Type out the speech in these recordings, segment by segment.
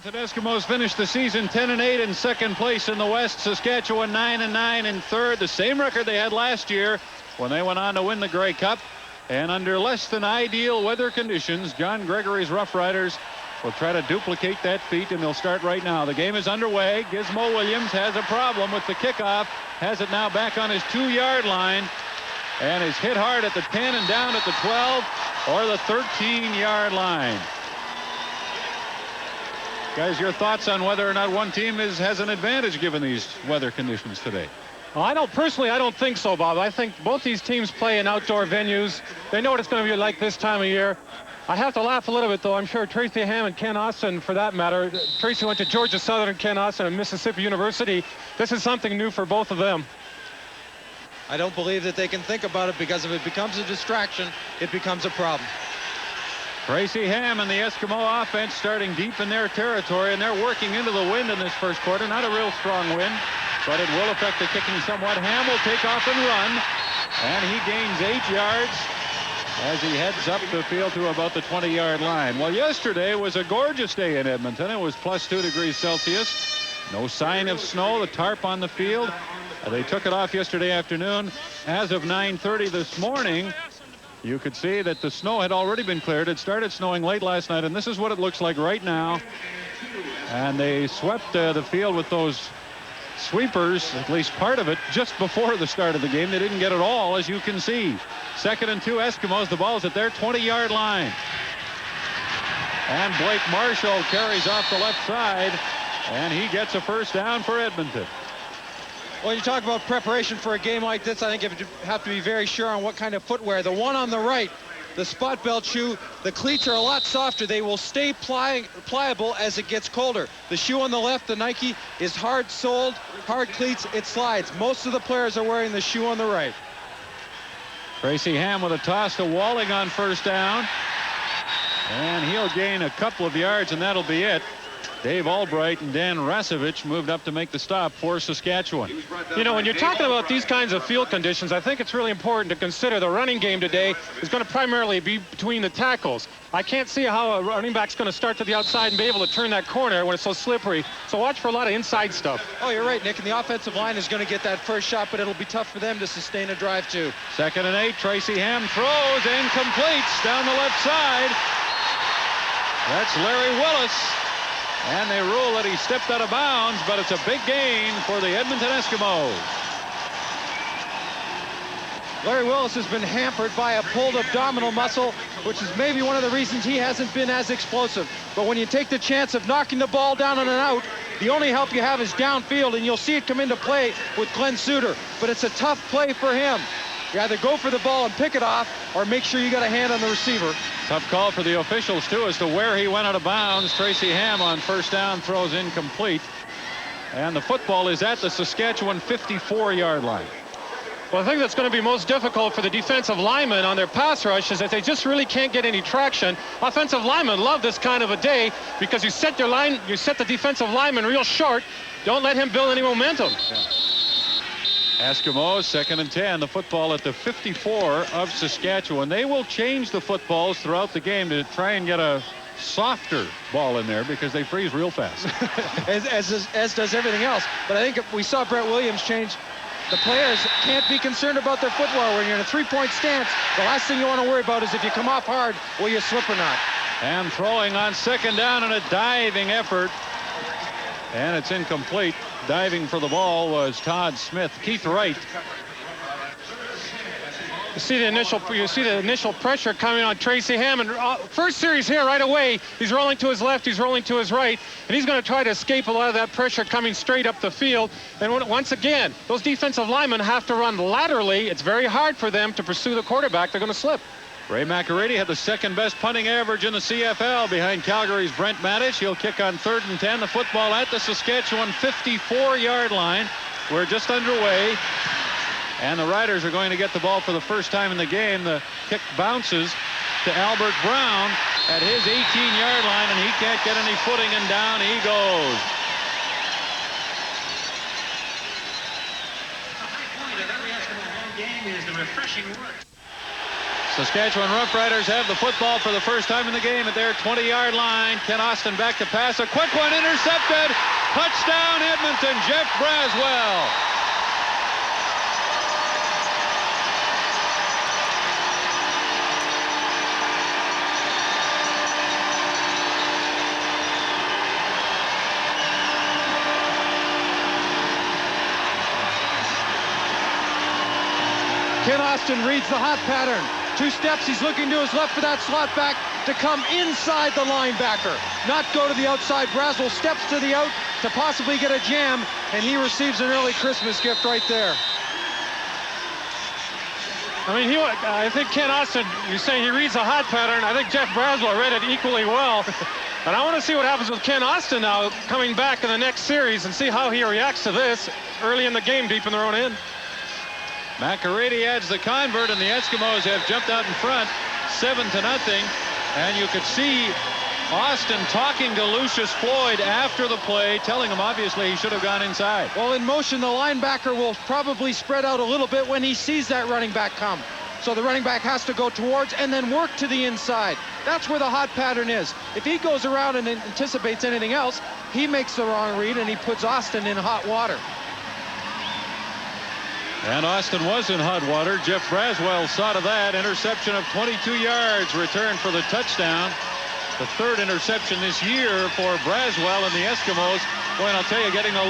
Edmonton Eskimos finished the season 10-8 in second place in the West. Saskatchewan 9-9 in third. The same record they had last year when they went on to win the Grey Cup. And under less than ideal weather conditions, John Gregory's Roughriders will try to duplicate that feat, and they'll start right now. The game is underway. Gizmo Williams has a problem with the kickoff. Has it now back on his 2-yard line. And is hit hard at the 10 and down at the 12 or the 13-yard line. Guys, your thoughts on whether or not one team has an advantage given these weather conditions today? Well, I don't think so, Bob. I think both these teams play in outdoor venues. They know what it's going to be like this time of year. I have to laugh a little bit, though. I'm sure Tracy Ham and Ken Austin, for that matter. Tracy went to Georgia Southern, Ken Austin at Mississippi University. This is something new for both of them. I don't believe that they can think about it, because if it becomes a distraction, it becomes a problem. Tracy Ham and the Eskimo offense starting deep in their territory, and they're working into the wind in this first quarter. Not a real strong wind, but it will affect the kicking somewhat. Ham will take off and run, and he gains 8 yards as he heads up the field to about the 20-yard line. Well, yesterday was a gorgeous day in Edmonton. It was plus 2 degrees Celsius. No sign of snow. The tarp on the field. They took it off yesterday afternoon. As of 9:30 this morning, you could see that the snow had already been cleared. It started snowing late last night, and this is what it looks like right now. And they swept the field with those sweepers, at least part of it, just before the start of the game. They didn't get it all, as you can see. 2nd and 2 Eskimos. The ball's at their 20-yard line. And Blake Marshall carries off the left side, and he gets a first down for Edmonton. When you talk about preparation for a game like this, I think you have to be very sure on what kind of footwear. The one on the right, the spot belt shoe, the cleats are a lot softer. They will stay pliable as it gets colder. The shoe on the left, the Nike, is hard-soled, hard cleats. It slides. Most of the players are wearing the shoe on the right. Tracy Ham with a toss to Walling on first down. And he'll gain a couple of yards, and that'll be it. Dave Albright and Dan Rasevich moved up to make the stop for Saskatchewan. You know, when you're talking about these kinds of field conditions, I think it's really important to consider the running game today is going to primarily be between the tackles. I can't see how a running back's going to start to the outside and be able to turn that corner when it's so slippery. So watch for a lot of inside stuff. Oh, you're right, Nick. And the offensive line is going to get that first shot, but it'll be tough for them to sustain a drive, too. 2nd and 8. Tracy Ham throws and completes down the left side. That's Larry Willis. And they rule that he stepped out of bounds, but it's a big gain for the Edmonton Eskimos. Larry Willis has been hampered by a pulled abdominal muscle, which is maybe one of the reasons he hasn't been as explosive. But when you take the chance of knocking the ball down and out, the only help you have is downfield, and you'll see it come into play with Glenn Suter. But it's a tough play for him. You either go for the ball and pick it off, or make sure you got a hand on the receiver. Tough call for the officials, too, as to where he went out of bounds. Tracy Ham on first down throws incomplete. And the football is at the Saskatchewan 54-yard line. Well, I think that's going to be most difficult for the defensive linemen on their pass rush is that they just really can't get any traction. Offensive linemen love this kind of a day because you set the defensive lineman real short. Don't let him build any momentum. Yeah. Eskimos 2nd and 10. The football at the 54 of Saskatchewan. They will change the footballs throughout the game to try and get a softer ball in there because they freeze real fast. as does everything else. But I think we saw Brett Williams change. The players can't be concerned about their footwear. When you're in a 3-point stance, the last thing you want to worry about is if you come off hard, will you slip or not? And throwing on 2nd down in a diving effort. And it's incomplete. Diving for the ball was Todd Smith. Keith Wright. You see the initial pressure coming on Tracy Ham. First series here right away. He's rolling to his left. He's rolling to his right. And he's going to try to escape a lot of that pressure coming straight up the field. And once again, those defensive linemen have to run laterally. It's very hard for them to pursue the quarterback. They're going to slip. Ray McErady had the 2nd best punting average in the CFL behind Calgary's Brent Mattich. He'll kick on 3rd and 10. The football at the Saskatchewan 54-yard line. We're just underway. And the Riders are going to get the ball for the first time in the game. The kick bounces to Albert Brown at his 18-yard line, and he can't get any footing, and down he goes. The high point of every Eskimo home game is the refreshing work. Saskatchewan Roughriders have the football for the first time in the game at their 20-yard line. Ken Austin back to pass. A quick one intercepted. Touchdown Edmonton. Jeff Braswell. Ken Austin reads the hot pattern. 2 steps, he's looking to his left for that slot back to come inside the linebacker, not go to the outside. Braswell steps to the out to possibly get a jam, and he receives an early Christmas gift right there. I mean, I think Ken Austin, you say he reads the hot pattern. I think Jeff Braswell read it equally well. And I want to see what happens with Ken Austin now coming back in the next series and see how he reacts to this early in the game deep in their own end. McArady adds the convert, and the Eskimos have jumped out in front 7-0. And you could see Austin talking to Lucius Floyd after the play, telling him obviously he should have gone inside. Well, in motion, the linebacker will probably spread out a little bit when he sees that running back come. So the running back has to go towards and then work to the inside. That's where the hot pattern is. If he goes around and anticipates anything else, he makes the wrong read and he puts Austin in hot water. And Austin was in hot water. Jeff Braswell saw to that. Interception of 22 yards, return for the touchdown. The 3rd interception this year for Braswell and the Eskimos. Boy, and I'll tell you, getting a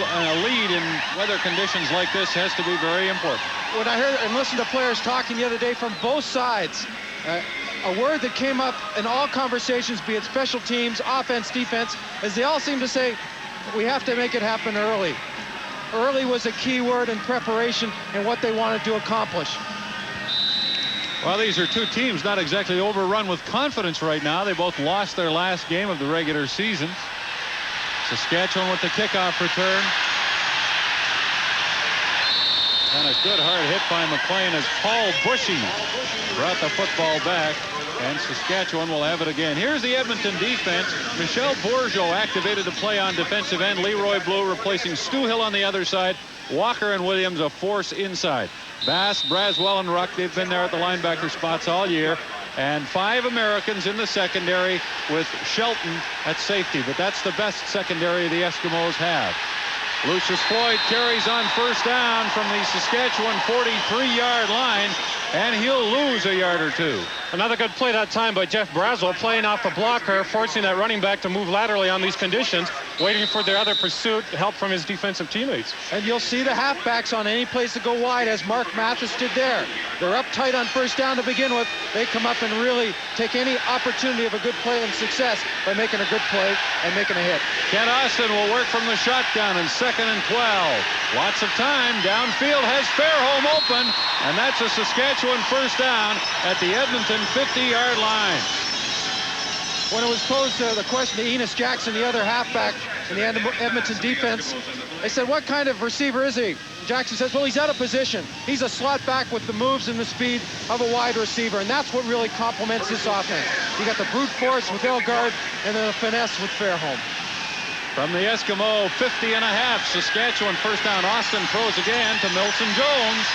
lead in weather conditions like this has to be very important. When I heard and listened to players talking the other day from both sides, a word that came up in all conversations, be it special teams, offense, defense, is they all seem to say, we have to make it happen early. Early was a key word in preparation and what they wanted to accomplish. Well, these are 2 teams not exactly overrun with confidence right now. They both lost their last game of the regular season. Saskatchewan with the kickoff return. And a good hard hit by McLean as Paul Bushy brought the football back. And Saskatchewan will have it again. Here's the Edmonton defense. Michel Bourgeau activated to play on defensive end. Leroy Blue replacing Stu Hill on the other side. Walker and Williams a force inside. Bass, Braswell, and Ruck, they've been there at the linebacker spots all year. And 5 Americans in the secondary with Shelton at safety. But that's the best secondary the Eskimos have. Lucius Floyd carries on first down from the Saskatchewan 43-yard line, and he'll lose a yard or 2. Another good play that time by Jeff Braswell, playing off the blocker, forcing that running back to move laterally on these conditions, waiting for their other pursuit, help from his defensive teammates. And you'll see the halfbacks on any place to go wide, as Mark Mathis did there. They're up tight on first down to begin with. They come up and really take any opportunity of a good play and success by making a good play and making a hit. Ken Austin will work from the shotgun in 2nd and 12. Lots of time. Downfield has Fairholm open, and that's a Saskatchewan first down at the Edmonton 50-yard line. When it was posed the question to Enos Jackson, the other halfback in the Edmonton defense, they said, what kind of receiver is he? Jackson says, well, he's out of position. He's a slot back with the moves and the speed of a wide receiver, and that's what really complements this offense. You got the brute force with Elgard and then the finesse with Fairholm. From the Eskimo 50.5, Saskatchewan first down. Austin throws again to Milson Jones,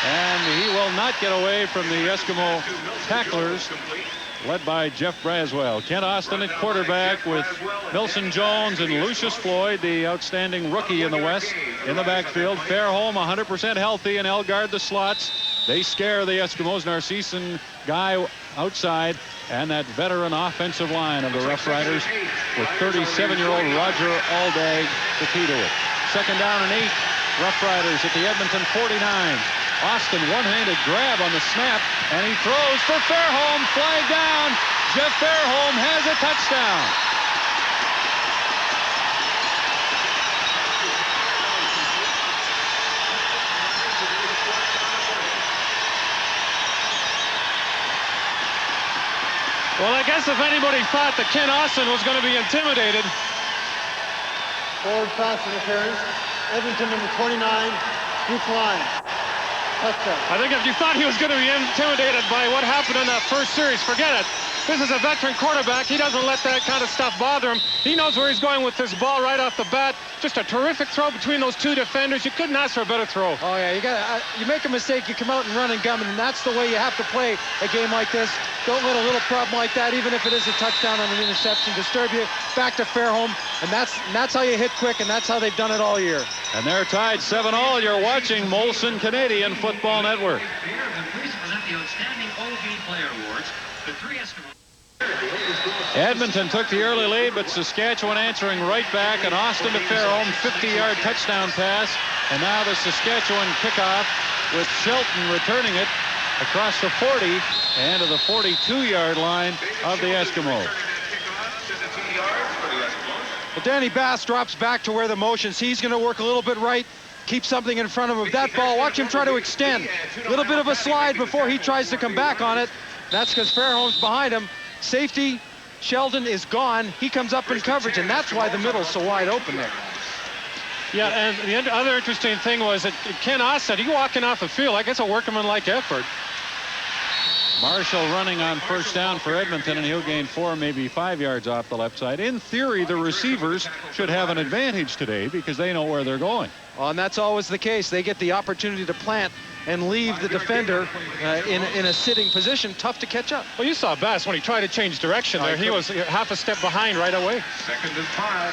and he will not get away from the Eskimo tacklers, led by Jeff Braswell. Ken Austin at quarterback with Milson Jones and Lucius Floyd, the outstanding rookie in the West, in the backfield. Fairholm 100% healthy, and Elgard the slots. They scare the Eskimos. Narcisse Guy outside, and that veteran offensive line of the Roughriders with 37-year-old Roger Aldag the key to it. 2nd down and 8. Roughriders at the Edmonton 49. Austin one-handed grab on the snap, and he throws for Fairholm. Flag down. Jeff Fairholm has a touchdown. Well, I guess if anybody thought that Ken Austin was going to be intimidated. Forward pass interference. Edmonton number 29, Duke line. Touchdown. I think if you thought he was going to be intimidated by what happened in that first series, forget it. This is a veteran quarterback. He doesn't let that kind of stuff bother him. He knows where he's going with this ball right off the bat. Just a terrific throw between those two defenders. You couldn't ask for a better throw. Oh yeah, you make a mistake, you come out and run and gun, and that's the way you have to play a game like this. Don't let a little problem like that, even if it is a touchdown on an interception, disturb you. Back to Fairholm, and that's how you hit quick, and that's how they've done it all year. And they're tied 7-all. You're watching Molson Canadian Football Network. Please present the Outstanding OV Player Awards. The three Eskimos. Edmonton took the early lead, but Saskatchewan answering right back. And Austin to Fairholm, 50-yard touchdown pass. And now the Saskatchewan kickoff with Shelton returning it across the 40 and to the 42-yard line of the Eskimos. Well, Danny Bass drops back to where the motion's. He's going to work a little bit right, keep something in front of him. That ball, watch him try to extend. A little bit of a slide before he tries to come back on it. That's because Fairholm's behind him. Safety, Sheldon is gone. He comes up in coverage, and that's why the middle's so wide open there. Yeah, and the other interesting thing was that Ken Ossett, he walking off the field like it's a workmanlike effort. Marshall running on first down for Edmonton, and he'll gain 4, maybe 5 yards off the left side. In theory, the receivers should have an advantage today because they know where they're going. Well, and that's always the case. They get the opportunity to plant and leave the defender in a sitting position. Tough to catch up. Well, you saw Bass when he tried to change direction there. He was half a step behind right away.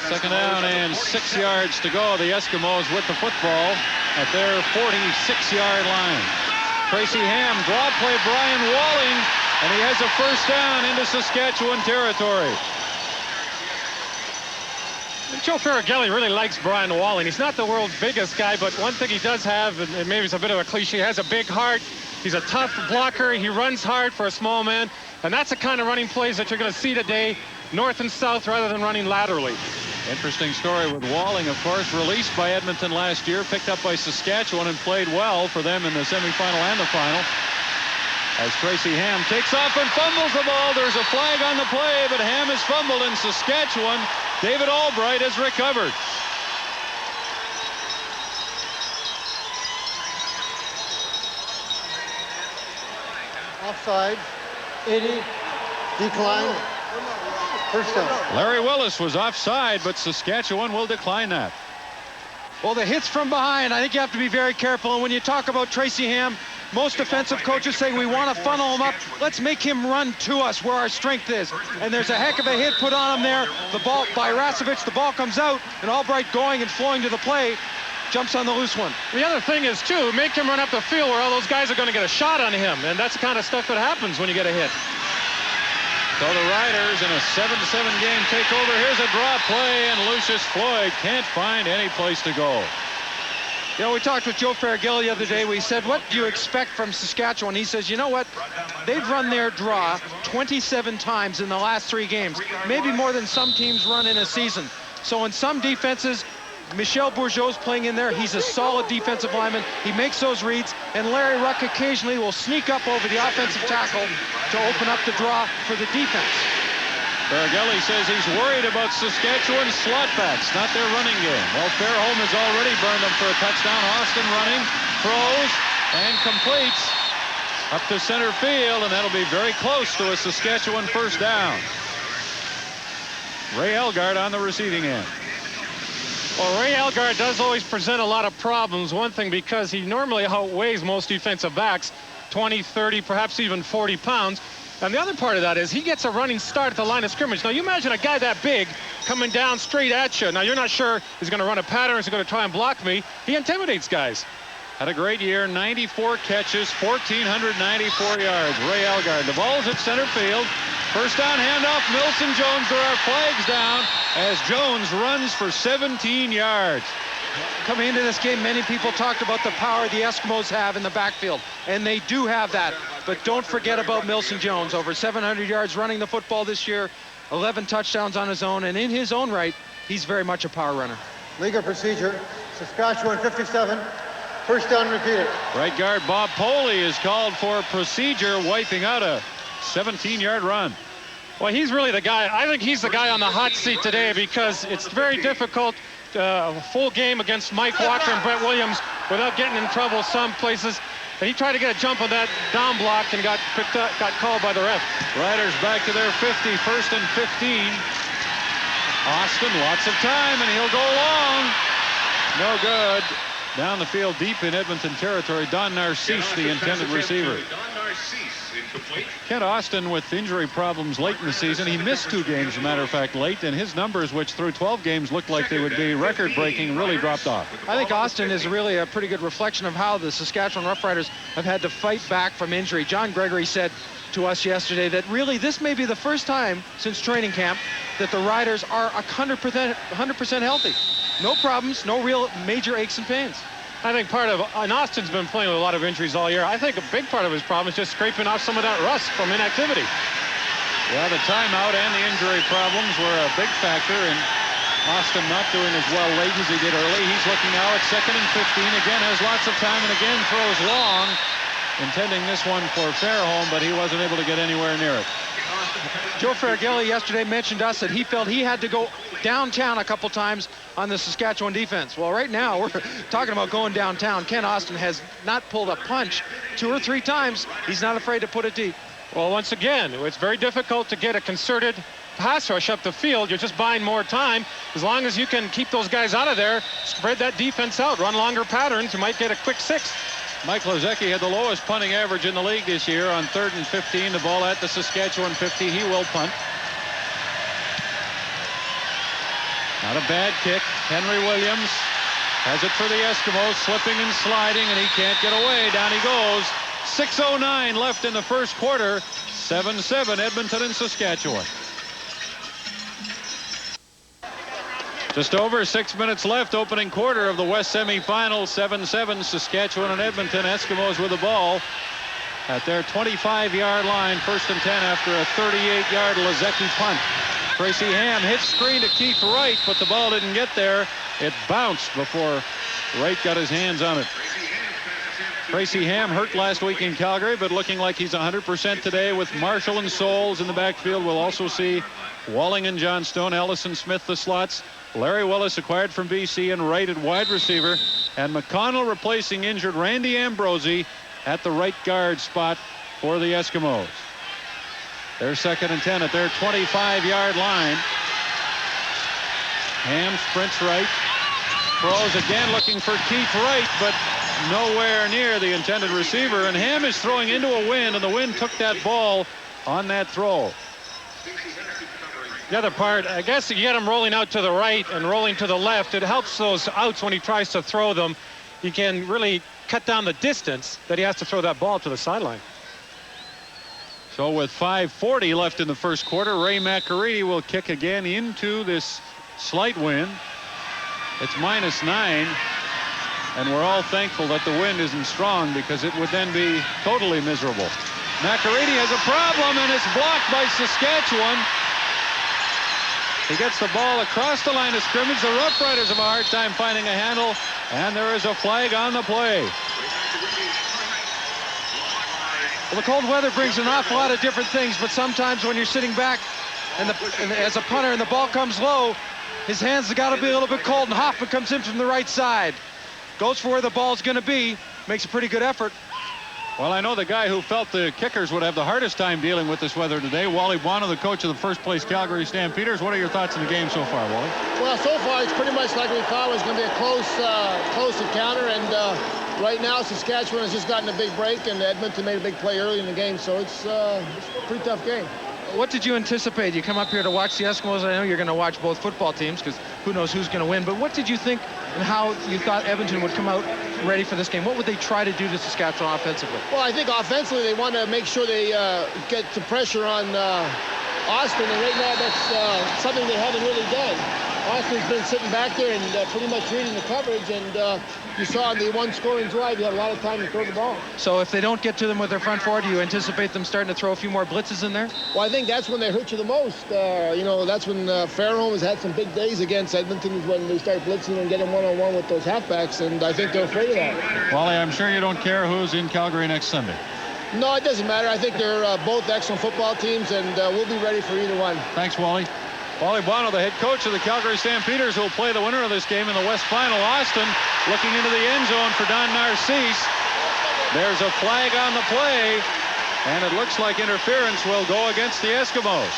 Second down and 6 yards to go. The Eskimos with the football at their 46-yard line. Tracy Ham, draw play, Brian Walling, and he has a first down into Saskatchewan territory. Joe Ferragelli really likes Brian Walling. He's not the world's biggest guy, but one thing he does have, and maybe it's a bit of a cliche, he has a big heart. He's a tough blocker. He runs hard for a small man, and that's the kind of running plays that you're going to see today, north and south rather than running laterally. Interesting story with Walling, of course, released by Edmonton last year, picked up by Saskatchewan and played well for them in the semifinal and the final. As Tracy Ham takes off and fumbles the ball. There's a flag on the play, but Ham is fumbled in Saskatchewan. David Albright has recovered. Offside, 80, decline, first down. Larry Willis was offside, but Saskatchewan will decline that. Well, the hits from behind, I think you have to be very careful. And when you talk about Tracy Ham, most defensive coaches say we want to funnel him up. Let's make him run to us where our strength is. And there's a heck of a hit put on him there. The ball by Rasevich, the ball comes out, and Albright going and flowing to the play, jumps on the loose one. The other thing is, too, make him run up the field where all those guys are going to get a shot on him. And that's the kind of stuff that happens when you get a hit. So the Riders in a 7-7 game take over. Here's a draw play, and Lucius Floyd can't find any place to go. You know, we talked with Joe Ferragelli the other day. We said, what do you expect from Saskatchewan? He says, you know what? They've run their draw 27 times in the last 3 games, maybe more than some teams run in a season. So in some defenses, Michel Bourgeau's playing in there. He's a solid defensive lineman. He makes those reads, and Larry Ruck occasionally will sneak up over the offensive tackle to open up the draw for the defense. Ferragelli says he's worried about Saskatchewan's slot backs, not their running game. Well, Fairholm has already burned them for a touchdown. Austin running, throws, and completes up to center field, and that'll be very close to a Saskatchewan first down. Ray Elgard on the receiving end. Well, Ray Elgard does always present a lot of problems. One thing, because he normally outweighs most defensive backs, 20, 30, perhaps even 40 pounds. And the other part of that is he gets a running start at the line of scrimmage. Now, you imagine a guy that big coming down straight at you. Now, you're not sure he's going to run a pattern or is he going to try and block me. He intimidates guys. Had a great year, 94 catches, 1,494 yards. Ray Elgard, the ball's at center field. First down handoff, Milson Jones. There are flags down as Jones runs for 17 yards. Coming into this game, many people talked about the power the Eskimos have in the backfield, and they do have that. But don't forget about Milson Jones. Over 700 yards running the football this year, 11 touchdowns on his own, and in his own right, he's very much a power runner. Legal procedure, Saskatchewan 57, first down repeated. Right guard Bob Poley is called for procedure, wiping out a 17-yard run. Well, he's really the guy. I think he's the guy on the hot seat today because it's very difficult. Full game against Mike Walker and Brett Williams without getting in trouble some places. And he tried to get a jump on that down block and got picked up, got called by the ref. Riders back to their 50, first and 15. Austin, lots of time, and he'll go long. No good. Down the field deep in Edmonton territory. Don Narcisse, the intended receiver. Kent Austin with injury problems late in the season. He missed 2 games, as a matter of fact, late, and his numbers, which through 12 games looked like they would be record-breaking, really dropped off. I think Austin is really a pretty good reflection of how the Saskatchewan Roughriders have had to fight back from injury. John Gregory said to us yesterday that really this may be the first time since training camp that the Riders are 100% healthy. No problems, no real major aches and pains. I think and Austin's been playing with a lot of injuries all year. I think a big part of his problem is just scraping off some of that rust from inactivity. Yeah, the timeout and the injury problems were a big factor in Austin not doing as well late as he did early. He's looking now at 2nd and 15. Again, has lots of time and again throws long, intending this one for Fairholm, but he wasn't able to get anywhere near it. Joe Faraghelli yesterday mentioned to us that he felt he had to go downtown a couple times on the Saskatchewan defense. Well, right now we're talking about going downtown. Ken Austin has not pulled a punch 2 or 3 times. He's not afraid to put it deep. Well, once again, it's very difficult to get a concerted pass rush up the field. You're just buying more time. As long as you can keep those guys out of there, spread that defense out, run longer patterns, you might get a quick 6. Mike Lozecki had the lowest punting average in the league this year on 3rd and 15. The ball at the Saskatchewan 50. He will punt. Not a bad kick. Henry Williams has it for the Eskimos, slipping and sliding, and he can't get away. Down he goes. 6:09 left in the first quarter. 7-7 Edmonton and Saskatchewan. Just over 6 minutes left, opening quarter of the West semifinal. 7-7 Saskatchewan and Edmonton. Eskimos with the ball at their 25-yard line. 1st and 10 after a 38-yard Lozecki punt. Tracy Ham hit screen to Keith Wright, but the ball didn't get there. It bounced before Wright got his hands on it. Tracy Ham hurt last week in Calgary, but looking like he's 100% today with Marshall and Souls in the backfield. We'll also see Walling and Johnstone, Ellison Smith the slots, Larry Willis acquired from BC, and Wright at wide receiver, and McConnell replacing injured Randy Ambrosie at the right guard spot for the Eskimos. They're 2nd and 10 at their 25-yard line. Ham sprints right, throws again looking for Keith Wright, but nowhere near the intended receiver, and Ham is throwing into a wind, and the wind took that ball on that throw. The other part, I guess you get him rolling out to the right and rolling to the left. It helps those outs when he tries to throw them. He can really cut down the distance that he has to throw that ball to the sideline. So with 5:40 left in the first quarter, Ray McCready will kick again into this slight wind. It's -9, and we're all thankful that the wind isn't strong, because it would then be totally miserable. McCready has a problem, and it's blocked by Saskatchewan. He gets the ball across the line of scrimmage. The Roughriders have a hard time finding a handle, and there is a flag on the play. Well, the cold weather brings an awful lot of different things, but sometimes when you're sitting back and as a punter and the ball comes low, his hands have got to be a little bit cold, and Hoffman comes in from the right side. Goes for where the ball's going to be, makes a pretty good effort. Well, I know the guy who felt the kickers would have the hardest time dealing with this weather today, Wally Buono, the coach of the first-place Calgary Stampeders. What are your thoughts on the game so far, Wally? Well, so far it's pretty much like we thought it was going to be a close encounter, and right now Saskatchewan has just gotten a big break, and Edmonton made a big play early in the game, so it's a pretty tough game. What did you anticipate? You come up here to watch the Eskimos. I know you're going to watch both football teams, because who knows who's going to win. But what did you think and how you thought Edmonton would come out ready for this game? What would they try to do to Saskatchewan offensively? Well, I think offensively they want to make sure they get some pressure on Austin, and right now that's something they haven't really done. Austin's been sitting back there and pretty much reading the coverage, and you saw in the one scoring drive, you had a lot of time to throw the ball. So if they don't get to them with their front four, do you anticipate them starting to throw a few more blitzes in there? Well, I think that's when they hurt you the most. You know, that's when Fairholm has had some big days against Edmonton, is when they start blitzing and getting one-on-one with those halfbacks, and I think they're afraid of that. Wally, I'm sure you don't care who's in Calgary next Sunday. No, it doesn't matter. I think they're both excellent football teams, and we'll be ready for either one. Thanks, Wally. Wally Buono, the head coach of the Calgary Stampeders, who will play the winner of this game in the West Final. Austin looking into the end zone for Don Narcisse. There's a flag on the play, and it looks like interference will go against the Eskimos.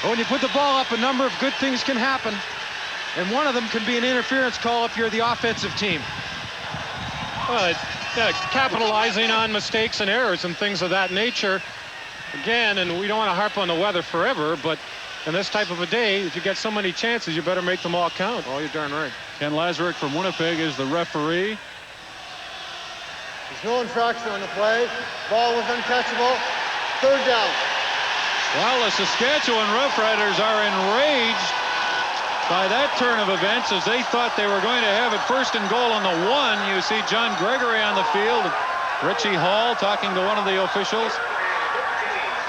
When you put the ball up, a number of good things can happen, and one of them can be an interference call if you're the offensive team. Well, capitalizing on mistakes and errors and things of that nature. Again, and we don't want to harp on the weather forever, but in this type of a day, if you get so many chances, you better make them all count. Oh, you're darn right. Ken Lazarick from Winnipeg is the referee. There's no infraction on the play. Ball was uncatchable. Third down. Well, the Saskatchewan Roughriders are enraged by that turn of events, as they thought they were going to have it first and goal on the 1. You see John Gregory on the field. Richie Hall talking to one of the officials.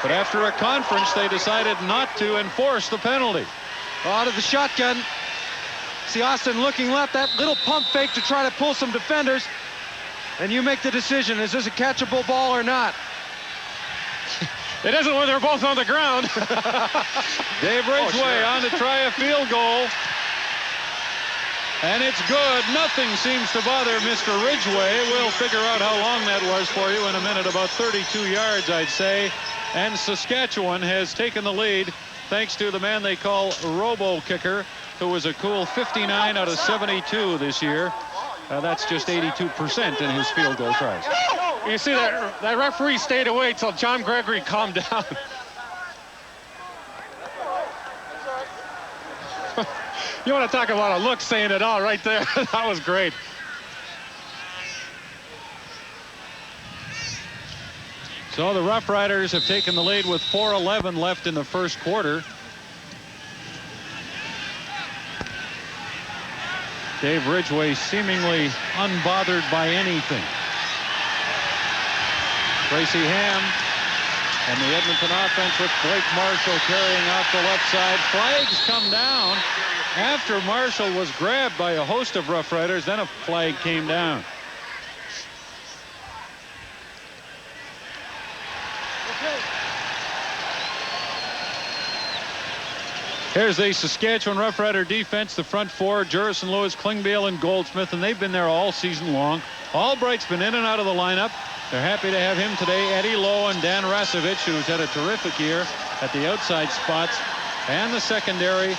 But after a conference, they decided not to enforce the penalty. Out of the shotgun. See Austin looking left. That little pump fake to try to pull some defenders. And you make the decision. Is this a catchable ball or not? It isn't when they're both on the ground. Dave Ridgway on to try a field goal. And it's good. Nothing seems to bother Mr. Ridgway. We'll figure out how long that was for you in a minute. About 32 yards, I'd say. And Saskatchewan has taken the lead thanks to the man they call Robo Kicker, who was a cool 59 out of 72 this year. That's just 82% in his field goal tries. You see that referee stayed away till John Gregory calmed down. You want to talk about a look saying it all right there. That was great. So the Roughriders have taken the lead with 4:11 left in the first quarter. Dave Ridgway seemingly unbothered by anything. Tracy Ham and the Edmonton offense with Blake Marshall carrying off the left side. Flags come down after Marshall was grabbed by a host of Roughriders. Then a flag came down. Here's the Saskatchewan Roughrider defense, the front four, Jurison, Lewis, Klingbeil, and Goldsmith, and they've been there all season long. Albright's been in and out of the lineup. They're happy to have him today. Eddie Lowe and Dan Rasevich, who's had a terrific year at the outside spots, and the secondary.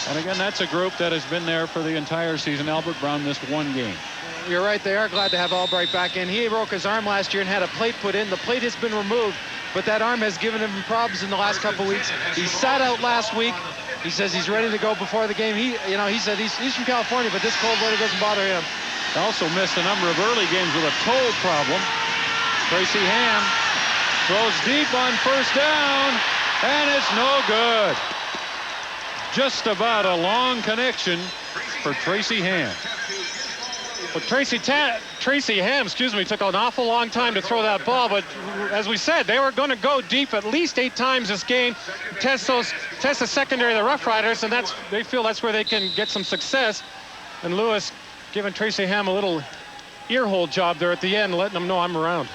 And again, that's a group that has been there for the entire season. Albert Brown missed one game. You're right, they are glad to have Albright back in. He broke his arm last year and had a plate put in. The plate has been removed, but that arm has given him problems in the last couple weeks. He sat out last week. He says he's ready to go before the game. He said he's from California, but this cold weather doesn't bother him. Also missed a number of early games with a toe problem. Tracy Ham throws deep on first down, and it's no good. Just about a long connection for Tracy Ham. But Tracy Ham, took an awful long time to throw that ball. But as we said, they were going to go deep at least 8 times this game, test the secondary of the Roughriders, and they feel that's where they can get some success. And Lewis giving Tracy Ham a little earhole job there at the end, letting them know I'm around.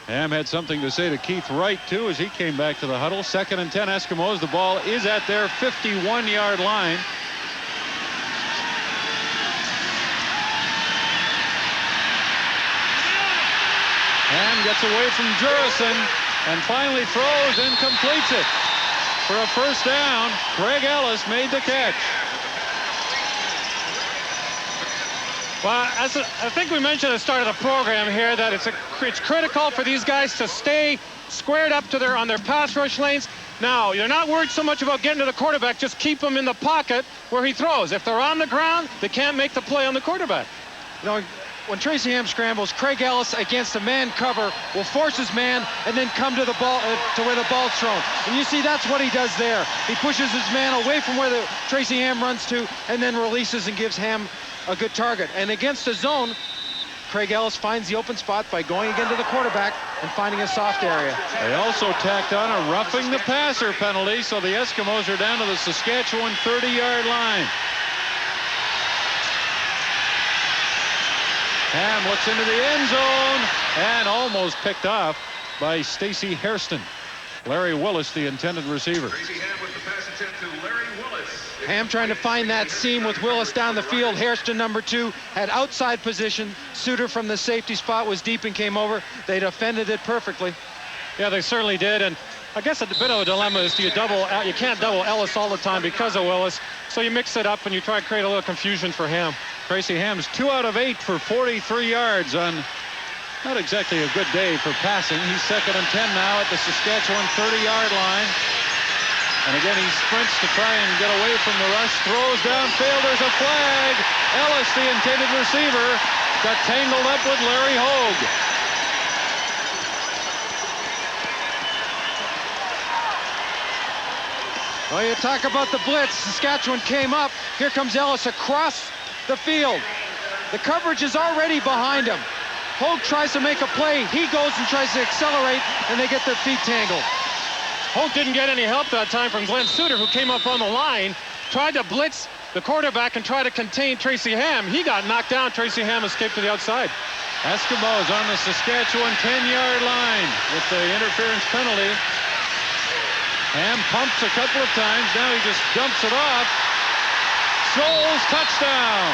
Ham had something to say to Keith Wright, too, as he came back to the huddle. 2nd and 10 Eskimos. The ball is at their 51-yard line. Ham gets away from Jurison and finally throws and completes it. For a first down, Craig Ellis made the catch. Well, I think we mentioned at the start of the program here that it's critical for these guys to stay squared up to on their pass rush lanes. Now, you're not worried so much about getting to the quarterback. Just keep them in the pocket where he throws. If they're on the ground, they can't make the play on the quarterback. When Tracy Ham scrambles, Craig Ellis against a man cover will force his man and then come to the ball to where the ball's thrown. And you see that's what he does there. He pushes his man away from where the Tracy Ham runs to and then releases and gives Ham a good target. And against the zone, Craig Ellis finds the open spot by going again to the quarterback and finding a soft area. They also tacked on a roughing the passer penalty, so the Eskimos are down to the Saskatchewan 30-yard line. Ham looks into the end zone and almost picked off by Stacey Hairston. Larry Willis, the intended receiver. Tracy Ham with the pass attempt to Larry Willis. Ham trying to find that seam with Willis down the field. Hairston, number 2, had outside position. Suter from the safety spot was deep and came over. They defended it perfectly. Yeah, they certainly did. And I guess a bit of a dilemma is you can't double Ellis all the time because of Willis, so you mix it up and you try to create a little confusion for Ham. Tracy Ham's 2 out of 8 for 43 yards on not exactly a good day for passing. He's 2nd and 10 now at the Saskatchewan 30-yard line. And again, he sprints to try and get away from the rush, throws downfield, there's a flag. Ellis, the intended receiver, got tangled up with Larry Hogue. Well, you talk about the blitz. Saskatchewan came up. Here comes Ellis across the field. The coverage is already behind him. Hogue tries to make a play. He goes and tries to accelerate, and they get their feet tangled. Hogue didn't get any help that time from Glenn Suter, who came up on the line, tried to blitz the quarterback and try to contain Tracy Ham. He got knocked down. Tracy Ham escaped to the outside. Eskimos on the Saskatchewan 10-yard line with the interference penalty. Ham pumps a couple of times. Now he just dumps it off. Souls touchdown.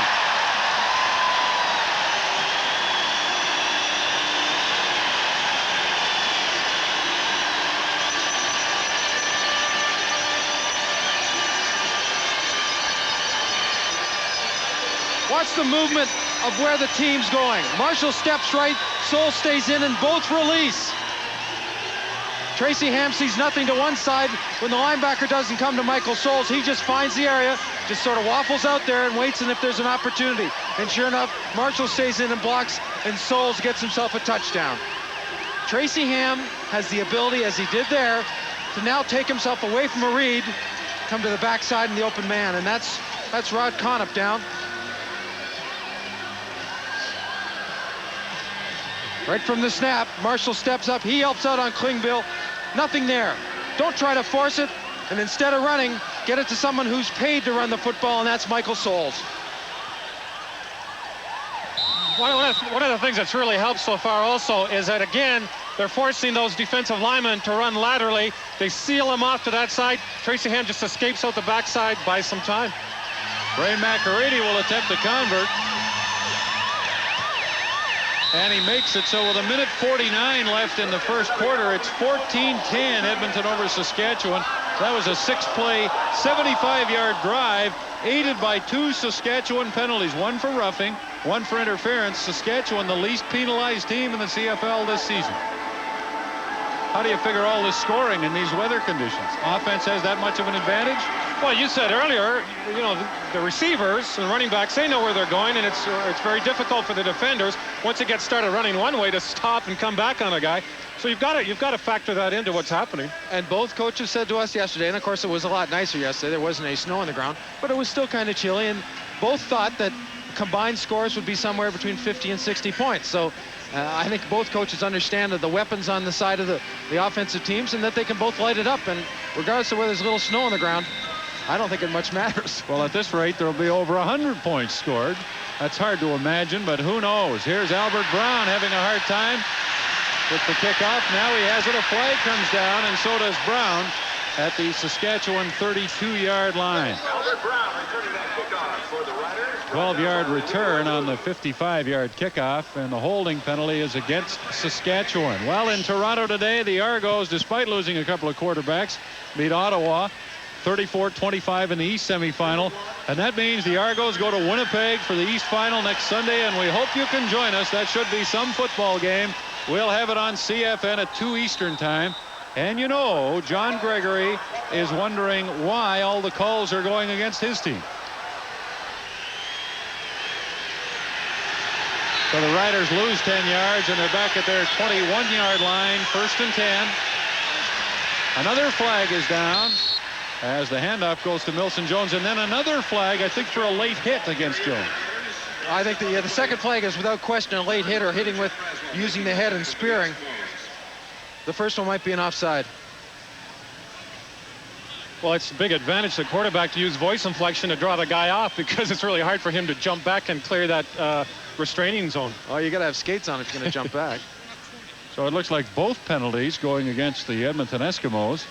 Watch the movement of where the team's going. Marshall steps right, Soul stays in, and both release. Tracy Ham sees nothing to one side. When the linebacker doesn't come to Michael Souls, he just finds the area, just sort of waffles out there and waits, and if there's an opportunity. And sure enough, Marshall stays in and blocks, and Souls gets himself a touchdown. Tracy Ham has the ability, as he did there, to now take himself away from a read, come to the backside in the open man, and that's Rod Conop down. Right from the snap, Marshall steps up. He helps out on Klingbeil. Nothing there. Don't try to force it, and instead of running, get it to someone who's paid to run the football, and that's Michael Souls. One of the things that's really helped so far also is that, again, they're forcing those defensive linemen to run laterally. They seal them off to that side. Tracy Ham just escapes out the backside, buys some time. Ray McErady will attempt the convert. And he makes it. So with 1:49 left in the first quarter, it's 14-10 Edmonton over Saskatchewan. That was a 6-play, 75-yard drive, aided by 2 Saskatchewan penalties, one for roughing, one for interference. Saskatchewan, the least penalized team in the CFL this season. How do you figure all this scoring in these weather conditions? Offense has that much of an advantage? Well, you said earlier, you know, the receivers and running backs, they know where they're going, and it's very difficult for the defenders once it gets started running one way to stop and come back on a guy. So you've got to factor that into what's happening. And both coaches said to us yesterday, and of course it was a lot nicer yesterday, there wasn't any snow on the ground, but it was still kind of chilly, and both thought that combined scores would be somewhere between 50 and 60 points. So I think both coaches understand that the weapons on the side of the offensive teams, and that they can both light it up, and regardless of whether there's a little snow on the ground, I don't think it much matters. Well, at this rate, there'll be over 100 points scored. That's hard to imagine, but who knows? Here's Albert Brown having a hard time with the kickoff. Now he has it. A flag comes down, and so does Brown at the Saskatchewan 32-yard line. Albert Brown returning that kickoff for the Riders. 12-yard return on the 55-yard kickoff, and the holding penalty is against Saskatchewan. Well, in Toronto today, the Argos, despite losing a couple of quarterbacks, beat Ottawa 34-25 in the East semifinal, and that means the Argos go to Winnipeg for the East final next Sunday, and we hope you can join us. That should be some football game. We'll have it on CFN at 2 Eastern time. And you know, John Gregory is wondering why all the calls are going against his team. So the Riders lose 10 yards, and they're back at their 21-yard line, 1st and 10. Another flag is down as the handoff goes to Milson Jones, and then another flag, I think, for a late hit against Jones. I think the second flag is without question a late hit, or hitting with using the head and spearing. The first one might be an offside. Well, it's a big advantage to the quarterback to use voice inflection to draw the guy off, because it's really hard for him to jump back and clear that restraining zone. Oh, you got to have skates on if you're going to jump back. So it looks like both penalties going against the Edmonton Eskimos.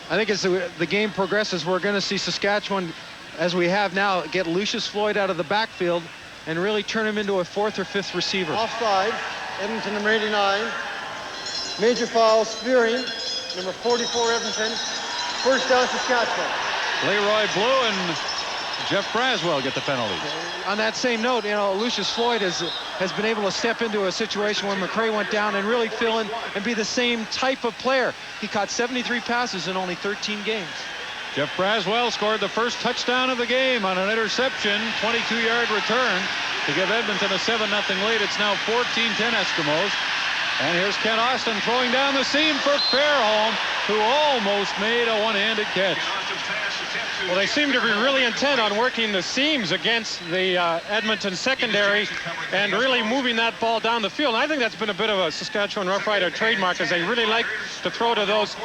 I think as the game progresses, we're going to see Saskatchewan, as we have now, get Lucius Floyd out of the backfield and really turn him into a 4th or 5th receiver. Offside, Edmonton number 89. Major foul, spearing, number 44 Edmonton. First down, Saskatchewan. Leroy Blue and Jeff Braswell get the penalties. On that same note, you know, Lucius Floyd has been able to step into a situation where McRae went down and really fill in and be the same type of player. He caught 73 passes in only 13 games. Jeff Braswell scored the first touchdown of the game on an interception, 22-yard return to give Edmonton a 7-0 lead. It's now 14-10 Eskimos. And here's Ken Austin throwing down the seam for Fairholm, who almost made a one-handed catch. Well, they seem to be really intent on working the seams against the Edmonton secondary and really moving that ball down the field. And I think that's been a bit of a Saskatchewan Roughrider trademark, as they really like to throw to those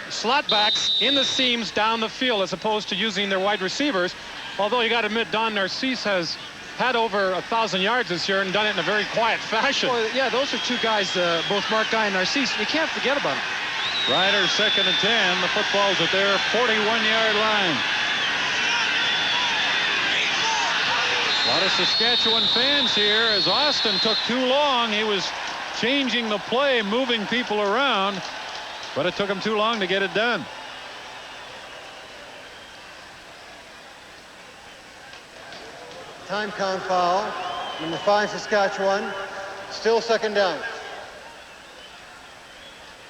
slot backs in the seams down the field as opposed to using their wide receivers. Although you got to admit, Don Narcisse has had over 1,000 yards this year and done it in a very quiet fashion. Well, yeah, those are two guys, both Mark Guy and Narcisse. You can't forget about them. Riders 2nd and 10. The football's at their 41-yard line. A lot of Saskatchewan fans here as Austin took too long. He was changing the play, moving people around, but it took him too long to get it done. Time count foul, number 5 Saskatchewan. Still second down.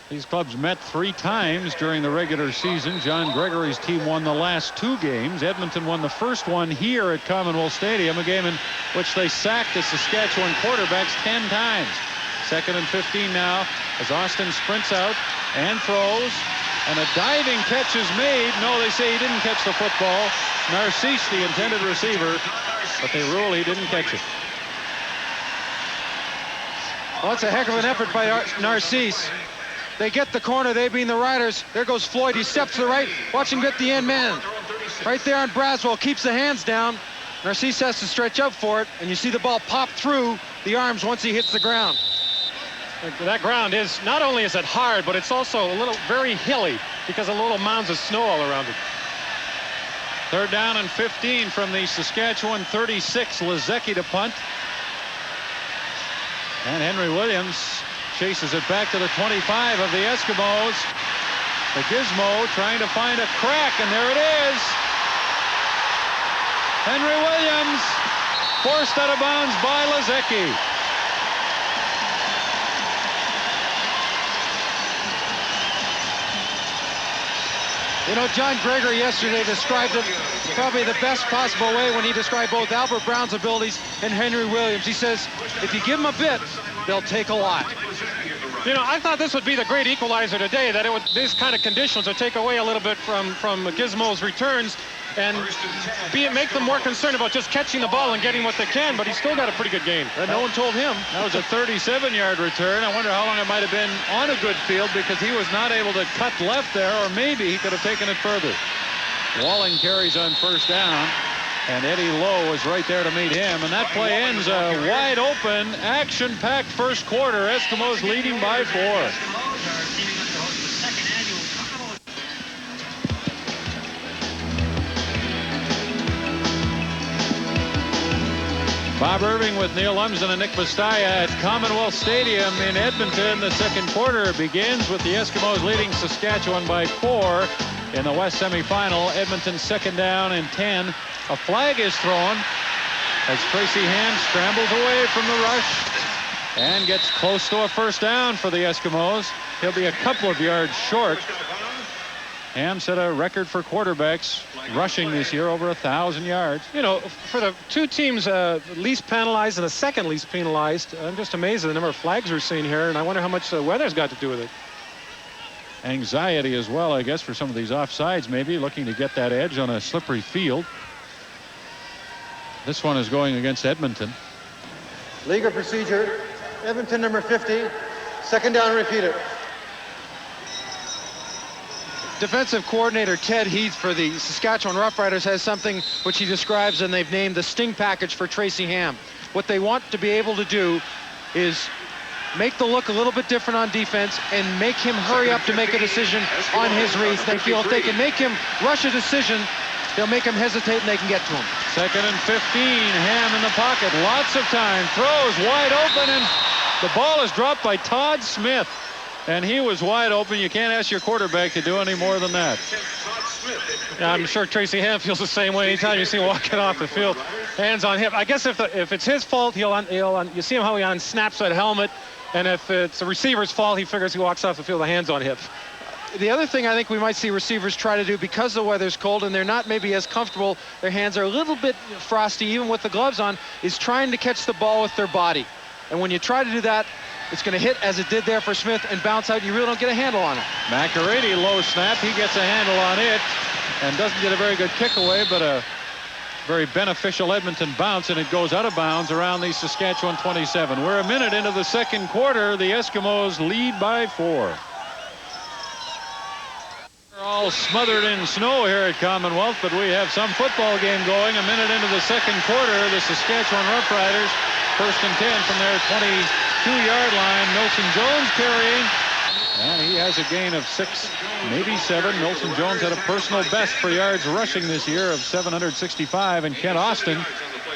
These clubs met 3 times during the regular season. John Gregory's team won the last 2 games. Edmonton won the first one here at Commonwealth Stadium, a game in which they sacked the Saskatchewan quarterbacks 10 times. 2nd and 15 now as Austin sprints out and throws, and a diving catch is made. No, they say he didn't catch the football. Narcisse, the intended receiver, but they rule he didn't catch it. Well, that's a heck of an effort by Narcisse. They get the corner, they being the Riders. There goes Floyd. He steps to the right. Watch him get the end man. Right there on Braswell. Keeps the hands down. Narcisse has to stretch up for it, and you see the ball pop through the arms once he hits the ground. That ground is, not only is it hard, but it's also a little very hilly because of little mounds of snow all around it. 3rd down and 15 from the Saskatchewan 36. Lezecki to punt. And Henry Williams chases it back to the 25 of the Eskimos. The Gizmo trying to find a crack, and there it is. Henry Williams forced out of bounds by Lezecki. You know, John Gregory yesterday described it probably the best possible way when he described both Albert Brown's abilities and Henry Williams. He says, if you give them a bit, they'll take a lot. You know, I thought this would be the great equalizer today, that these kind of conditions would take away a little bit from Gizmo's returns and make them more concerned about just catching the ball and getting what they can, but he's still got a pretty good game. And no one told him. That was a 37-yard return. I wonder how long it might have been on a good field because he was not able to cut left there, or maybe he could have taken it further. Walling carries on 1st down, and Eddie Lowe was right there to meet him, and that play ends a wide open, action-packed first quarter. Eskimos leading by 4. Bob Irving with Neil Lumsden and Nick Vastaya at Commonwealth Stadium in Edmonton. The second quarter begins with the Eskimos leading Saskatchewan by 4 in the West semifinal. Edmonton 2nd down and 10. A flag is thrown as Tracy Ham scrambles away from the rush and gets close to a 1st down for the Eskimos. He'll be a couple of yards short. Ham set a record for quarterbacks rushing this year, over 1,000 yards. You know, for the 2 teams least penalized and the second least penalized, I'm just amazed at the number of flags we're seeing here, and I wonder how much the weather's got to do with it. Anxiety as well, I guess, for some of these offsides, maybe looking to get that edge on a slippery field. This one is going against Edmonton. Legal procedure, Edmonton number 50. 2nd down, repeat it. Defensive coordinator Ted Heath for the Saskatchewan Roughriders has something which he describes, and they've named the sting package for Tracy Ham. What they want to be able to do is make the look a little bit different on defense and make him hurry up to make a decision on his reads. They feel if they can make him rush a decision, they'll make him hesitate and they can get to him. 2nd and 15. Ham in the pocket. Lots of time. Throws wide open, and the ball is dropped by Todd Smith. And he was wide open. You can't ask your quarterback to do any more than that. Yeah, I'm sure Tracy Ham feels the same way anytime you see him walking off the field, hands on hip. I guess if it's his fault, you see him how he unsnaps that helmet, and if it's the receiver's fault, he figures he walks off the field with hands on hip. The other thing I think we might see receivers try to do, because the weather's cold and they're not maybe as comfortable, their hands are a little bit frosty even with the gloves on, is trying to catch the ball with their body. And when you try to do that, it's going to hit as it did there for Smith and bounce out. You really don't get a handle on it. McElready, low snap. He gets a handle on it and doesn't get a very good kick away, but a very beneficial Edmonton bounce, and it goes out of bounds around the Saskatchewan 27. We're a minute into the second quarter. The Eskimos lead by 4. We're all smothered in snow here at Commonwealth, but we have some football game going. A minute into the second quarter, the Saskatchewan Roughriders, 1st and 10 from their 22-yard line. Milson Jones carrying, and he has a gain of 6, maybe 7. Milson Jones had a personal best for yards rushing this year of 765, and Kent Austin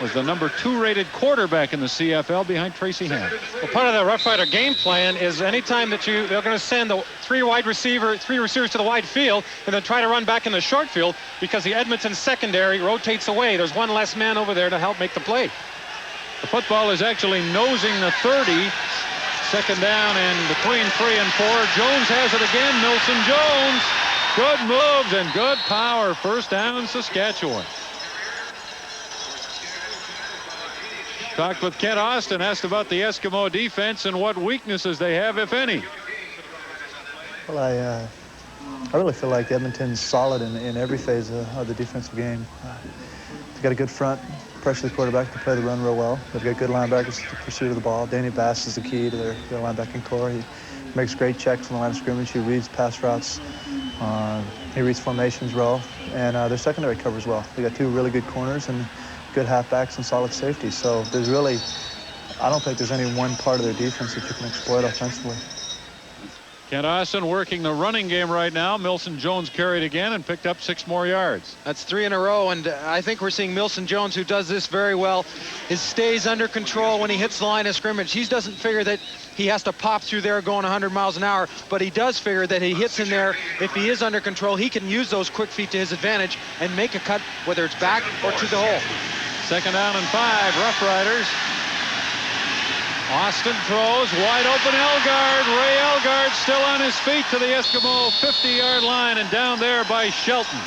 was the number 2 rated quarterback in the CFL behind Tracy Ham. Well, part of the Rough Rider game plan is anytime that they're going to send the 3 receivers to the wide field and then try to run back in the short field, because the Edmonton secondary rotates away. There's one less man over there to help make the play. The football is actually nosing the 30. Second down and between 3 and 4. Jones has it again. Milson Jones. Good moves and good power. First down, Saskatchewan. Talked with Kent Austin, asked about the Eskimo defense and what weaknesses they have, if any. Well, I really feel like Edmonton's solid in every phase of the defensive game. They've got a good front, pressure the quarterback to play the run real well. They've got good linebackers to pursue the ball. Danny Bass is the key to their linebacking core. He makes great checks on the line of scrimmage. He reads pass routes. He reads formations well. And their secondary covers well. They got 2 really good corners and good halfbacks and solid safety. So there's really, I don't think there's any one part of their defense that you can exploit offensively. Kent Austin working the running game right now. Milson Jones carried again and picked up 6 more yards. That's 3 in a row, and I think we're seeing Milson Jones, who does this very well, stays under control when he hits the line of scrimmage. He doesn't figure that he has to pop through there going 100 miles an hour, but he does figure that he hits in there. If he is under control, he can use those quick feet to his advantage and make a cut, whether it's back or to the hole. Second down and 5, Roughriders. Austin throws, wide open Elgard. Ray Elgard still on his feet to the Eskimo 50-yard line, and down there by Shelton.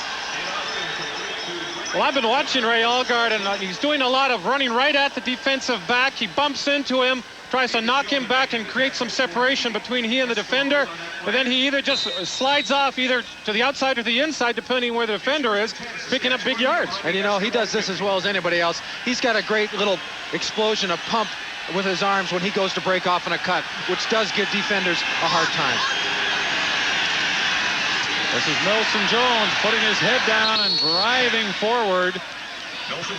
Well, I've been watching Ray Elgard, and he's doing a lot of running right at the defensive back. He bumps into him, tries to knock him back and create some separation between he and the defender, and then he either just slides off either to the outside or the inside, depending where the defender is, picking up big yards. And you know, he does this as well as anybody else. He's got a great little explosion of pump with his arms when he goes to break off in a cut, which does give defenders a hard time. This is Milson Jones putting his head down and driving forward.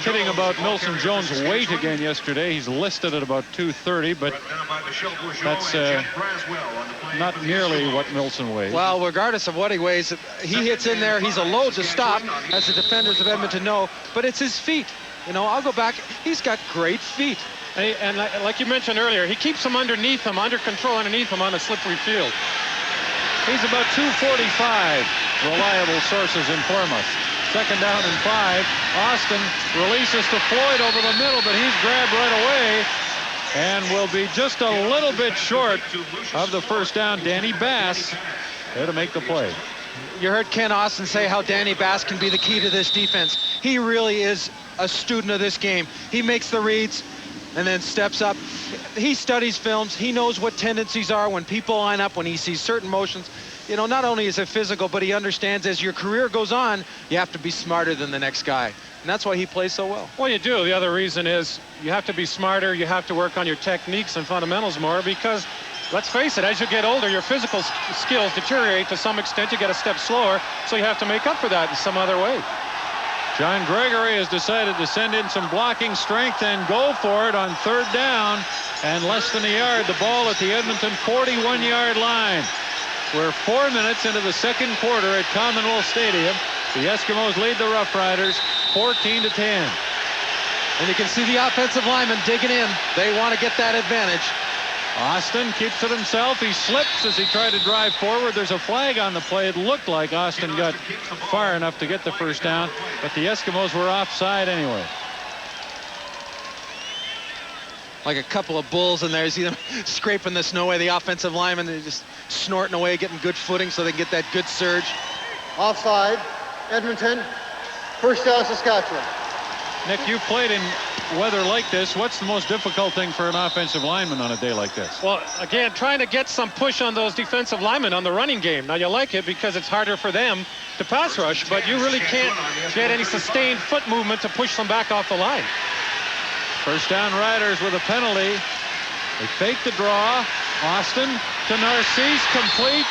Kidding about Milson Jones' weight again yesterday. He's listed at about 230, but that's not nearly what Milson weighs. Well, regardless of what he weighs, he hits in there. He's a load to stop, as the defenders of Edmonton know, but it's his feet. You know, I'll go back. He's got great feet. And like you mentioned earlier, he keeps them underneath him, under control underneath him on a slippery field. He's about 245, reliable sources inform us. Second down and 5. Austin releases to Floyd over the middle, but he's grabbed right away and will be just a little bit short of the first down. Danny Bass there to make the play. You heard Ken Austin say how Danny Bass can be the key to this defense. He really is a student of this game. He makes the reads and then steps up. He studies films. He knows what tendencies are when people line up, when he sees certain motions. You know, not only is it physical, but he understands as your career goes on, you have to be smarter than the next guy. And that's why he plays so well. Well, you do. The other reason is you have to be smarter. You have to work on your techniques and fundamentals more, because let's face it, as you get older, your physical skills deteriorate to some extent. You get a step slower, so you have to make up for that in some other way. John Gregory has decided to send in some blocking strength and go for it on third down and less than a yard. The ball at the Edmonton 41-yard line. We're 4 minutes into the second quarter at Commonwealth Stadium. The Eskimos lead the Roughriders 14-10. And you can see the offensive linemen digging in. They want to get that advantage. Austin keeps it himself. He slips as he tried to drive forward. There's a flag on the play. It looked like Austin got far enough to get the first down, but the Eskimos were offside anyway. Like a couple of bulls in there. You see them scraping the snow away. The offensive linemen, they're just snorting away, getting good footing so they can get that good surge. Offside, Edmonton. First down, Saskatchewan. Nick, you've played in weather like this. What's the most difficult thing for an offensive lineman on a day like this? Well, again, trying to get some push on those defensive linemen on the running game. Now, you like it because it's harder for them to pass rush, but you really can't get any sustained foot movement to push them back off the line. First down, Riders with a penalty. They fake the draw. Austin to Narcisse, complete.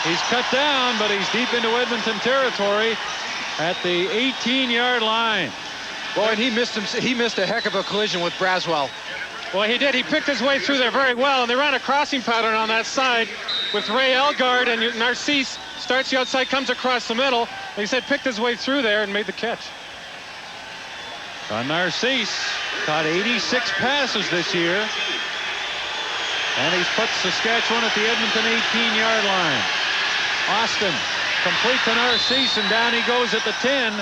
He's cut down, but he's deep into Edmonton territory at the 18-yard line. Boy, and he missed a heck of a collision with Braswell. Well, he did. He picked his way through there very well, and they ran a crossing pattern on that side with Ray Elgard, and Narcisse starts the outside, comes across the middle. He said picked his way through there and made the catch. Narcisse caught 86 passes this year, and he's put Saskatchewan at the Edmonton 18-yard line. Austin complete to Narcisse, and down he goes at the 10.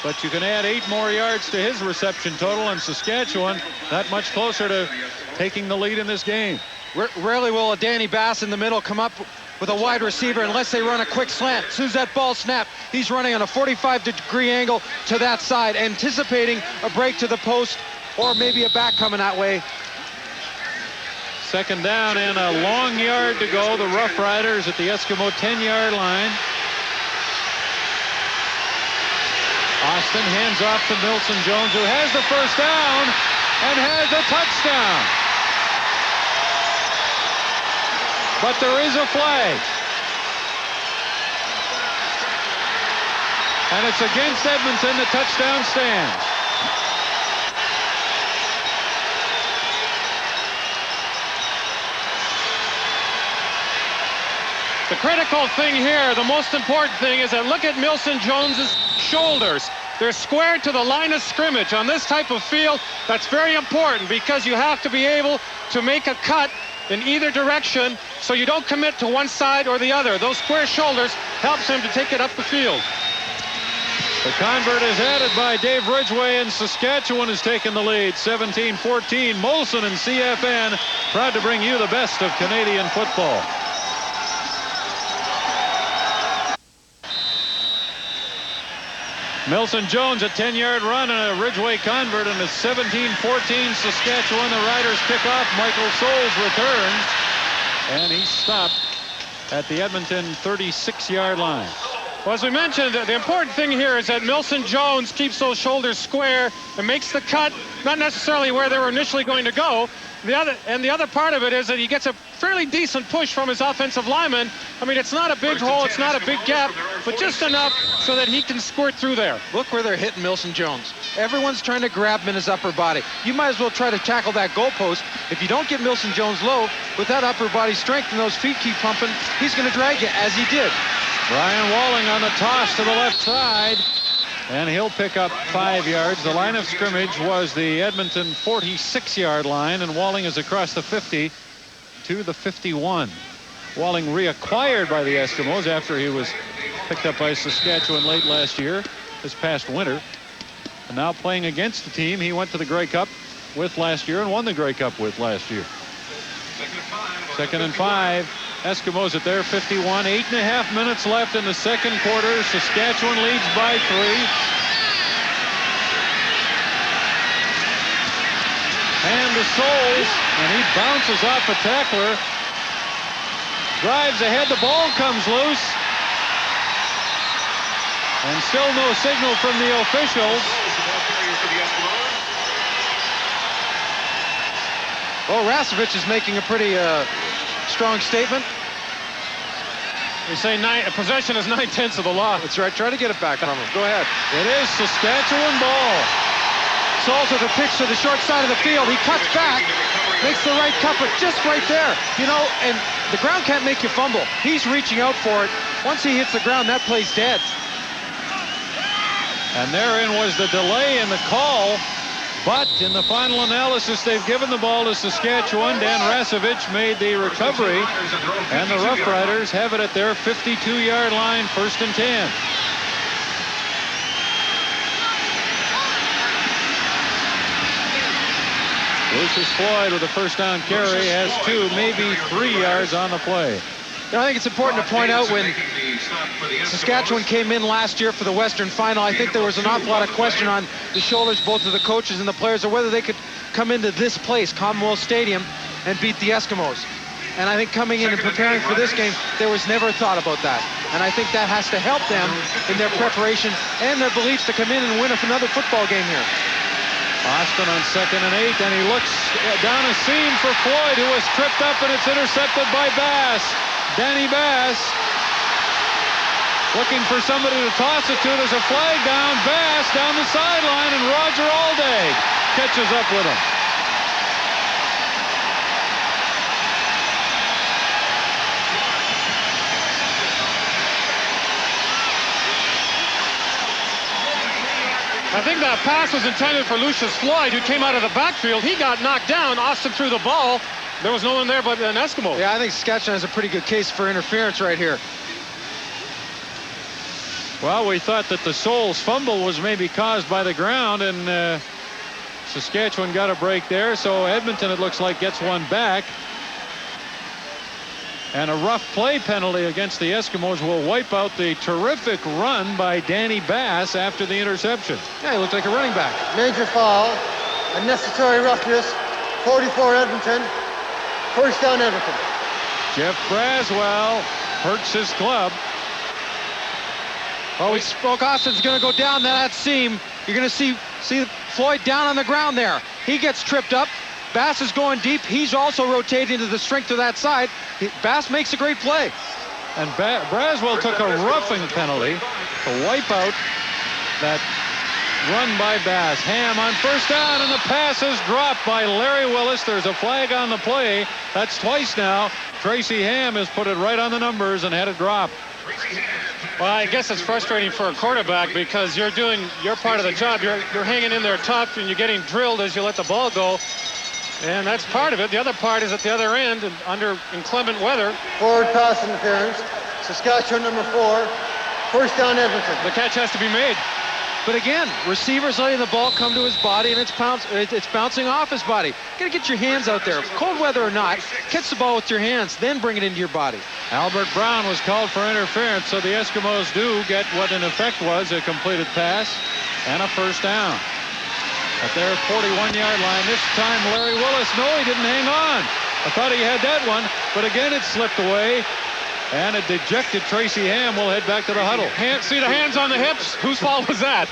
But you can add 8 more yards to his reception total, and Saskatchewan that much closer to taking the lead in this game. Rarely will a Danny Bass in the middle come up with a wide receiver unless they run a quick slant. As soon as that ball snapped, he's running on a 45-degree angle to that side, anticipating a break to the post or maybe a back coming that way. Second down and a long yard to go. The Roughriders at the Eskimo 10-yard line. Austin hands off to Milson Jones, who has the first down and has a touchdown. But there is a flag. And it's against Edmonton. The touchdown stands. The critical thing here, the most important thing, is that look at Milson Jones's shoulders. They're squared to the line of scrimmage. On this type of field, that's very important because you have to be able to make a cut in either direction so you don't commit to one side or the other. Those square shoulders helps him to take it up the field. The convert is added by Dave Ridgway, and Saskatchewan has taken the lead 17-14. Molson and CFN proud to bring you the best of Canadian football. Milson Jones, a 10-yard run and a Ridgway convert, and it's 17-14 Saskatchewan. The Riders kick off. Michael Souls returns, and he's stopped at the Edmonton 36-yard line. Well, as we mentioned, the important thing here is that Milson Jones keeps those shoulders square and makes the cut, not necessarily where they were initially going to go. The other part of it is that he gets a fairly decent push from his offensive lineman. I mean, it's not a big hole, it's not a big gap, but just enough so that he can squirt through there. Look where they're hitting Milson Jones. Everyone's trying to grab him in his upper body. You might as well try to tackle that goalpost. If you don't get Milson Jones low, with that upper body strength and those feet keep pumping, he's going to drag you, as he did. Brian Walling on the toss to the left side, and he'll pick up 5 yards. The line of scrimmage was the Edmonton 46-yard line, and Walling is across the 50 to the 51. Walling reacquired by the Eskimos after he was picked up by Saskatchewan late last year, this past winter, and now playing against the team he went to the Grey Cup with last year and won the Grey Cup with last year. Second and 5. Eskimos at their 51. 8.5 minutes left in the second quarter. Saskatchewan leads by 3. And to Souls, and he bounces off a tackler. Drives ahead. The ball comes loose. And still no signal from the officials. Well, Rasevich is making a pretty strong statement. They say possession is 9/10 of the law. That's right. Try to get it back from him. Go ahead. It is Saskatchewan ball. Souls with a pitch to the short side of the field. He cuts back, makes the right cut, but just right there. You know, and the ground can't make you fumble. He's reaching out for it. Once he hits the ground, that play's dead. And therein was the delay in the call. But in the final analysis, they've given the ball to Saskatchewan. Dan Rasevich made the recovery, and the Roughriders have it at their 52-yard line, 1st and 10. Lucius Floyd with a first down carry has 2, maybe 3 yards on the play. I think it's important to point out when Saskatchewan came in last year for the Western Final, I think there was an awful lot of question on the shoulders both of the coaches and the players of whether they could come into this place, Commonwealth Stadium, and beat the Eskimos. And I think coming in and preparing for this game, there was never a thought about that. And I think that has to help them in their preparation and their beliefs to come in and win another football game here. Austin on 2nd and 8, and he looks down a seam for Floyd, who was tripped up, and it's intercepted by Bass. Danny Bass looking for somebody to toss it to. There's a flag down. Bass down the sideline, and Roger Aldag catches up with him. I think that pass was intended for Lucius Floyd, who came out of the backfield. He got knocked down. Austin threw the ball. There was no one there but an Eskimo. Yeah, I think Saskatchewan has a pretty good case for interference right here. Well, we thought that the Souls fumble was maybe caused by the ground, and Saskatchewan got a break there. So Edmonton, it looks like, gets one back. And a rough play penalty against the Eskimos will wipe out the terrific run by Danny Bass after the interception. Yeah, he looked like a running back. Major foul, unnecessary roughness, 44 Edmonton, 1st down Edmonton. Jeff Braswell hurts his club. Oh, we spoke. Austin's going to go down that seam. You're going to see Floyd down on the ground there. He gets tripped up. Bass is going deep. He's also rotating to the strength of that side. Bass makes a great play. And Braswell took a roughing penalty to wipe out that run by Bass. Ham on 1st down, and the pass is dropped by Larry Willis. There's a flag on the play. That's twice now. Tracy Ham has put it right on the numbers and had it dropped. Well, I guess it's frustrating for a quarterback because you're doing your part of the job. You're hanging in there tough, and you're getting drilled as you let the ball go. And that's part of it. The other part is at the other end, and under inclement weather. Forward pass interference, Saskatchewan number 4, 1st down Edmonton. The catch has to be made. But again, receivers letting the ball come to his body, and it's bouncing off his body. Got to get your hands out there, cold weather or not. Catch the ball with your hands, then bring it into your body. Albert Brown was called for interference, so the Eskimos do get what in effect was a completed pass and a 1st down. At their 41-yard line, this time Larry Willis, no, he didn't hang on. I thought he had that one, but again it slipped away. And a dejected Tracy Ham will head back to the huddle. See the hands on the hips? Whose fault was that?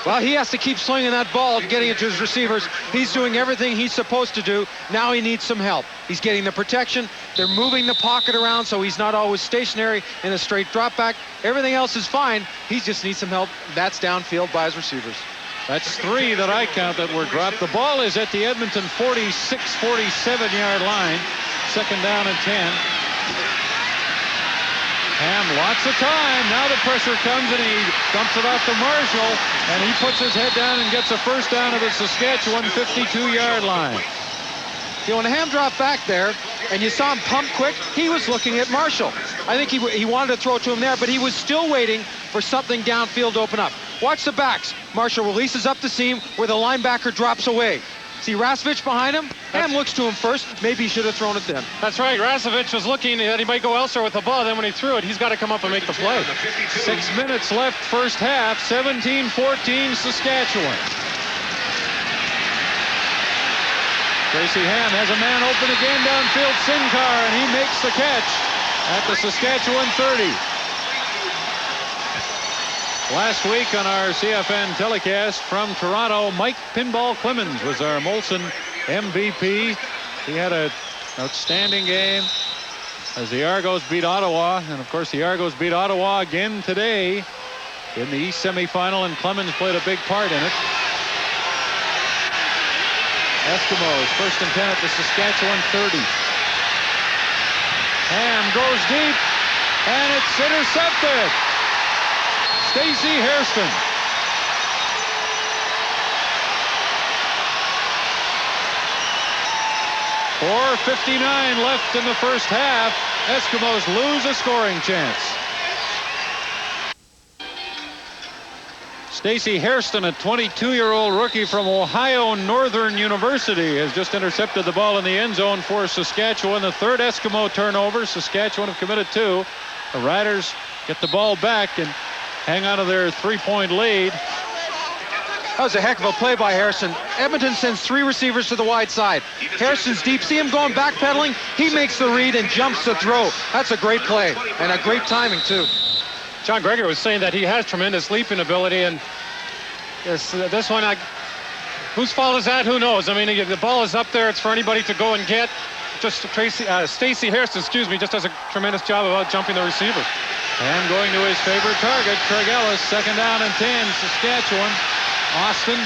Well, he has to keep swinging that ball, getting it to his receivers. He's doing everything he's supposed to do. Now he needs some help. He's getting the protection. They're moving the pocket around so he's not always stationary in a straight drop back. Everything else is fine. He just needs some help. That's downfield by his receivers. That's 3 that I count that were dropped. The ball is at the Edmonton 46, 47-yard line. 2nd down and 10. Ham, lots of time. Now the pressure comes, and he dumps it off to Marshall, and he puts his head down and gets a 1st down at the Saskatchewan 52-yard line. You know, when Ham dropped back there, and you saw him pump quick, he was looking at Marshall. I think he wanted to throw it to him there, but he was still waiting for something downfield to open up. Watch the backs. Marshall releases up the seam where the linebacker drops away. See Rasevich behind him? Ham looks to him first. Maybe he should have thrown it then. That's right. Rasevich was looking that he might go elsewhere with the ball. Then when he threw it, he's got to come up and make the play. 6 minutes left, 1st half, 17-14 Saskatchewan. Tracy Ham has a man open again downfield, Sincar, and he makes the catch at the Saskatchewan 30. Last week on our CFN telecast from Toronto, Mike Pinball Clemens was our Molson MVP. He had an outstanding game as the Argos beat Ottawa. And, of course, the Argos beat Ottawa again today in the East semifinal, and Clemens played a big part in it. Eskimos, 1st and 10 at the Saskatchewan 30. Ham goes deep, and it's intercepted. Stacey Hairston. 4:59 left in the first half. Eskimos lose a scoring chance. Stacey Hairston, a 22-year-old rookie from Ohio Northern University, has just intercepted the ball in the end zone for Saskatchewan. The third Eskimo turnover. Saskatchewan have committed 2. The Riders get the ball back and hang on to their 3-point lead. That was a heck of a play by Harrison. Edmonton sends 3 receivers to the wide side. Harrison's deep. See him going backpedaling? He makes the read and jumps the throw. That's a great play and a great timing, too. John Gregory was saying that he has tremendous leaping ability, and this one, whose fault is that? Who knows? I mean, the ball is up there. It's for anybody to go and get. Just Stacey Hairston, just does a tremendous job of out jumping the receiver. And going to his favorite target, Craig Ellis. 2nd down and 10, Saskatchewan. Austin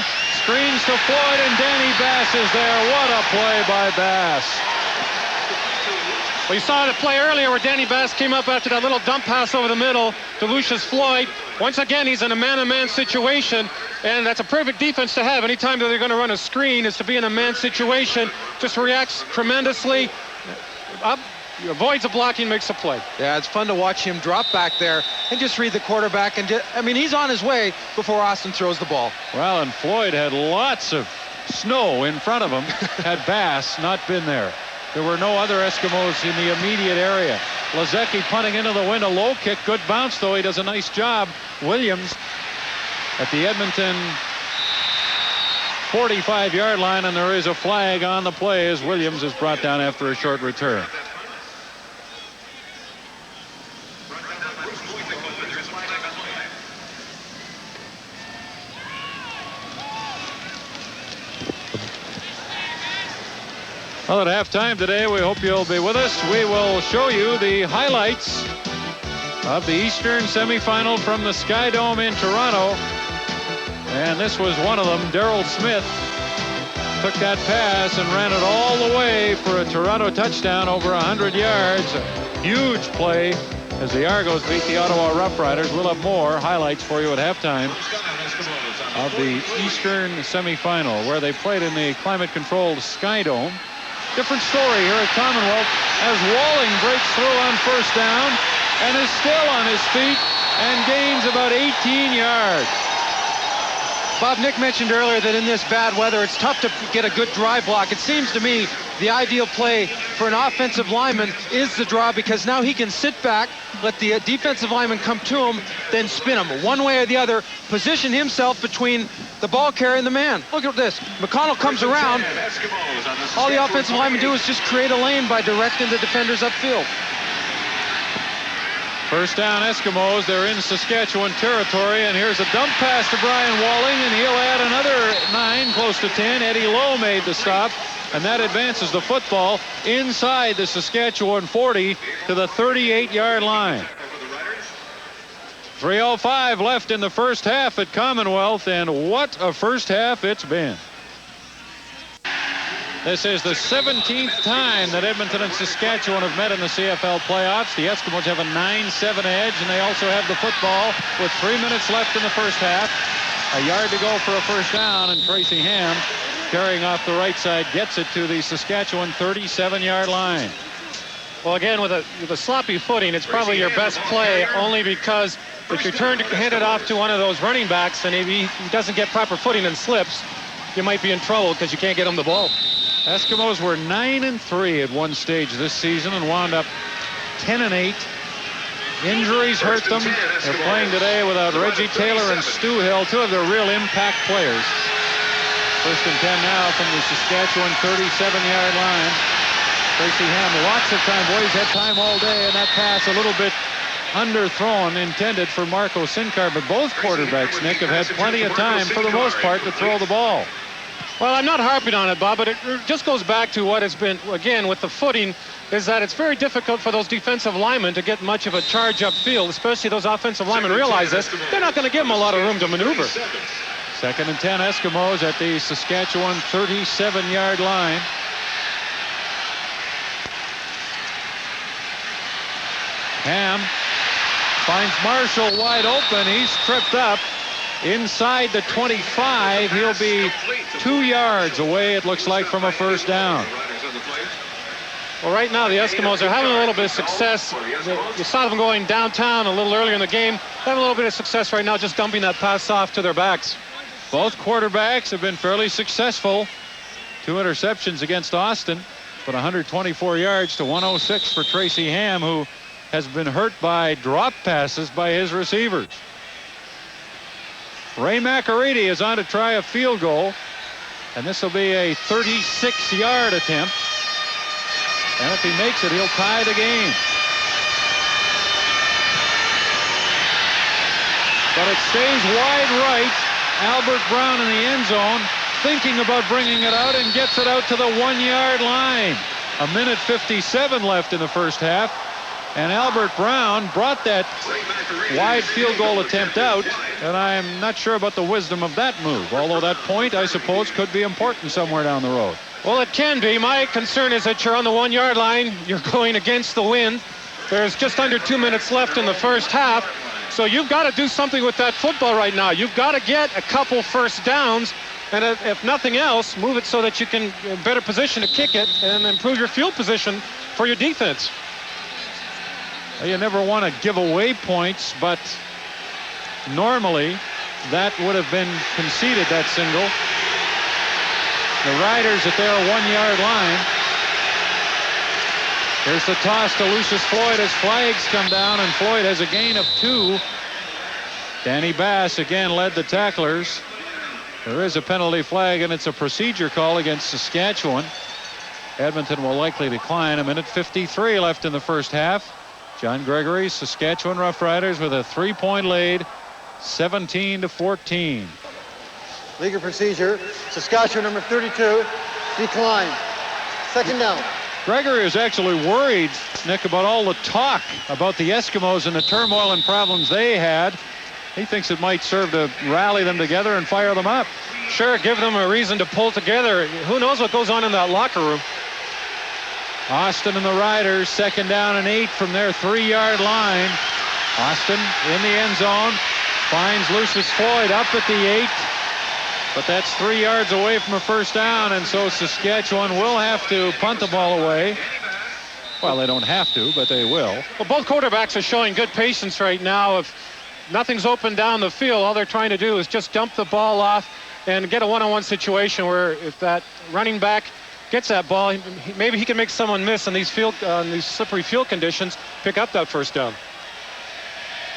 screens to Floyd, and Danny Bass is there. What a play by Bass. Well, you saw the play earlier where Danny Bass came up after that little dump pass over the middle to Lucius Floyd. Once again, he's in a man-to-man situation, and that's a perfect defense to have. Anytime that they're going to run a screen is to be in a man situation. Just reacts tremendously. Up, avoids a blocking, makes a play. Yeah, it's fun to watch him drop back there and just read the quarterback. And he's on his way before Austin throws the ball. Well, and Floyd had lots of snow in front of him had Bass not been there. There were no other Eskimos in the immediate area. Lazecki punting into the wind, a low kick, good bounce though. He does a nice job. Williams at the Edmonton 45-yard line, and there is a flag on the play as Williams is brought down after a short return. Well, at halftime today, we hope you'll be with us. We will show you the highlights of the Eastern semifinal from the Sky Dome in Toronto. And this was one of them. Darryl Smith took that pass and ran it all the way for a Toronto touchdown over 100 yards. A huge play as the Argos beat the Ottawa Roughriders. We'll have more highlights for you at halftime of the Eastern semifinal, where they played in the climate-controlled Sky Dome. Different story here at Commonwealth as Walling breaks through on 1st down and is still on his feet and gains about 18 yards. Bob, Nick mentioned earlier that in this bad weather, it's tough to get a good drive block. It seems to me the ideal play for an offensive lineman is the draw, because now he can sit back, let the defensive lineman come to him, then spin him one way or the other, position himself between the ball carrier and the man. Look at this. McConnell comes around. All the offensive linemen do is just create a lane by directing the defenders upfield. 1st down Eskimos. They're in Saskatchewan territory, and here's a dump pass to Brian Walling, and he'll add another 9, close to 10. Eddie Lowe made the stop, and that advances the football inside the Saskatchewan 40 to the 38-yard line. 3:05 left in the first half at Commonwealth, and what a first half it's been. This is the 17th time that Edmonton and Saskatchewan have met in the CFL playoffs. The Eskimos have a 9-7 edge, and they also have the football with 3 minutes left in the first half. A yard to go for a 1st down, and Tracy Ham, carrying off the right side, gets it to the Saskatchewan 37-yard line. Well, again, with a sloppy footing, it's probably your best play, only because if you turn to hand it off to one of those running backs and he doesn't get proper footing and slips, you might be in trouble because you can't get him the ball. Eskimos were 9-3 at one stage this season and wound up 10-8. Injuries hurt them. They're playing today without Reggie Taylor and Stu Hill, 2 of their real impact players. 1st and 10 now from the Saskatchewan 37-yard line. Tracy Ham, lots of time. Boy, he's had time all day, and that pass a little bit underthrown, intended for Marco Sinkar, but both quarterbacks, Nick, have had plenty of time for the most part to throw the ball. Well, I'm not harping on it, Bob, but it just goes back to what has been, again, with the footing, is that it's very difficult for those defensive linemen to get much of a charge upfield, especially those offensive linemen realize this. They're not going to give them a lot of room to maneuver. 2nd and 10 Eskimos at the Saskatchewan 37-yard line. Ham finds Marshall wide open. He's tripped up inside the 25. He'll be 2 yards away, it looks like, from a 1st down. Well, right now the Eskimos are having a little bit of success. You saw them going downtown a little earlier in the game. Having a little bit of success right now, just dumping that pass off to their backs. Both quarterbacks have been fairly successful. 2 interceptions against Austin, but 124 yards to 106 for Tracy Ham, who has been hurt by drop passes by his receivers. Ray McAreedy is on to try a field goal, and this will be a 36-yard attempt. And if he makes it, he'll tie the game. But it stays wide right. Albert Brown in the end zone, thinking about bringing it out, and gets it out to the 1-yard line. 1:57 left in the first half. And Albert Brown brought that wide field goal attempt out, and I'm not sure about the wisdom of that move, although that point, I suppose, could be important somewhere down the road. Well, it can be. My concern is that you're on the 1-yard line. You're going against the wind. There's just under 2 minutes left in the first half, so you've got to do something with that football right now. You've got to get a couple first downs, and if nothing else, move it so that you can in better position to kick it and improve your field position for your defense. You never want to give away points, but normally that would have been conceded, that single. The Riders at their 1-yard line. Here's the toss to Lucius Floyd as flags come down, and Floyd has a gain of 2. Danny Bass again led the tacklers. There is a penalty flag, and it's a procedure call against Saskatchewan. Edmonton will likely decline. 1:53 left in the first half. John Gregory, Saskatchewan Roughriders with a 3-point lead, 17-14. Legal procedure. Saskatchewan number 32, decline. Second down. Gregory is actually worried, Nick, about all the talk about the Eskimos and the turmoil and problems they had. He thinks it might serve to rally them together and fire them up. Sure, give them a reason to pull together. Who knows what goes on in that locker room? Austin and the Riders, 2nd down and 8 from their 3-yard line. Austin in the end zone, finds Lucius Floyd up at the 8, but that's 3 yards away from a first down, and so Saskatchewan will have to punt the ball away. Well, they don't have to, but they will. Well, both quarterbacks are showing good patience right now. If nothing's open down the field, all they're trying to do is just dump the ball off and get a one-on-one situation where if that running back gets that ball, maybe he can make someone miss in these slippery field conditions, pick up that first down.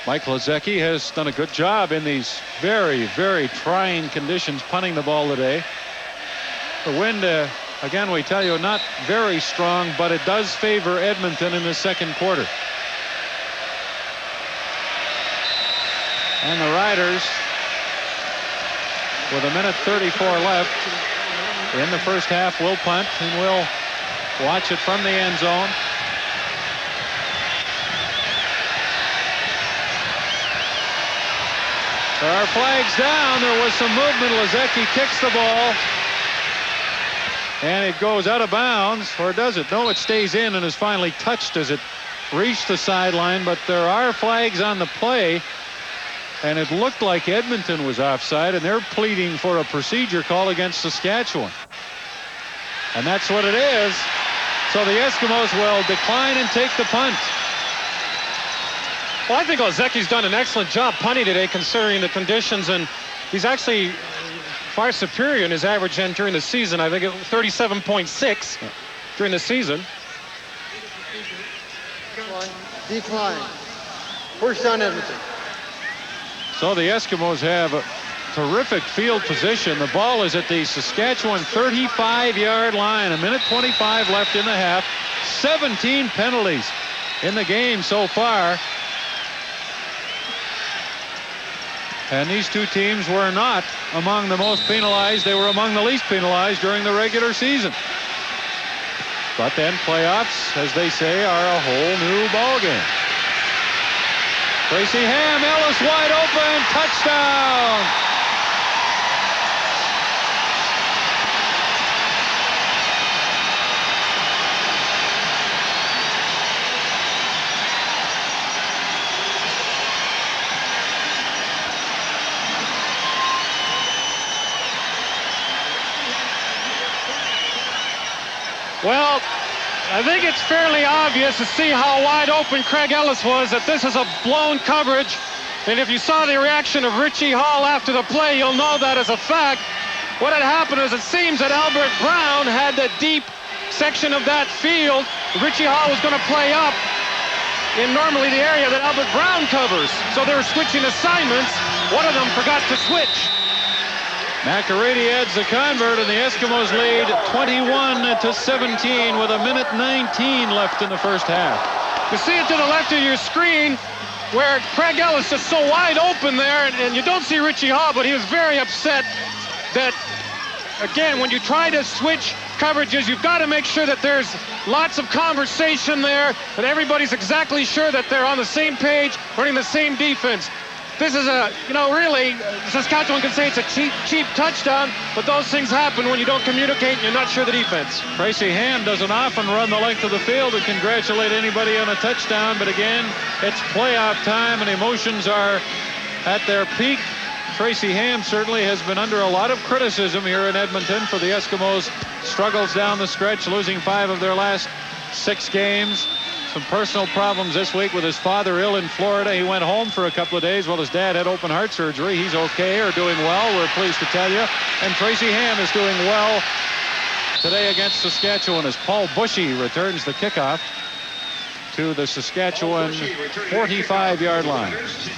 Mike Lozecki has done a good job in these very, very trying conditions punting the ball today. The wind, again, we tell you, not very strong, but it does favor Edmonton in the second quarter. And the Riders, with 1:34 left in the first half, will punt, and will watch it from the end zone. There are flags down. There was some movement. Lozecki kicks the ball, and it goes out of bounds, or does it? No, it stays in and is finally touched as it reached the sideline, but there are flags on the play, and it looked like Edmonton was offside, and they're pleading for a procedure call against Saskatchewan. And that's what it is. So the Eskimos will decline and take the punt. Well, I think Lozecki's done an excellent job punting today considering the conditions, and he's actually far superior in his average end during the season. I think it was 37.6 during the season. Decline. First down, Edmonton. So the Eskimos have a terrific field position. The ball is at the Saskatchewan 35-yard line. 1:25 left in the half. 17 penalties in the game so far. And these two teams were not among the most penalized. They were among the least penalized during the regular season. But then playoffs, as they say, are a whole new ballgame. Tracy Ham, Ellis wide open, touchdown! Well, I think it's fairly obvious to see how wide open Craig Ellis was that this is a blown coverage. And if you saw the reaction of Richie Hall after the play, you'll know that as a fact. What had happened is it seems that Albert Brown had the deep section of that field. Richie Hall was going to play up in normally the area that Albert Brown covers. So they were switching assignments. One of them forgot to switch. McAready adds the convert, and the Eskimos lead 21-17 with a minute 19 left in the first half. You see it to the left of your screen where Craig Ellis is so wide open there, and you don't see Richie Hall, but he was very upset that, again, when you try to switch coverages, you've got to make sure that there's lots of conversation there, that everybody's exactly sure that they're on the same page, running the same defense. This is a, really, Saskatchewan can say it's a cheap touchdown, but those things happen when you don't communicate and you're not sure the defense. Tracy Ham doesn't often run the length of the field to congratulate anybody on a touchdown, but again, it's playoff time and emotions are at their peak. Tracy Ham certainly has been under a lot of criticism here in Edmonton for the Eskimos' struggles down the stretch, losing 5 of their last 6 games. Some personal problems this week with his father ill in Florida. He went home for a couple of days while his dad had open heart surgery. He's okay or doing well, we're pleased to tell you. And Tracy Ham is doing well today against Saskatchewan as Paul Bushy returns the kickoff to the Saskatchewan 45-yard line.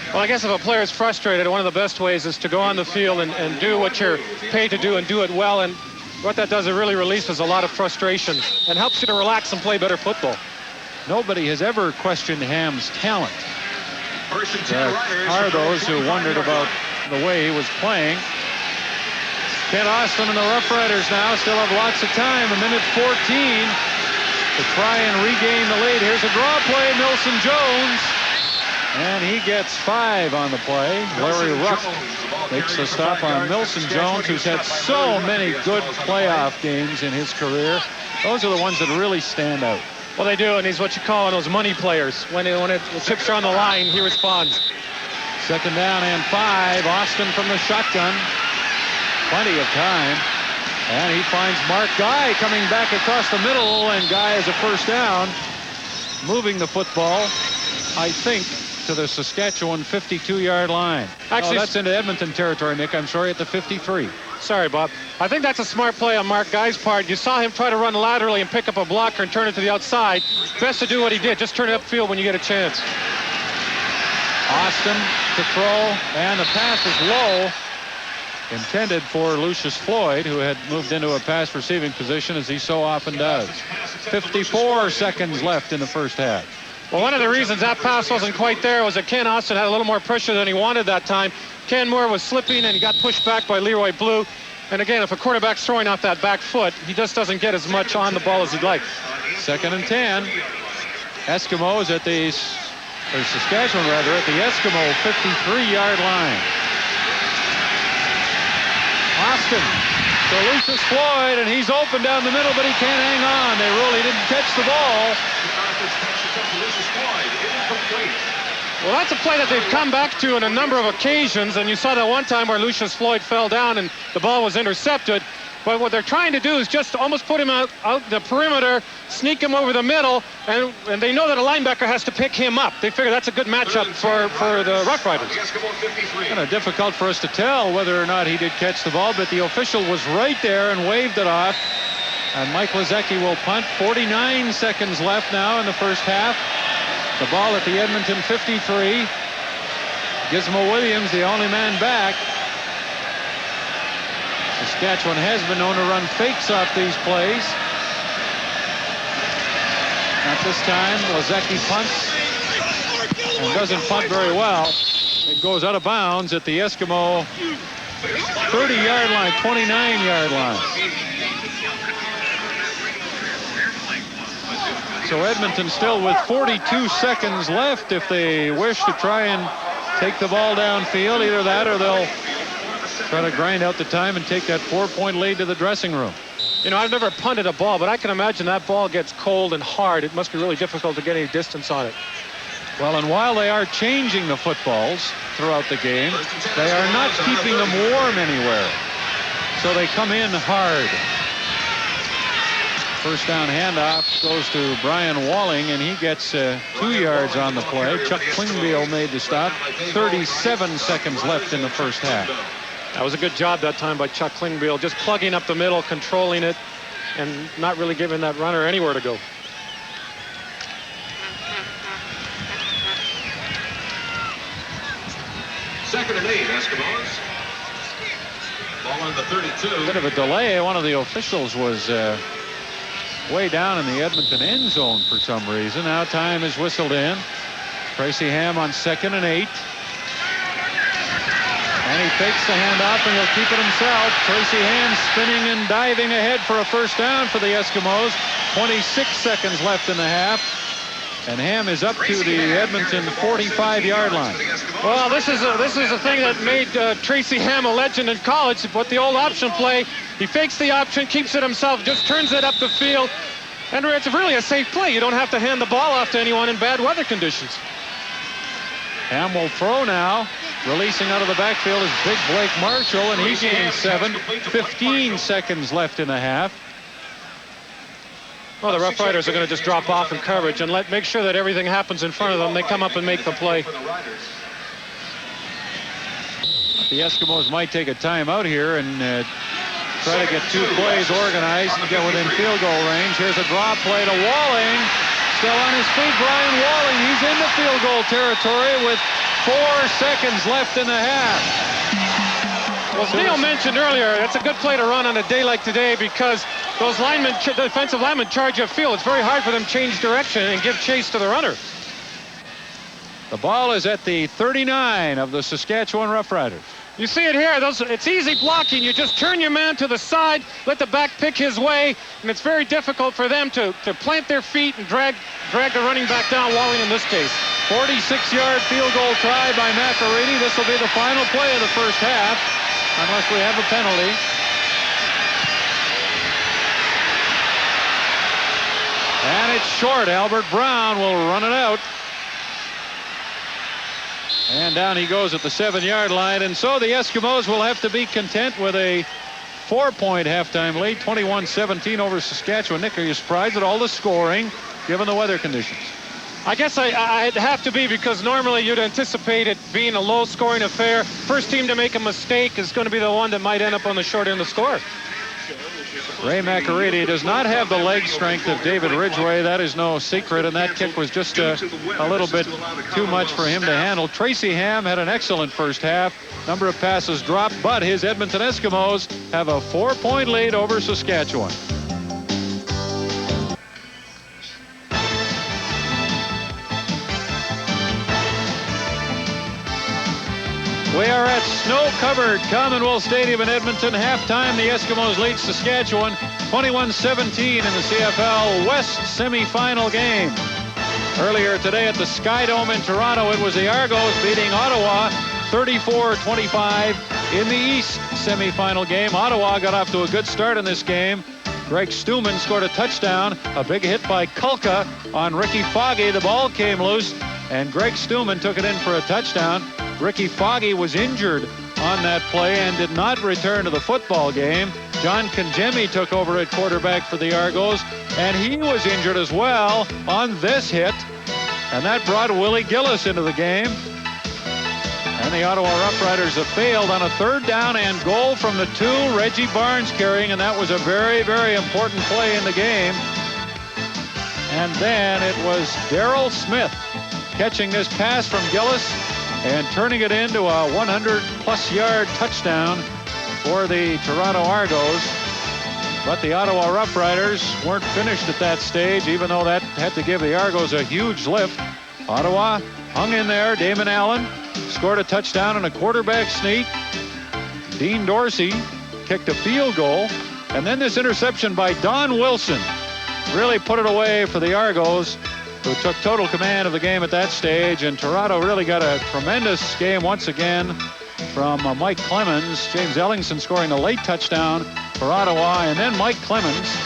Well, I guess if a player is frustrated, one of the best ways is to go on the field and do what you're paid to do and do it well. And what that does, it really releases a lot of frustration and helps you to relax and play better football. Nobody has ever questioned Ham's talent. There are those who wondered about the way he was playing. Ken Austin and the Roughriders now still have lots of time. A minute 14 to try and regain the lead. Here's a draw play, Milson Jones. And he gets 5 on the play. Larry Ruff makes the stop on Milson Jones, who's had so many good playoff games in his career. Those are the ones that really stand out. Well, they do, and he's what you call one of those money players. When the chips are on the line, he responds. Second down and 5. Austin from the shotgun. Plenty of time. And he finds Mark Guy coming back across the middle, and Guy is a first down. Moving the football, I think, to the Saskatchewan 52-yard line. Actually, that's into Edmonton territory, Nick. I'm sorry, at the 53. Sorry, Bob. I think that's a smart play on Mark Guy's part. You saw him try to run laterally and pick up a blocker and turn it to the outside. Best to do what he did. Just turn it upfield when you get a chance. Austin to throw, and the pass is low. Intended for Lucius Floyd, who had moved into a pass receiving position, as he so often does. 54 seconds left in the first half. Well, one of the reasons that pass wasn't quite there was that Ken Austin had a little more pressure than he wanted that time. Ken Moore was slipping, and he got pushed back by Leroy Blue. And again, if a quarterback's throwing off that back foot, he just doesn't get as much on the ball as he'd like. 2nd and 10. Eskimos at the, or Saskatchewan rather, at the Eskimo 53-yard line. Austin to Lucius Floyd, and he's open down the middle, but he can't hang on. They really didn't catch the ball. Well, that's a play that they've come back to on a number of occasions, and you saw that one time where Lucius Floyd fell down and the ball was intercepted. But what they're trying to do is just almost put him out the perimeter, sneak him over the middle, and they know that a linebacker has to pick him up. They figure that's a good matchup for the Roughriders. Kind of difficult for us to tell whether or not he did catch the ball, but the official was right there and waved it off. And Mike Lazecki will punt. 49 seconds left now in the first half. The ball at the Edmonton 53. Gizmo Williams, the only man back. Saskatchewan has been known to run fakes off these plays. Not this time. Lazecki punts and doesn't punt very well. It goes out of bounds at the Eskimo 30-yard line, 29-yard line. So Edmonton still with 42 seconds left if they wish to try and take the ball downfield. Either that or they'll try to grind out the time and take that 4-point lead to the dressing room. You know, I've never punted a ball, but I can imagine that ball gets cold and hard. It must be really difficult to get any distance on it. Well, and while they are changing the footballs throughout the game, they are not keeping them warm anywhere. So they come in hard. First down handoff goes to Brian Walling, and he gets 2 yards on the play. Chuck Klingbeil made the stop. 37 seconds left in the first half. That was a good job that time by Chuck Klingbeil, just plugging up the middle, controlling it, and not really giving that runner anywhere to go. Second and 8, Eskimos. Ball on the 32. Bit of a delay. One of the officials was way down in the Edmonton end zone for some reason. Now time is whistled in. Tracy Ham on 2nd and 8. And he fakes the handoff, and he'll keep it himself. Tracy Ham spinning and diving ahead for a first down for the Eskimos. 26 seconds left in the half. And Ham is up to the Edmonton 45-yard line. Well, this is a thing that made Tracy Ham a legend in college. With the old option play, he fakes the option, keeps it himself, just turns it up the field. And it's really a safe play. You don't have to hand the ball off to anyone in bad weather conditions. Ham will throw now. Releasing out of the backfield is big Blake Marshall, and he gains 7. 15 seconds left in the half. Well, the Roughriders are going to just drop off in coverage and make sure that everything happens in front of them. They come up and make the play. The Eskimos might take a timeout here and try to get 2 plays organized and get within field goal range. Here's a draw play to Walling. Still on his feet, Brian Walling. He's in the field goal territory with 4 seconds left in the half. Well, as Neil mentioned earlier, that's a good play to run on a day like today because those defensive linemen charge upfield. It's very hard for them to change direction and give chase to the runner. The ball is at the 39 of the Saskatchewan Roughriders. You see it here. It's easy blocking. You just turn your man to the side, let the back pick his way, and it's very difficult for them to plant their feet and drag the running back down, Walling in this case. 46-yard field goal try by Macarini. This will be the final play of the first half, unless we have a penalty. And it's short. Albert Brown will run it out. And down he goes at the 7-yard line. And so the Eskimos will have to be content with a 4-point halftime lead, 21-17 over Saskatchewan. Nick, are you surprised at all the scoring, given the weather conditions? I guess I'd have to be, because normally you'd anticipate it being a low-scoring affair. First team to make a mistake is going to be the one that might end up on the short end of the score. Ray Macarini does not have the leg strength of David Ridgway. That is no secret, and that kick was just a little bit too much for him to handle. Tracy Ham had an excellent first half. Number of passes dropped, but his Edmonton Eskimos have a 4-point lead over Saskatchewan. We are at snow-covered Commonwealth Stadium in Edmonton. Halftime, the Eskimos lead Saskatchewan 21-17 in the CFL West semifinal game. Earlier today at the Sky Dome in Toronto, it was the Argos beating Ottawa 34-25 in the East semifinal game. Ottawa got off to a good start in this game. Greg Stuman scored a touchdown. A big hit by Kulka on Ricky Foggy. The ball came loose, and Greg Stuman took it in for a touchdown. Ricky Foggy was injured on that play and did not return to the football game. John Kangemi took over at quarterback for the Argos, and he was injured as well on this hit, and that brought Willie Gillis into the game. And the Ottawa Roughriders have failed on a 3rd down and goal from the 2, Reggie Barnes carrying, and that was a very, very important play in the game. And then it was Darryl Smith catching this pass from Gillis and turning it into a 100-plus yard touchdown for the Toronto Argos. But the Ottawa Roughriders weren't finished at that stage, even though that had to give the Argos a huge lift. Ottawa hung in there. Damon Allen scored a touchdown and a quarterback sneak. Dean Dorsey kicked a field goal. And then this interception by Don Wilson really put it away for the Argos, who took total command of the game at that stage. And Toronto really got a tremendous game once again from Mike Clemens. James Ellingson scoring a late touchdown for Ottawa, and then Mike Clemens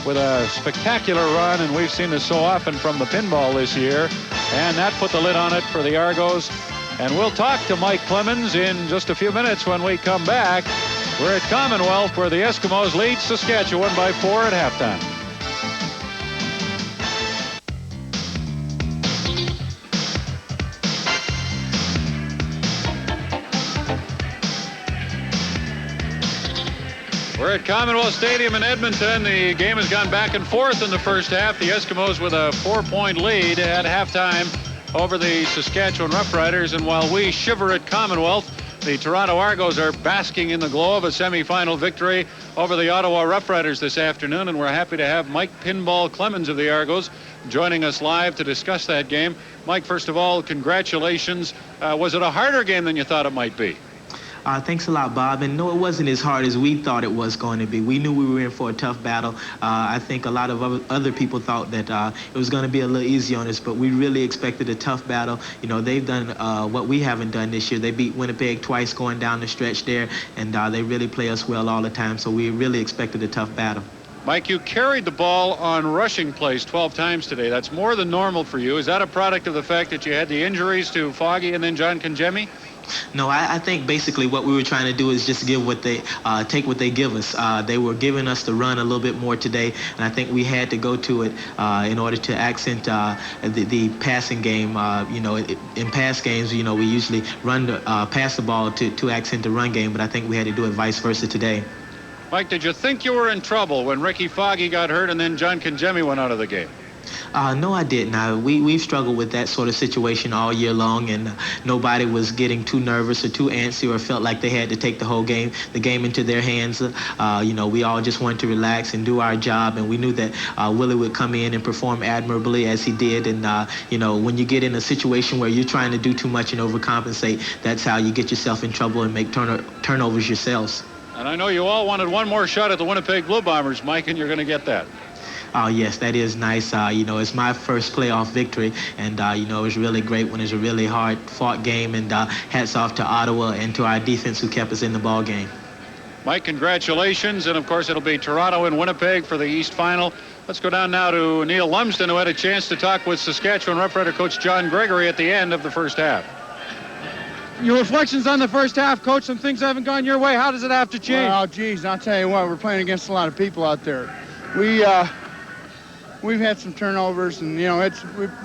with a spectacular run, and we've seen this so often from the pinball this year, and that put the lid on it for the Argos. And we'll talk to Mike Clemens in just a few minutes when we come back. We're at Commonwealth, where the Eskimos lead Saskatchewan by 4 at halftime. We're at Commonwealth Stadium in Edmonton. The game has gone back and forth in the first half. The Eskimos with a 4-point lead at halftime over the Saskatchewan Roughriders. And while we shiver at Commonwealth, the Toronto Argos are basking in the glow of a semifinal victory over the Ottawa Roughriders this afternoon. And we're happy to have Mike Pinball Clemens of the Argos joining us live to discuss that game. Mike, first of all, congratulations. Was it a harder game than you thought it might be? Thanks a lot, Bob. And no, it wasn't as hard as we thought it was going to be. We knew we were in for a tough battle. I think a lot of other people thought that it was going to be a little easy on us, but we really expected a tough battle. You know, they've done what we haven't done this year. They beat Winnipeg twice going down the stretch there, and they really play us well all the time. So we really expected a tough battle. Mike, you carried the ball on rushing plays 12 times today. That's more than normal for you. Is that a product of the fact that you had the injuries to Foggy and then John Conjemi? No, I think basically what we were trying to do is just give what they take what they give us. They were giving us the run a little bit more today, and I think we had to go to it in order to accent the passing game. You know, in past games, you know, we usually pass the ball to accent the run game, but I think we had to do it vice versa today. Mike, did you think you were in trouble when Ricky Foggy got hurt and then John Conjemi went out of the game? No, I didn't. We've struggled with that sort of situation all year long, and nobody was getting too nervous or too antsy or felt like they had to take the game into their hands. You know, we all just wanted to relax and do our job, and we knew that Willie would come in and perform admirably as he did. And, you know, when you get in a situation where you're trying to do too much and overcompensate, that's how you get yourself in trouble and make turnovers yourselves. And I know you all wanted one more shot at the Winnipeg Blue Bombers, Mike, and you're going to get that. Oh, yes, that is nice. You know, it's my first playoff victory, and, you know, it was really great when it's a really hard-fought game, and hats off to Ottawa and to our defense who kept us in the ball game. Mike, congratulations, and, of course, it'll be Toronto and Winnipeg for the East Final. Let's go down now to Neil Lumsden, who had a chance to talk with Saskatchewan Roughrider coach John Gregory at the end of the first half. Your reflections on the first half, Coach. Some things haven't gone your way. How does it have to change? Well, geez, I'll tell you what, we're playing against a lot of people out there. We've had some turnovers, and, you know,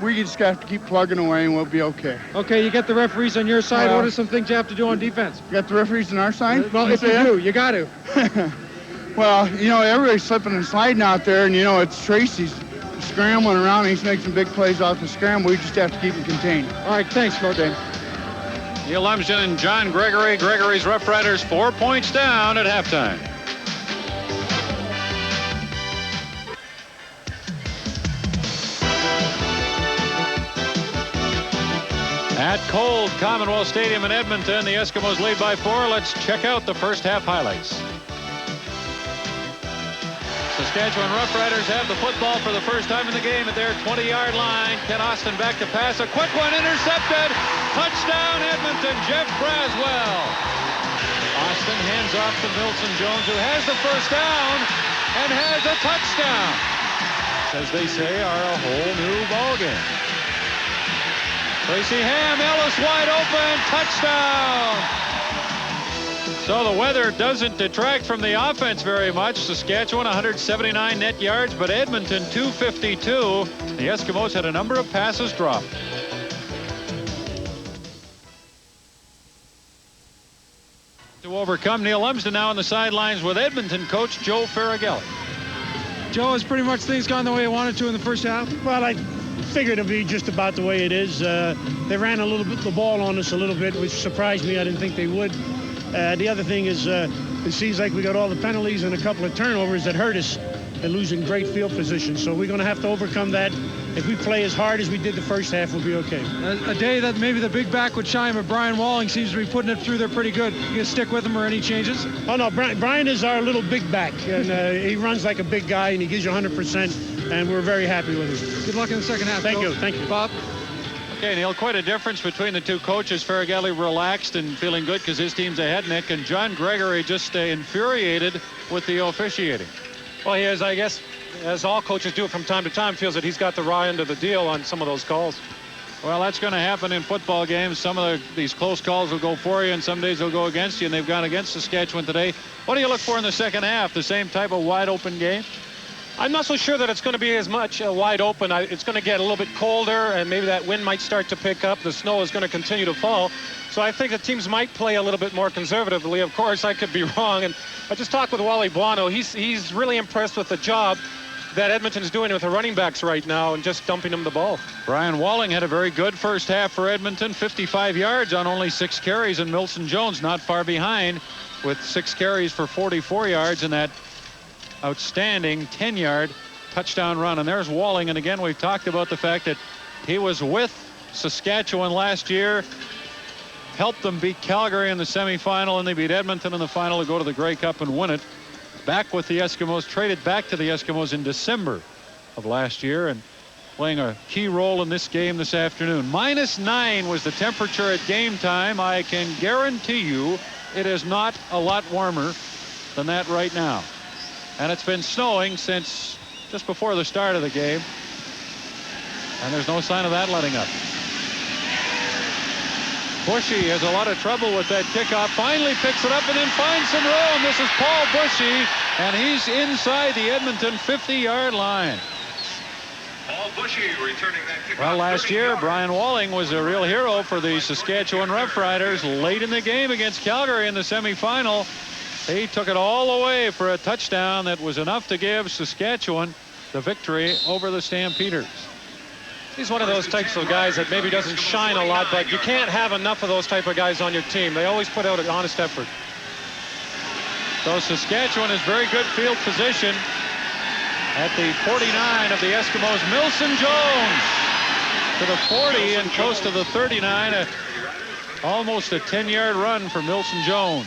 we just have to keep plugging away, and we'll be okay. Okay, you get the referees on your side. What are some things you have to do on defense? You got the referees on our side? Well, if you do, you got to. Well, you know, everybody's slipping and sliding out there, and, you know, it's Tracy's scrambling around. He's making some big plays off the scramble. We just have to keep him contained. All right, thanks, Coach. Neil Lumsden and John Gregory. Gregory's Roughriders 4 points down at halftime. At cold Commonwealth Stadium in Edmonton, the Eskimos lead by 4. Let's check out the first half highlights. Saskatchewan Roughriders have the football for the first time in the game at their 20-yard line. Ken Austin back to pass. A quick one intercepted. Touchdown Edmonton, Jeff Braswell. Austin hands off to Milson Jones, who has the first down and has a touchdown. As they say, are a whole new ballgame. Tracy Ham, Ellis wide open, touchdown. So the weather doesn't detract from the offense very much. Saskatchewan 179 net yards, but Edmonton 252. The Eskimos had a number of passes dropped. To overcome, Neil Lumsden now on the sidelines with Edmonton coach Joe Faragelli. Joe, has pretty much things gone the way I wanted to in the first half? Well, I figured it'd be just about the way it is. They ran a little bit the ball on us a little bit, which surprised me. I didn't think they would. The other thing is it seems like we got all the penalties and a couple of turnovers that hurt us and losing great field position. So we're going to have to overcome that. If we play as hard as we did the first half, we'll be okay. A day that maybe the big back would shine, but Brian Walling seems to be putting it through there pretty good. You going to stick with him or any changes? Oh, no, Brian is our little big back, and he runs like a big guy, and he gives you 100%, and we're very happy with him. Good luck in the second half. Thank Coach. you. Bob? Okay, Neil, quite a difference between the two coaches. Faragelli relaxed and feeling good because his team's ahead, Nick, and John Gregory just infuriated with the officiating. Well, he is, I guess, as all coaches do from time to time, feels that he's got the raw end of the deal on some of those calls. Well, that's going to happen in football games. Some of these close calls will go for you, and some days they'll go against you, and they've gone against Saskatchewan today. What do you look for in the second half? The same type of wide-open game? I'm not so sure that it's going to be as much wide open. It's going to get a little bit colder, and maybe that wind might start to pick up. The snow is going to continue to fall. So I think the teams might play a little bit more conservatively. Of course, I could be wrong. And I just talked with Wally Buono. He's really impressed with the job that Edmonton is doing with the running backs right now and just dumping them the ball. Brian Walling had a very good first half for Edmonton, 55 yards on only 6 carries, and Milson Jones not far behind with 6 carries for 44 yards in that outstanding 10-yard touchdown run. And there's Walling, and again we've talked about the fact that he was with Saskatchewan last year, helped them beat Calgary in the semifinal, and they beat Edmonton in the final to go to the Grey Cup and win it. Back with the Eskimos, traded back to the Eskimos in December of last year, and playing a key role in this game this afternoon. -9 was the temperature at game time. I can guarantee you it is not a lot warmer than that right now. And it's been snowing since just before the start of the game, and there's no sign of that letting up. Bushy has a lot of trouble with that kickoff. Finally picks it up and then finds some room. This is Paul Bushy, and he's inside the Edmonton 50-yard line. Paul Bushy returning that kickoff. Well, last year, Brian Walling was a real hero for the Saskatchewan Roughriders late in the game against Calgary in the semifinal. He took it all the way for a touchdown that was enough to give Saskatchewan the victory over the Stampeders. He's one of those types of guys that maybe doesn't shine a lot, but you can't have enough of those type of guys on your team. They always put out an honest effort. So Saskatchewan is very good field position at the 49 of the Eskimos. Milson Jones to the 40 and close to the 39. Almost a 10-yard run for Milson Jones.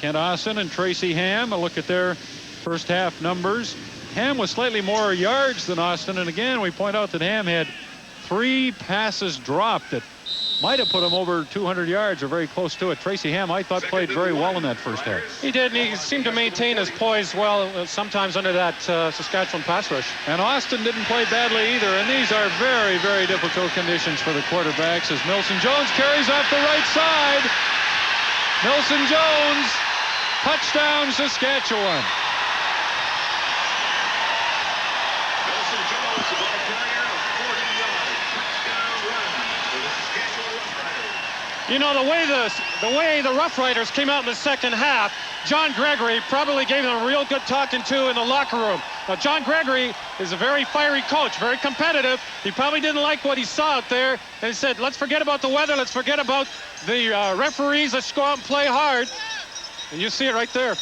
Kent Austin and Tracy Ham, a look at their first half numbers. Ham was slightly more yards than Austin, and again we point out that Ham had 3 passes dropped that might have put him over 200 yards or very close to it. Tracy Ham, I thought, played very well in that first half. He did, and he seemed to maintain his poise well, sometimes under that Saskatchewan pass rush. And Austin didn't play badly either, and these are very, very difficult conditions for the quarterbacks as Milson Jones carries off the right side. Milson Jones, touchdown Saskatchewan. You know, the way the Roughriders came out in the second half, John Gregory probably gave them a real good talking to in the locker room. Now, John Gregory is a very fiery coach, very competitive. He probably didn't like what he saw out there, and he said, let's forget about the weather, let's forget about the referees, let's go out and play hard. And you see it right there.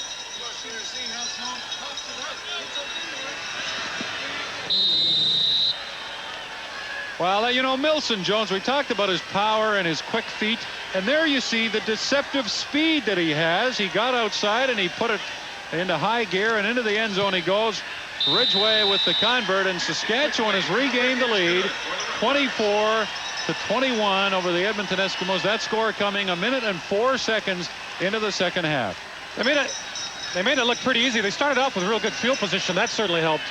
Well, you know, Milson Jones, we talked about his power and his quick feet, and there you see the deceptive speed that he has. He got outside and he put it into high gear, and into the end zone he goes. Ridgway with the convert, and Saskatchewan has regained the lead 24-21 over the Edmonton Eskimos. That score coming 1 minute and 4 seconds into the second half. They made it look pretty easy. They started off with real good field position. That certainly helped.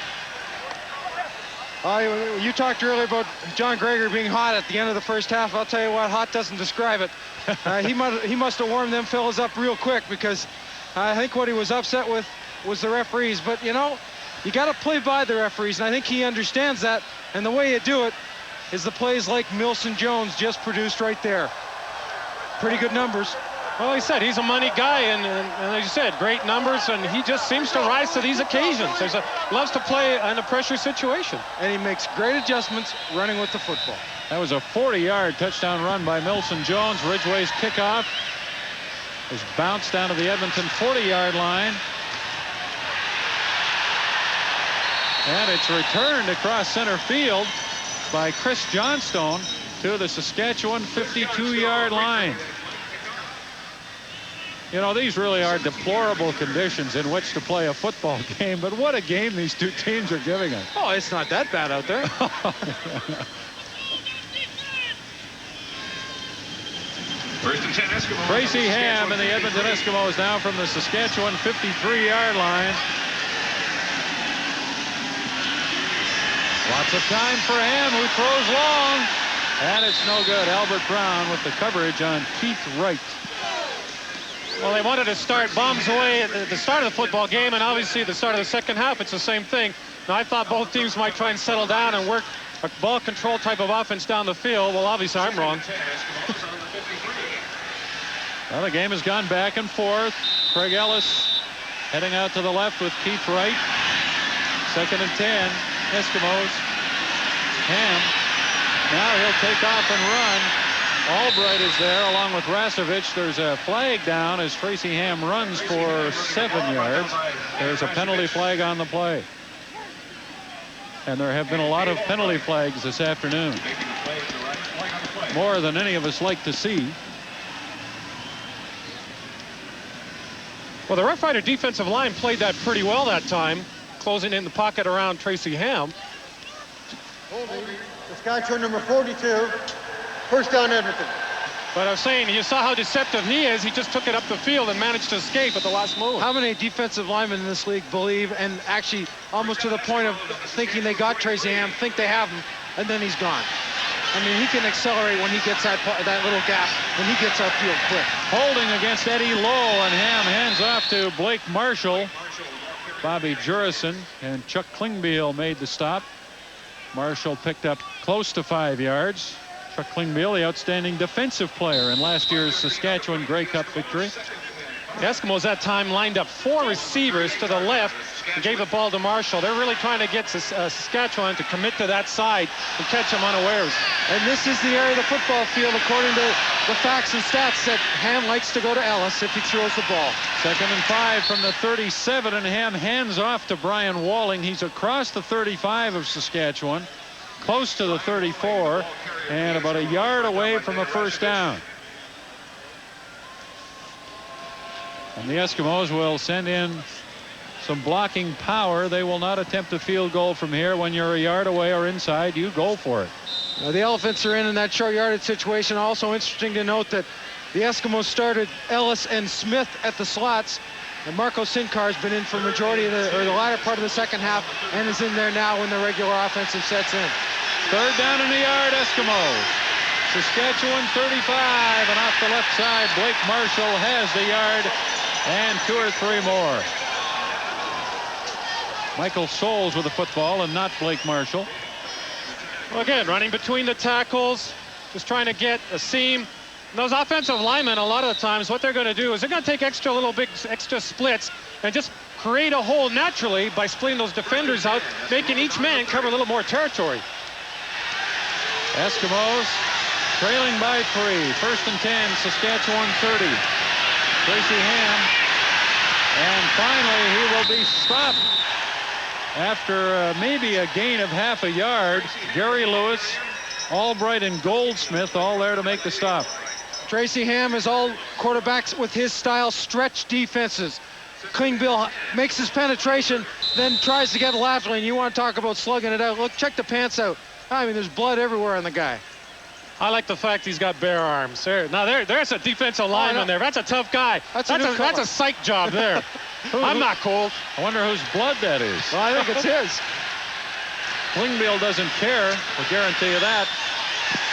You talked earlier about John Gregory being hot at the end of the first half. I'll tell you what, hot doesn't describe it. He must have warmed them fellas up real quick, because I think what he was upset with was the referees. But, you know, you got to play by the referees, and I think he understands that. And the way you do it is the plays like Milson Jones just produced right there. Pretty good numbers. Well, he said he's a money guy, and as you said, great numbers, and he just seems to rise to these occasions. Loves to play in a pressure situation. And he makes great adjustments running with the football. That was a 40-yard touchdown run by Milson Jones. Ridgway's kickoff is bounced down to the Edmonton 40-yard line. And it's returned across center field by Chris Johnstone to the Saskatchewan 52-yard line. You know, these really are deplorable conditions in which to play a football game, but what a game these two teams are giving us. Oh, it's not that bad out there. First and 10 Eskimos. Tracy Ham and the Edmonton Eskimos now from the Saskatchewan 53-yard line. Lots of time for Ham, who throws long. And it's no good. Albert Brown with the coverage on Keith Wright. Well, they wanted to start bombs away at the start of the football game, and obviously at the start of the second half, it's the same thing. Now, I thought both teams might try and settle down and work a ball control type of offense down the field. Well, obviously, I'm wrong. Well, the game has gone back and forth. Craig Ellis heading out to the left with Keith Wright. 2nd and 10. Eskimos. Ham. Now he'll take off and run. Albright is there along with Rasevich. There's a flag down as Tracy Ham runs for 7 yards. There's a penalty flag on the play. And there have been a lot of penalty flags this afternoon. More than any of us like to see. Well, the Rough Rider defensive line played that pretty well that time, closing in the pocket around Tracy Ham. Saskatchewan number 42. First down, Edmonton. But I was saying, you saw how deceptive he is. He just took it up the field and managed to escape at the last move. How many defensive linemen in this league believe, and actually almost to the point of thinking they got Tracy Ham, think they have him, and then he's gone? I mean, he can accelerate when he gets that little gap, when he gets upfield quick. Holding against Eddie Lowe, and Ham hands off to Blake Marshall. Bobby Jurison and Chuck Klingbeil made the stop. Marshall picked up close to 5 yards. Chuck Klingbeil, the outstanding defensive player in last year's Saskatchewan Grey Cup victory. The Eskimos that time lined up 4 receivers to the left and gave the ball to Marshall. They're really trying to get Saskatchewan to commit to that side and catch him unawares. And this is the area of the football field, according to the facts and stats, that Ham likes to go to Ellis if he throws the ball. 2nd and 5 from the 37, and Ham hands off to Brian Walling. He's across the 35 of Saskatchewan, close to the 34, and about a yard away from a first down. And the Eskimos will send in some blocking power. They will not attempt a field goal from here. When you're a yard away or inside, you go for it. Now, the Elephants are in that short yardage situation. Also interesting to note that the Eskimos started Ellis and Smith at the slots, and Marco Sincar's been in for majority of the latter part of the second half and is in there now when the regular offensive sets in. 3rd down in the yard, Eskimos. Saskatchewan 35, and off the left side, Blake Marshall has the yard and 2 or 3 more. Michael Souls with the football and not Blake Marshall. Well, again, running between the tackles, just trying to get a seam. And those offensive linemen, a lot of the times, what they're going to do is they're going to take extra splits and just create a hole naturally by splitting those defenders out, making each man cover a little more territory. Eskimos trailing by 3. 1st and 10, Saskatchewan 30. Tracy Ham, and finally he will be stopped after maybe a gain of half a yard. Gary Lewis, Albright, and Goldsmith all there to make the stop. Tracy Ham is all quarterbacks with his style stretch defenses. Klingbeil makes his penetration, then tries to get laterally, and you want to talk about slugging it out. Look, check the pants out. I mean, there's blood everywhere on the guy. I like the fact he's got bare arms. There's a defensive lineman there. That's a tough guy. That's a psych job there. I'm not cold. I wonder whose blood that is. Well, I think it's his. Klingbeil doesn't care. I'll guarantee you that.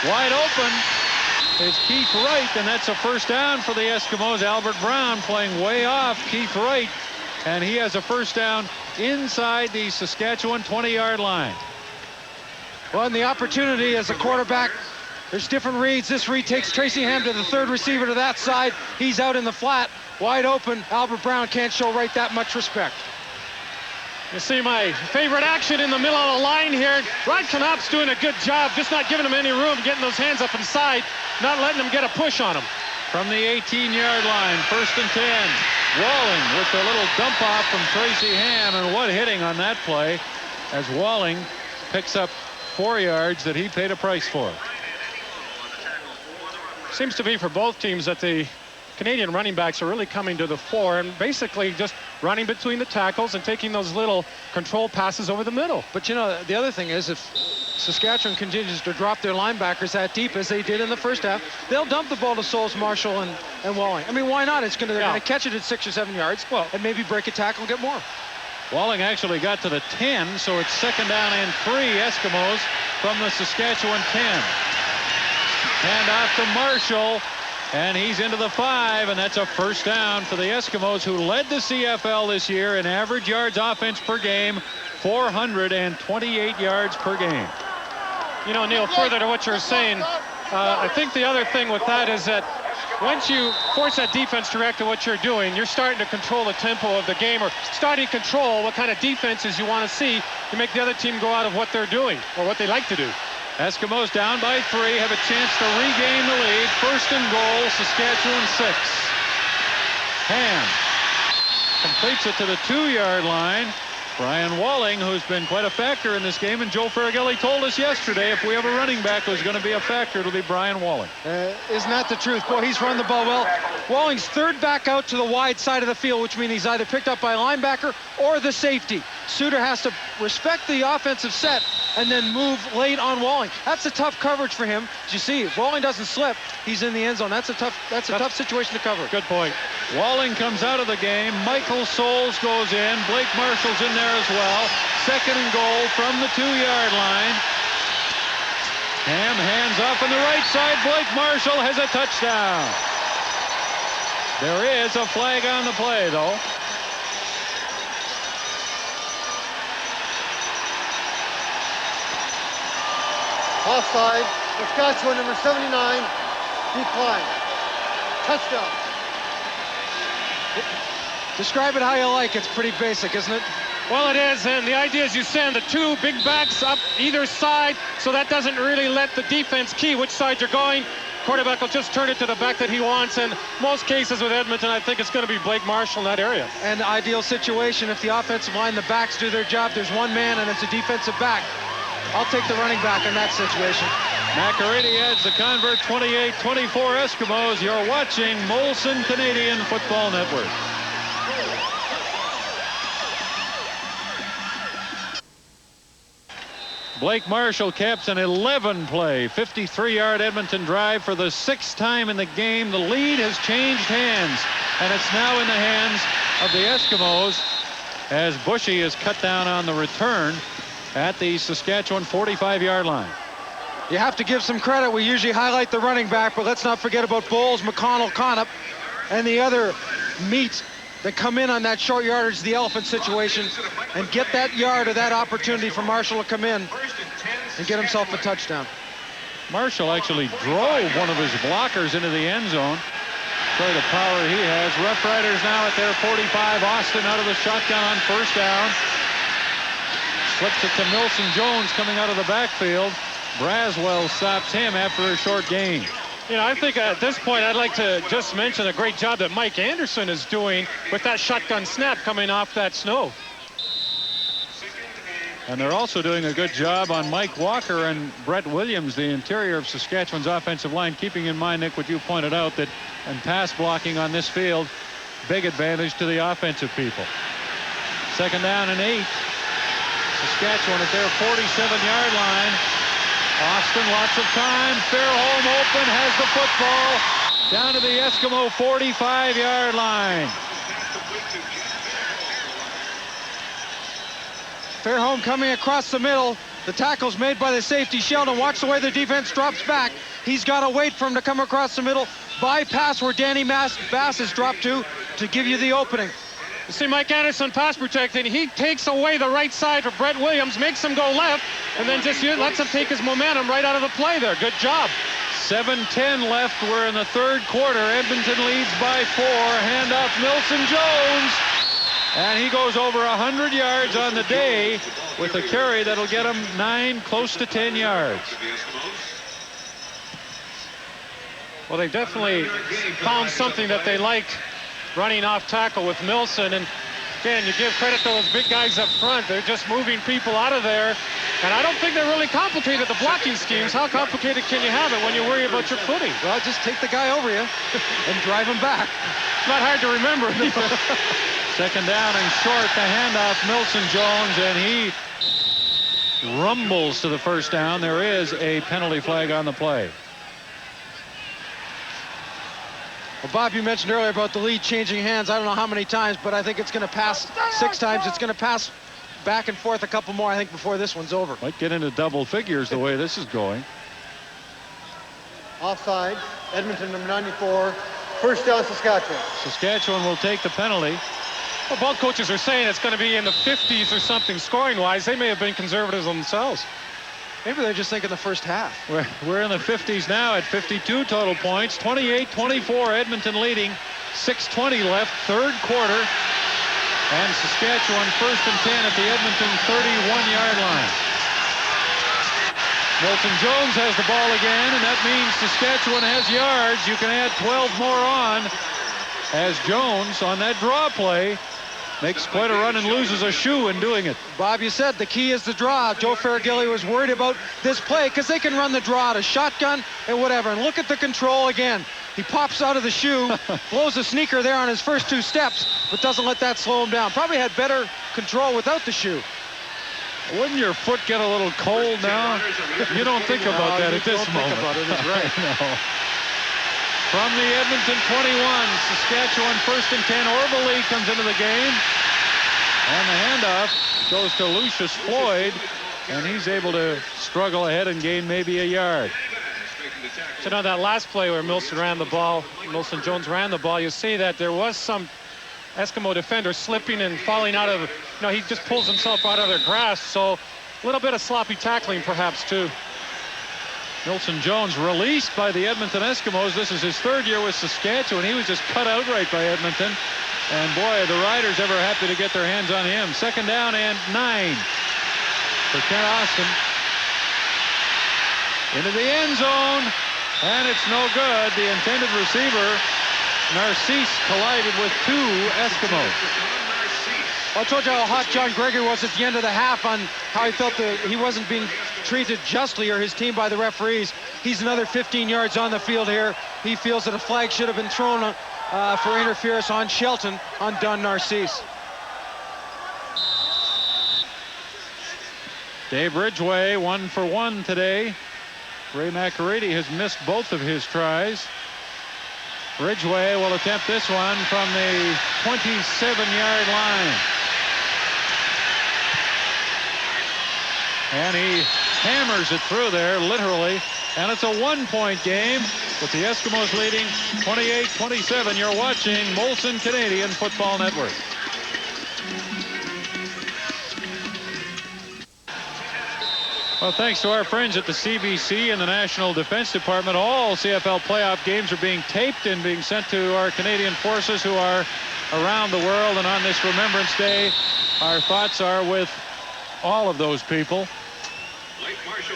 Wide open is Keith Wright, and that's a first down for the Eskimos. Albert Brown playing way off Keith Wright, and he has a first down inside the Saskatchewan 20-yard line. Well, and the opportunity as a quarterback, there's different reads. This read takes Tracy Ham to the 3rd receiver to that side. He's out in the flat, wide open. Albert Brown can't show Wright that much respect. You see my favorite action in the middle of the line here. Rod Knopp's doing a good job, just not giving him any room, getting those hands up inside, not letting him get a push on him. From the 18-yard line, 1st and 10. Walling with a little dump off from Tracy Ham, and what hitting on that play as Walling picks up 4 yards that he paid a price for. Seems to be for both teams that the Canadian running backs are really coming to the fore and basically just running between the tackles and taking those little control passes over the middle. But you know, the other thing is, if Saskatchewan continues to drop their linebackers that deep as they did in the first half, they'll dump the ball to Souls, Marshall, and Walling. I mean, why not? They're going to catch it at 6 or 7 yards, and maybe break a tackle and get more. Walling actually got to the 10, so it's 2nd down and 3 Eskimos from the Saskatchewan 10. Hand off to Marshall, and he's into the 5, and that's a 1st down for the Eskimos, who led the CFL this year in average yards offense per game, 428 yards per game. You know, Neil, further to what you're saying, I think the other thing with that is that once you force that defense to react to what you're doing, you're starting to control the tempo of the game, or starting to control what kind of defenses you want to see to make the other team go out of what they're doing or what they like to do. Eskimos down by 3, have a chance to regain the lead. 1st and goal, Saskatchewan 6. Ham completes it to the 2-yard line. Brian Walling, who's been quite a factor in this game, and Joe Farragelli told us yesterday if we have a running back who's going to be a factor, it'll be Brian Walling. Isn't that the truth? Boy, he's run the ball well. Walling's 3rd back out to the wide side of the field, which means he's either picked up by a linebacker or the safety. Suter has to respect the offensive set and then move late on Walling. That's a tough coverage for him. As you see, if Walling doesn't slip, he's in the end zone. That's a tough situation to cover. Good point. Walling comes out of the game. Michael Souls goes in. Blake Marshall's in there as well. 2nd and goal from the 2-yard line. Ham hands off on the right side. Blake Marshall has a touchdown. There is a flag on the play, though. Offside, Saskatchewan, number 79, decline. Touchdown. Describe it how you like. It's pretty basic, isn't it? Well, it is, and the idea is you send the 2 big backs up either side, so that doesn't really let the defense key which side you're going. Quarterback will just turn it to the back that he wants, and most cases with Edmonton, I think it's going to be Blake Marshall in that area. And the ideal situation, if the offensive line, the backs do their job, there's one man and it's a defensive back. I'll take the running back in that situation. McErady adds the convert. 28-24 Eskimos. You're watching Molson Canadian Football Network. Blake Marshall caps an 11-play, 53-yard Edmonton drive for the 6th time in the game. The lead has changed hands, and it's now in the hands of the Eskimos as Bushy is cut down on the return at the Saskatchewan 45-yard line. You have to give some credit. We usually highlight the running back, but let's not forget about Bowles, McConnell, Conop, and the other meat that come in on that short yardage, the elephant situation, and get that yard or that opportunity for Marshall to come in and get himself a touchdown. Marshall actually drove one of his blockers into the end zone. Show the power he has. Roughriders now at their 45. Austin out of the shotgun on 1st down. Flips it to Milson Jones coming out of the backfield. Braswell stops him after a short gain. You know, I think at this point I'd like to just mention the great job that Mike Anderson is doing with that shotgun snap coming off that snow. And they're also doing a good job on Mike Walker and Brett Williams, the interior of Saskatchewan's offensive line, keeping in mind, Nick, what you pointed out, that in pass blocking on this field, big advantage to the offensive people. 2nd down and 8. Saskatchewan at their 47-yard line. Austin, lots of time. Fairholm open, has the football down to the Eskimo 45-yard line. Fairholm coming across the middle. The tackle's made by the safety, Sheldon. Watch the way the defense drops back. He's got to wait for him to come across the middle. Bypass where Danny Bass has dropped to give you the opening. You see Mike Anderson pass protecting. He takes away the right side for Brett Williams, makes him go left, and then just lets him take his momentum right out of the play there. Good job. 7:10 left. We're in the 3rd quarter. Edmonton leads by 4. Handoff Milson Jones. And he goes over 100 yards on the day with a carry that'll get him 9, close to 10 yards. Well, they definitely found something that they like running off tackle with Milson. And again, you give credit to those big guys up front. They're just moving people out of there. And I don't think they're really complicated, the blocking schemes. How complicated can you have it when you worry about your footing? Well, just take the guy over you and drive him back. It's not hard to remember. 2nd down and short. The handoff, Milson Jones, and he rumbles to the 1st down. There is a penalty flag on the play. Well, Bob, you mentioned earlier about the lead changing hands. I don't know how many times, but I think it's going to pass 6 times. It's going to pass back and forth a couple more, I think, before this one's over. Might get into double figures the way this is going. Offside, Edmonton, number 94. First down, Saskatchewan. Saskatchewan will take the penalty. Well, both coaches are saying it's going to be in the 50s or something scoring-wise. They may have been conservative themselves. Maybe they're just thinking the first half. We're in the 50s now at 52 total points. 28-24, Edmonton leading. 6:20 left, third quarter. And Saskatchewan first and 10 at the Edmonton 31-yard line. Milton Jones has the ball again, and that means Saskatchewan has yards. You can add 12 more on as Jones on that draw play makes quite a run and loses a shoe in doing it. Bob, you said the key is the draw. Joe Farragilli was worried about this play because they can run the draw to shotgun and whatever. And look at the control again. He pops out of the shoe, blows a sneaker there on his first 2 steps, but doesn't let that slow him down. Probably had better control without the shoe. Wouldn't your foot get a little cold now? You don't think about that at this moment. Think about it, that's right. No. From the Edmonton 21, Saskatchewan first and 10. Orbelie comes into the game. And the handoff goes to Lucius Floyd, and he's able to struggle ahead and gain maybe a yard. So now that last play where Milson Jones ran the ball, you see that there was some Eskimo defender slipping and falling out of, he just pulls himself out of their grasp. So a little bit of sloppy tackling perhaps too. Milton Jones released by the Edmonton Eskimos. This is his 3rd year with Saskatchewan. He was just cut outright by Edmonton. And boy, the Riders ever happy to get their hands on him. 2nd down and 9 for Kent Austin. Into the end zone, and it's no good. The intended receiver, Narcisse, collided with 2 Eskimos. Well, I told you how hot John Gregory was at the end of the half on how he felt that he wasn't being treated justly, or his team, by the referees. He's another 15 yards on the field here. He feels that a flag should have been thrown for interference on Shelton on Don Narcisse. Dave Ridgway 1 for 1 today. Ray McAready has missed both of his tries. Ridgway will attempt this one from the 27-yard line. And he hammers it through there, literally. And it's a 1-point game with the Eskimos leading 28-27. You're watching Molson Canadian Football Network. Well, thanks to our friends at the CBC and the National Defense Department, all CFL playoff games are being taped and being sent to our Canadian forces who are around the world. And on this Remembrance Day, our thoughts are with all of those people,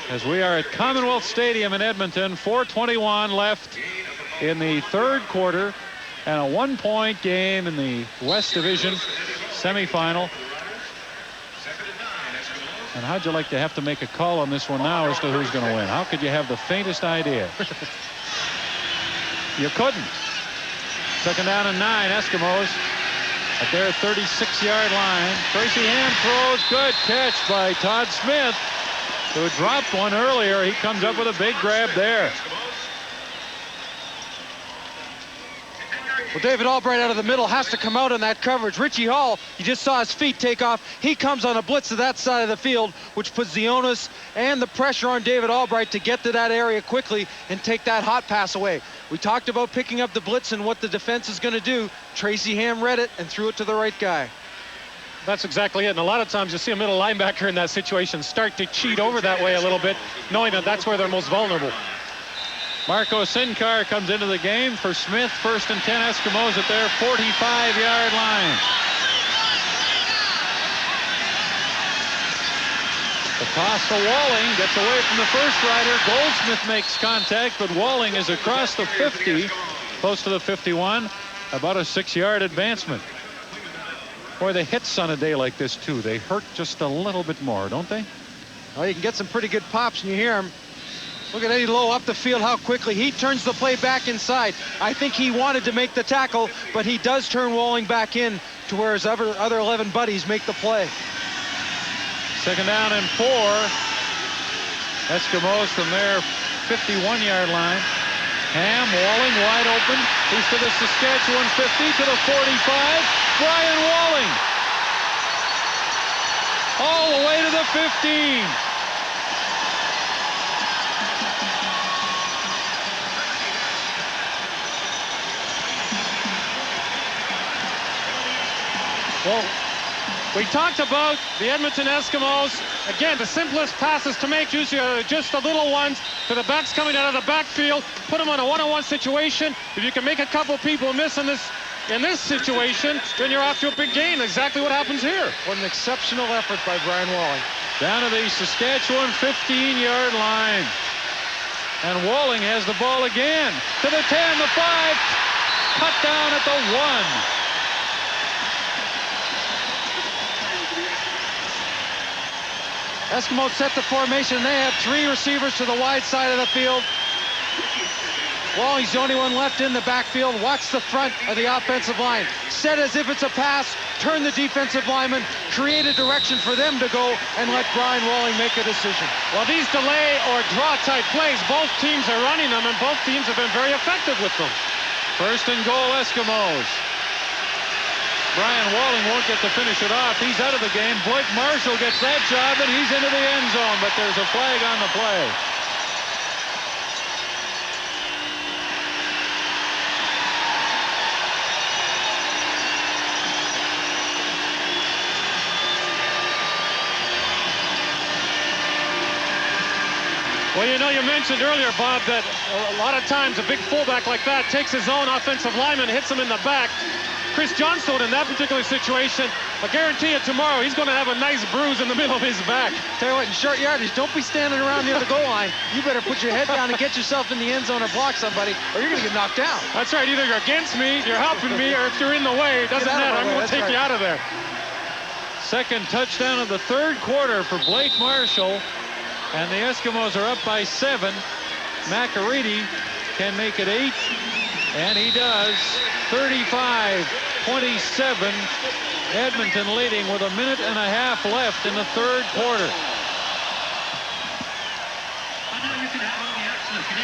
as we are at Commonwealth Stadium in Edmonton. 4:21 left in the 3rd quarter, and a 1-point game in the West Division semifinal. And how'd you like to have to make a call on this one now as to who's going to win? How could you have the faintest idea? You couldn't. 2nd down and 9, Eskimos at their 36-yard line. Tracy Ham throws. Good catch by Todd Smith, who dropped one earlier. He comes up with a big grab there. Well, David Albright out of the middle has to come out on that coverage. Richie Hall, you just saw his feet take off. He comes on a blitz to that side of the field, which puts the onus and the pressure on David Albright to get to that area quickly and take that hot pass away. We talked about picking up the blitz and what the defense is going to do. Tracy Ham read it and threw it to the right guy. That's exactly it. And a lot of times you see a middle linebacker in that situation start to cheat over that way a little bit, knowing that that's where they're most vulnerable. Marco Sinkar comes into the game for Smith. 1st and 10, Eskimos at their 45-yard line. The toss to Walling, gets away from the first rider. Goldsmith makes contact, but Walling is across the 50, close to the 51. About a 6-yard advancement. Boy, the hits on a day like this, too, they hurt just a little bit more, don't they? Well, you can get some pretty good pops, and you hear them. Look at Eddie Lowe up the field, how quickly he turns the play back inside. I think he wanted to make the tackle, but he does turn Walling back in to where his other 11 buddies make the play. 2nd down and 4. Eskimos from their 51-yard line. Ham, Walling wide open. He's to the Saskatchewan 50, to the 45. Brian Walling. All the way to the 15. Well, we talked about the Edmonton Eskimos. Again, the simplest passes to make, usually are just the little ones to the backs coming out of the backfield. Put them on a one-on-one situation. If you can make a couple people miss in this situation, then you're off to a big gain. Exactly what happens here. What an exceptional effort by Brian Walling. Down to the Saskatchewan 15-yard line. And Walling has the ball again. To the 10, the 5. Cut down at the 1. Eskimos set the formation. They have 3 receivers to the wide side of the field. Walling's the only one left in the backfield. Watch the front of the offensive line. Set as if it's a pass. Turn the defensive lineman. Create a direction for them to go and let Brian Walling make a decision. Well, these delay or draw type plays, both teams are running them, and both teams have been very effective with them. First and goal, Eskimos. Brian Walling won't get to finish it off. He's out of the game. Blake Marshall gets that job, and he's into the end zone, but there's a flag on the play. Well, you know, you mentioned earlier, Bob, that a lot of times a big fullback like that takes his own offensive lineman, hits him in the back. Chris Johnstone in that particular situation, I guarantee you tomorrow he's going to have a nice bruise in the middle of his back. Tell you what, in short yardage, don't be standing around near the goal line. You better put your head down and get yourself in the end zone or block somebody, or you're going to get knocked down. That's right. Either you're against me, you're helping me, or if you're in the way, it doesn't matter. I'm going to take you out of there. Second touchdown of the third quarter for Blake Marshall. And the Eskimos are up by 7. McAreedy can make it 8. And he does. 35-27. Edmonton leading with 1.5 minutes left in the third quarter.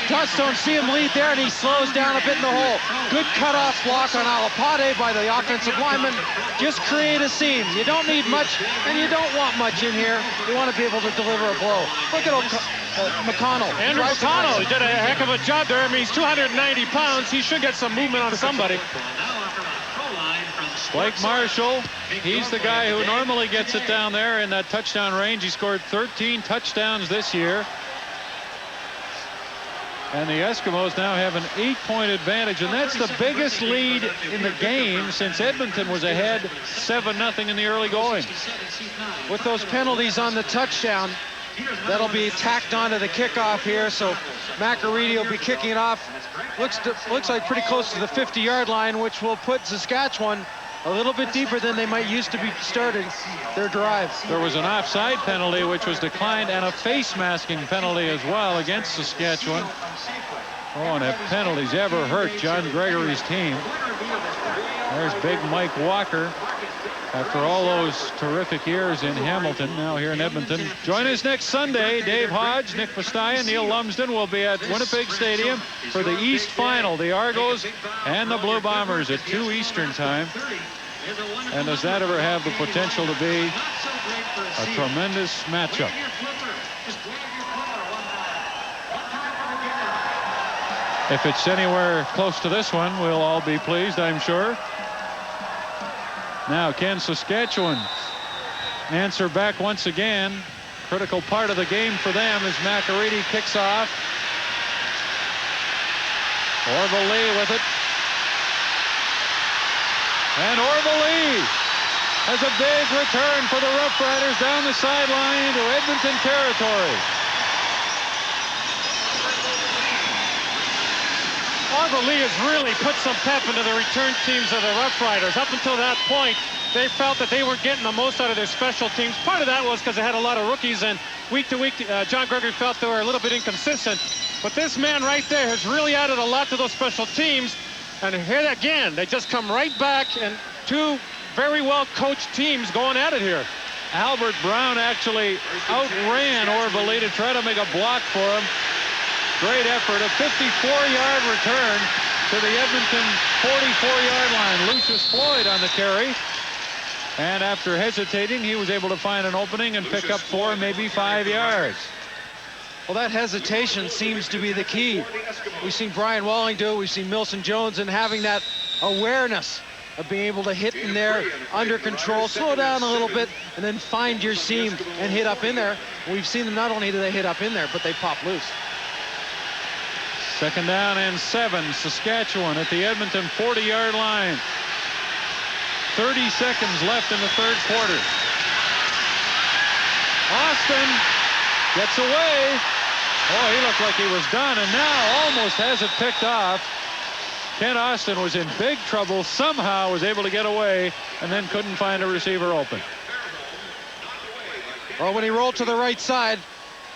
Johnstone, see him lead there, and he slows down a bit in the hole. Good cutoff block on Alapade by the offensive lineman. Just create a seam. You don't need much, and you don't want much in here. You want to be able to deliver a blow. Look at McConnell. Andrew McConnell did a heck of a job there. I mean, he's 290 pounds. He should get some movement on somebody. Blake Marshall, he's the guy who normally gets it down there in that touchdown range. He scored 13 touchdowns this year. And the Eskimos now have an 8-point advantage, and that's the biggest lead in the game since Edmonton was ahead 7-0 in the early going. With those penalties on the touchdown, that'll be tacked onto the kickoff here, so McAreedy will be kicking it off. Looks like pretty close to the 50-yard line, which will put Saskatchewan a little bit deeper than they might used to be starting their drive. There was an offside penalty which was declined, and a face masking penalty as well against Saskatchewan. Oh, and if penalties ever hurt John Gregory's team. There's big Mike Walker after all those terrific years in Hamilton, now here in Edmonton. Join us next Sunday. Dave Hodge, Nick Pastaya, Neil Lumsden will be at Winnipeg Stadium for the East Final, the Argos and the Blue Bombers at 2 Eastern time. And does that ever have the potential to be a tremendous matchup? If it's anywhere close to this one, we'll all be pleased, I'm sure. Now, can Saskatchewan answer back once again? Critical part of the game for them as McAreedy kicks off. Orville Lee with it. And Orville Lee has a big return for the Roughriders down the sideline into Edmonton territory. Orville Lee has really put some pep into the return teams of the Roughriders. Up until that point, they felt that they weren't getting the most out of their special teams. Part of that was because they had a lot of rookies, and week to week, John Gregory felt they were a little bit inconsistent. But this man right there has really added a lot to those special teams. And here again, they just come right back, and 2 very well-coached teams going at it here. Albert Brown actually outran Orville Lee to try to make a block for him. Great effort. A 54-yard return to the Edmonton 44-yard line. Lucius Floyd on the carry. And after hesitating, he was able to find an opening and pick up 4, maybe 5 yards. Well, that hesitation seems to be the key. We've seen Brian Walling do it. We've seen Milson Jones, and having that awareness of being able to hit in there under control, slow down a little bit, and then find your seam and hit up in there. We've seen them, not only do they hit up in there, but they pop loose. 2nd down and 7. Saskatchewan at the Edmonton 40-yard line. 30 seconds left in the 3rd quarter. Austin gets away. Oh, he looked like he was done, and now almost has it picked off. Ken Austin was in big trouble, somehow was able to get away, and then couldn't find a receiver open. Well, when he rolled to the right side,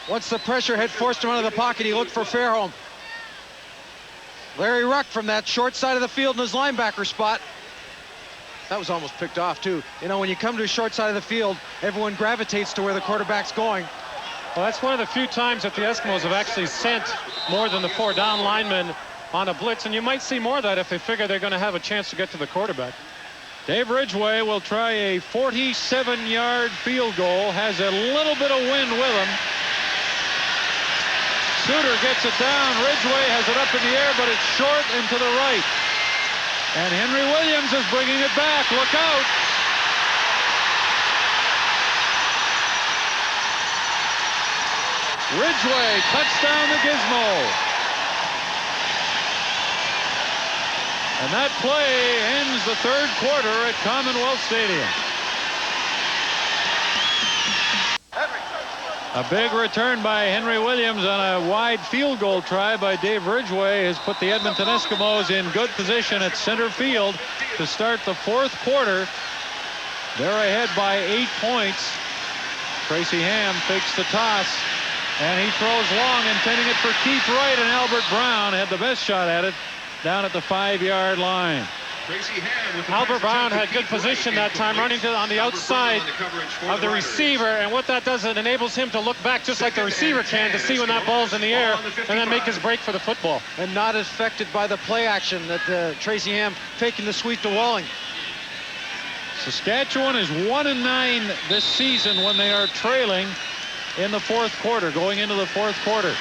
once the pressure had forced him out of the pocket, he looked for Fairholm. Larry Ruck from that short side of the field in his linebacker spot. That was almost picked off, too. You know, when you come to a short side of the field, everyone gravitates to where the quarterback's going. Well, that's one of the few times that the Eskimos have actually sent more than the 4 down linemen on a blitz, and you might see more of that if they figure they're going to have a chance to get to the quarterback. Dave Ridgway will try a 47-yard field goal. Has a little bit of wind with him. Suter gets it down. Ridgway has it up in the air, but it's short and to the right. And Henry Williams is bringing it back. Look out. Ridgway cuts down the gizmo. And that play ends the 3rd quarter at Commonwealth Stadium. A big return by Henry Williams on a wide field goal try by Dave Ridgway has put the Edmonton Eskimos in good position at center field to start the 4th quarter. They're ahead by 8 points. Tracy Ham fakes the toss, and he throws long, intending it for Keith Wright, and Albert Brown had the best shot at it down at the 5-yard line. Albert Brown had good position that time, running on the outside of the receiver, and what that does, it enables him to look back just like the receiver can to see when that ball's in the air and then make his break for the football. And not affected by the play action that Tracy Ham faking the sweep to Walling. Saskatchewan is 1-9 this season when they are trailing in the 4th quarter, going into the 4th quarter.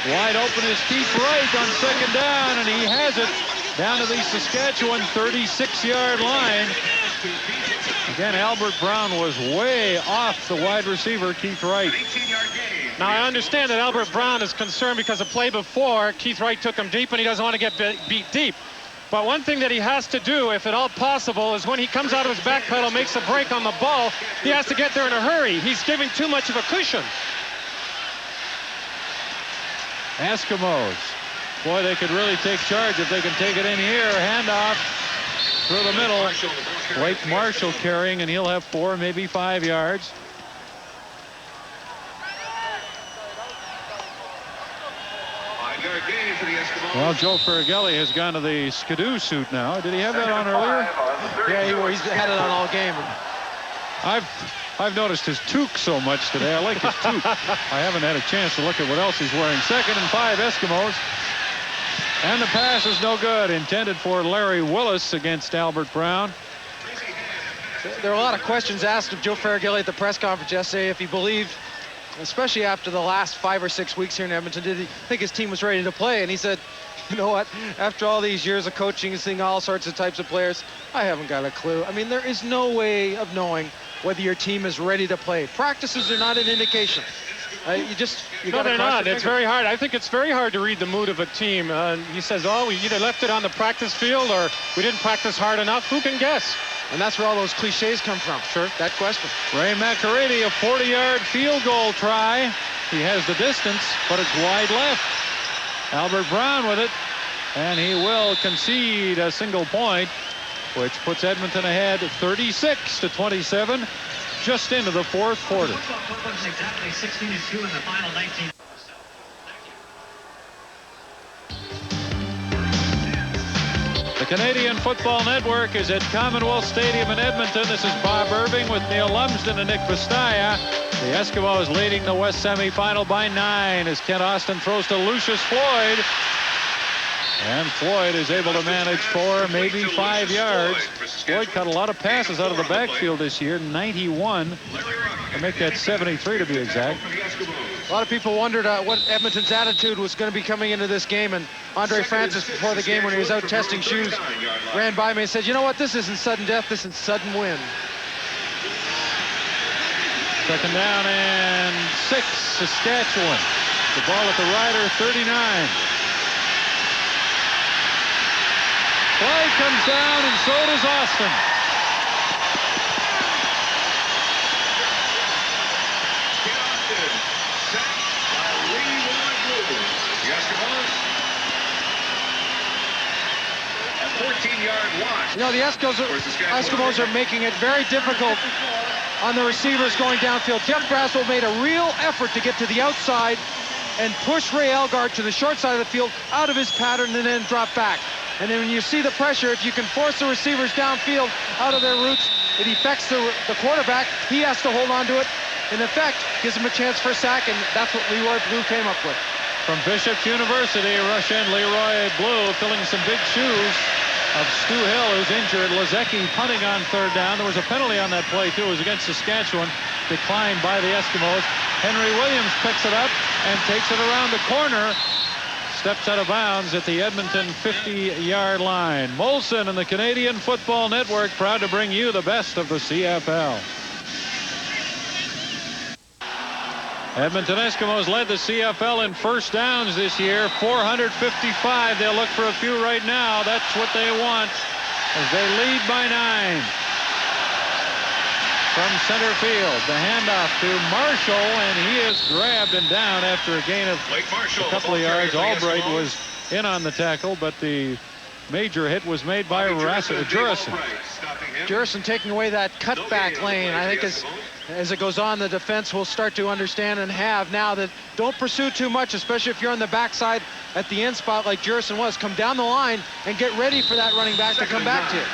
Wide open is Keith Wright on 2nd down, and he has it down to the Saskatchewan 36-yard line. Again, Albert Brown was way off the wide receiver, Keith Wright. Now, I understand that Albert Brown is concerned because the play before, Keith Wright took him deep, and he doesn't want to get beat deep. But one thing that he has to do, if at all possible, is when he comes out of his back pedal, makes a break on the ball, he has to get there in a hurry. He's giving too much of a cushion. Eskimos. Boy, they could really take charge if they can take it in here. Handoff through the middle. Blake Marshall carrying, and he'll have 4, maybe 5 yards. Well, Joe Ferragelli has gone to the Skidoo suit now. Did he have that on earlier? Yeah, he's had it on all game. I've noticed his toque so much today. I like his toque. I haven't had a chance to look at what else he's wearing. 2nd and 5, Eskimos. And the pass is no good. Intended for Larry Willis against Albert Brown. There were a lot of questions asked of Joe Ferragelli at the press conference yesterday if he believed, especially after the last 5 or 6 weeks here in Edmonton, did he think his team was ready to play? And he said, you know what, after all these years of coaching and seeing all sorts of types of players, I haven't got a clue. I mean, there is no way of knowing whether your team is ready to play. Practices are not an indication. No, they're not. It's very hard. I think it's very hard to read the mood of a team. He says, oh, we either left it on the practice field or we didn't practice hard enough. Who can guess? And that's where all those cliches come from. Sure, that question. Ray McCready, a 40-yard field goal try. He has the distance, but it's wide left. Albert Brown with it, and he will concede a single point, which puts Edmonton ahead 36-27, just into the 4th quarter. Exactly 16-2 in the final 19. The Canadian Football Network is at Commonwealth Stadium in Edmonton. This is Bob Irving with Neil Lumsden and Nick Vistaya. The Eskimos leading the West semifinal by 9 as Kent Austin throws to Lucius Floyd. And Floyd is able to manage 4, maybe 5 yards. Floyd caught a lot of passes out of the backfield this year, 91. To make that 73 to be exact. A lot of people wondered what Edmonton's attitude was going to be coming into this game, and Andre Francis, before the game when he was out testing shoes, ran by me and said, you know what, this isn't sudden death, this is sudden win. Second down and 6, Saskatchewan. The ball at the Rider 39. Flag comes down, and so does Austin. A 14-yard watch. You know, the Eskimos are making it very difficult on the receivers going downfield. Jeff Braswell made a real effort to get to the outside and push Ray Elgart to the short side of the field out of his pattern and then drop back. And then when you see the pressure, if you can force the receivers downfield out of their routes, it affects the quarterback. He has to hold on to it. In effect, gives him a chance for a sack, and that's what Leroy Blue came up with. From Bishop's University, rush end Leroy Blue filling some big shoes of Stu Hill, who's injured. Lazecki punting on third down. There was a penalty on that play, too. It was against Saskatchewan, declined by the Eskimos. Henry Williams picks it up and takes it around the corner. Steps out of bounds at the Edmonton 50-yard line. Molson and the Canadian Football Network proud to bring you the best of the CFL. Edmonton Eskimos led the CFL in first downs this year, 455. They'll look for a few right now. That's what they want as they lead by 9. From center field, the handoff to Marshall, and he is grabbed and down after a gain of a couple of yards. Albright was in on the tackle, but the major hit was made by Jurison. Jurison taking away that cutback lane. I think as it goes on, the defense will start to understand and have now that don't pursue too much, especially if you're on the backside at the end spot like Jurison was. Come down the line and get ready for that running back to come back to you.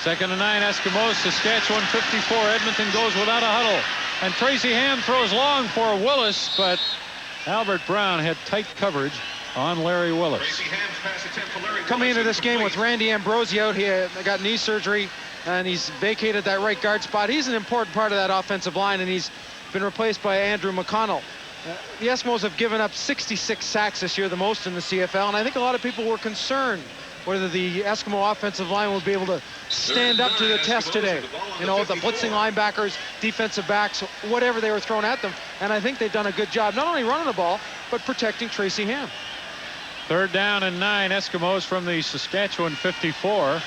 Second and 9, Eskimos, Saskatchewan 54. Edmonton goes without a huddle. And Tracy Ham throws long for Willis, but Albert Brown had tight coverage on Larry Willis. Coming into this game with Randy Ambrosi out, he got knee surgery, and he's vacated that right guard spot. He's an important part of that offensive line, and he's been replaced by Andrew McConnell. The Eskimos have given up 66 sacks this year, the most in the CFL, and I think a lot of people were concerned whether the Eskimo offensive line will be able to stand up to the test today. You know, the blitzing linebackers, defensive backs, whatever they were thrown at them. And I think they've done a good job, not only running the ball, but protecting Tracy Ham. Third down and 9, Eskimos from the Saskatchewan 54.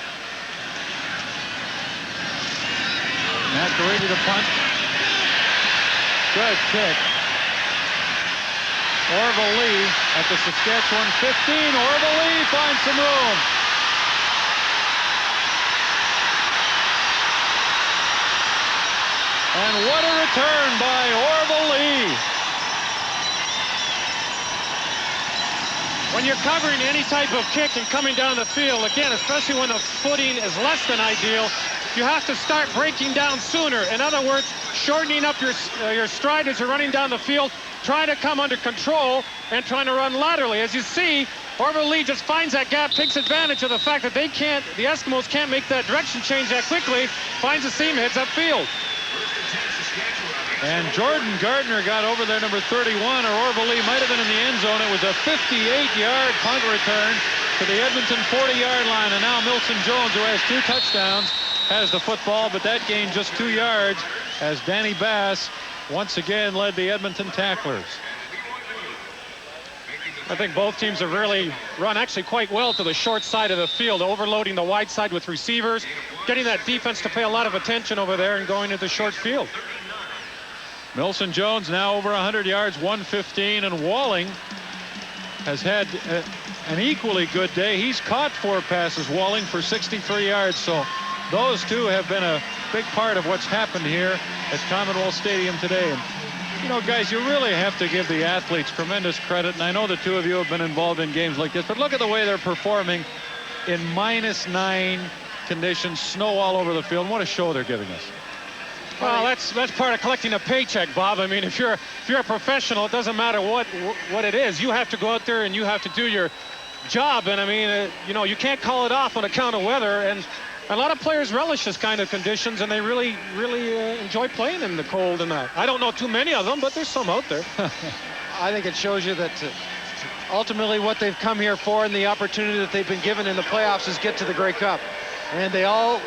Mascaridi to punt. Good kick. Orville Lee at the Saskatchewan 15. Orville Lee finds some room. And what a return by Orville Lee. When you're covering any type of kick and coming down the field, again, especially when the footing is less than ideal, you have to start breaking down sooner. In other words, shortening up your stride as you're running down the field, trying to come under control and trying to run laterally. As you see, Orville Lee just finds that gap, takes advantage of the fact that the Eskimos can't make that direction change that quickly, finds the seam, heads upfield. And Jordan Gardner got over there, number 31, or Orville Lee might have been in the end zone. It was a 58-yard punt return to the Edmonton 40-yard line. And now Milson Jones, who has 2 touchdowns, has the football, but that gained just 2 yards as Danny Bass once again led the Edmonton tacklers. I think both teams have really run actually quite well to the short side of the field, overloading the wide side with receivers, getting that defense to pay a lot of attention over there and going to the short field. Milson Jones now over 100 yards, 115, and Walling has had an equally good day. He's caught 4 passes, Walling, for 63 yards. So those two have been a big part of what's happened here at Commonwealth Stadium today. And, you know, guys, you really have to give the athletes tremendous credit. And I know the two of you have been involved in games like this, but look at the way they're performing in -9 conditions, snow all over the field. What a show they're giving us. Well, that's part of collecting a paycheck, Bob. I mean, if you're a professional, it doesn't matter what it is. You have to go out there and you have to do your job. And I mean, you know, you can't call it off on account of weather. And a lot of players relish this kind of conditions, and they really enjoy playing in the cold and that. I don't know too many of them, but there's some out there. I think it shows you that ultimately what they've come here for and the opportunity that they've been given in the playoffs is get to the Grey Cup. And they all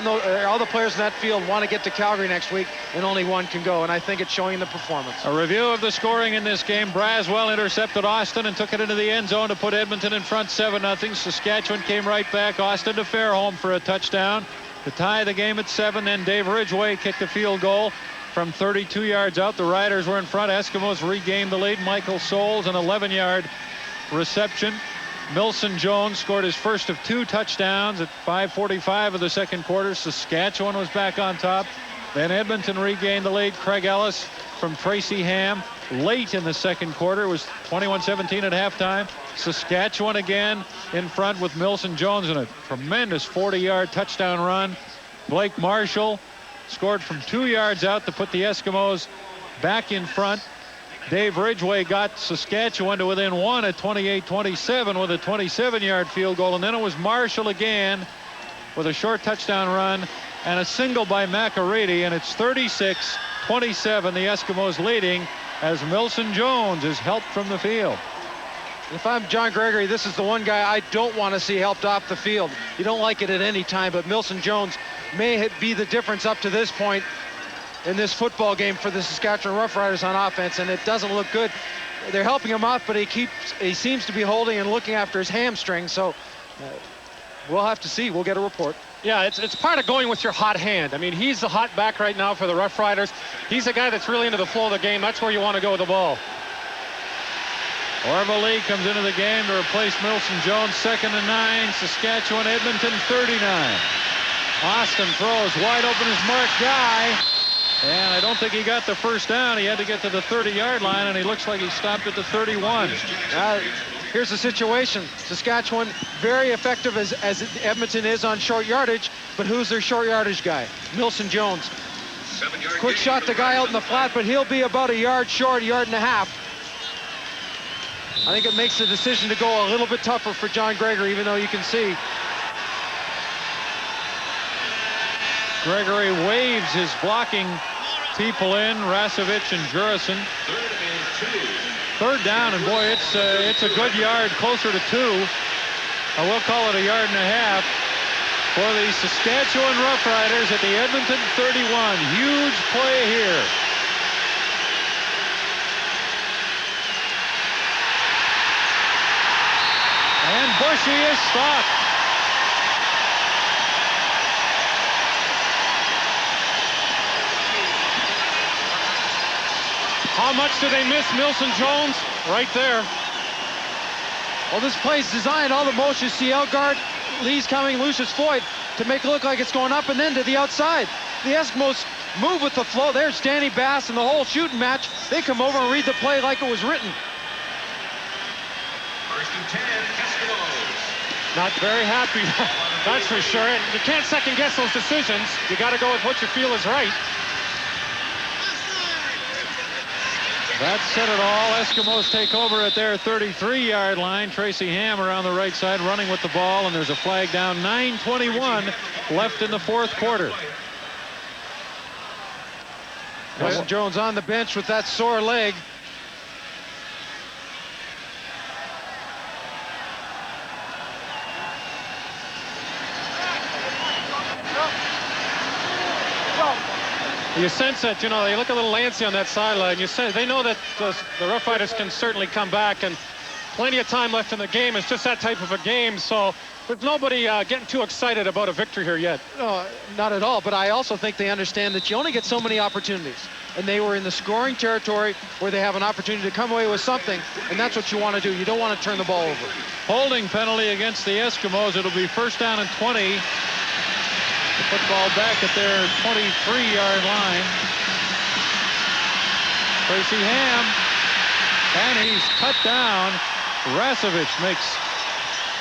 know, all the players in that field want to get to Calgary next week, and only one can go. And I think it's showing the performance. A review of the scoring in this game. Braswell intercepted Austin and took it into the end zone to put Edmonton in front 7-0. Saskatchewan came right back. Austin to Fairholm for a touchdown to tie the game at 7. Then Dave Ridgway kicked a field goal from 32 yards out. The Riders were in front. Eskimos regained the lead. Michael Souls, an 11-yard reception. Milson Jones scored his first of 2 touchdowns at 5:45 of the second quarter. Saskatchewan was back on top. Then Edmonton regained the lead. Craig Ellis from Tracy Ham late in the second quarter. It was 21-17 at halftime. Saskatchewan again in front with Milson Jones in a tremendous 40-yard touchdown run. Blake Marshall scored from 2 yards out to put the Eskimos back in front. Dave Ridgway got Saskatchewan to within 1 at 28-27 with a 27-yard field goal. And then it was Marshall again with a short touchdown run and a single by McAready. And it's 36-27, the Eskimos leading as Milson Jones is helped from the field. If I'm John Gregory, this is the one guy I don't want to see helped off the field. You don't like it at any time, but Milson Jones may be the difference up to this point in this football game for the Saskatchewan Roughriders on offense, and it doesn't look good. They're helping him off, but he seems to be holding and looking after his hamstring, so we'll have to see. We'll get a report. Yeah, it's part of going with your hot hand. I mean, he's the hot back right now for the Roughriders. He's a guy that's really into the flow of the game. That's where you want to go with the ball. Orville Lee comes into the game to replace Milson Jones. 2nd and 9. Saskatchewan, Edmonton 39. Austin throws wide open as Mark Guy. And I don't think he got the first down. He had to get to the 30-yard line, and he looks like he stopped at the 31. Here's the situation. Saskatchewan, very effective as Edmonton is on short yardage, but who's their short yardage guy? Milson Jones. Quick shot the guy out in the flat, but he'll be about a yard short, a yard and a half. I think it makes the decision to go a little bit tougher for John Gregory, even though you can see Gregory waves his blocking people in, Rasevich and Jurison. 3rd down, and boy, it's a good yard, closer to 2. We'll call it a yard and a half for the Saskatchewan Roughriders at the Edmonton 31. Huge play here. And Bushy is stopped. How much do they miss Milson Jones? Right there. Well, this play's designed, all the motions, see Elgard, Lee's coming, Lucius Foyt, to make it look like it's going up and then to the outside. The Eskimos move with the flow. There's Danny Bass and the whole shooting match. They come over and read the play like it was written. 1st and 10, Eskimos. Not very happy, that's for sure. And you can't second guess those decisions. You got to go with what you feel is right. That said it all. Eskimos take over at their 33-yard line. Tracy Ham around the right side running with the ball, and there's a flag down. 9:21 left in the 4th quarter. Milson Jones on the bench with that sore leg. You sense that, you know, they look a little antsy on that sideline. You say they know that the Roughriders can certainly come back, and plenty of time left in the game. It's just that type of a game, so there's nobody getting too excited about a victory here yet. No, not at all, but I also think they understand that you only get so many opportunities, and they were in the scoring territory where they have an opportunity to come away with something, and that's what you want to do. You don't want to turn the ball over. Holding penalty against the Eskimos. It'll be 1st down and 20. The football back at their 23-yard line. Tracy Ham, and he's cut down. Rasevich makes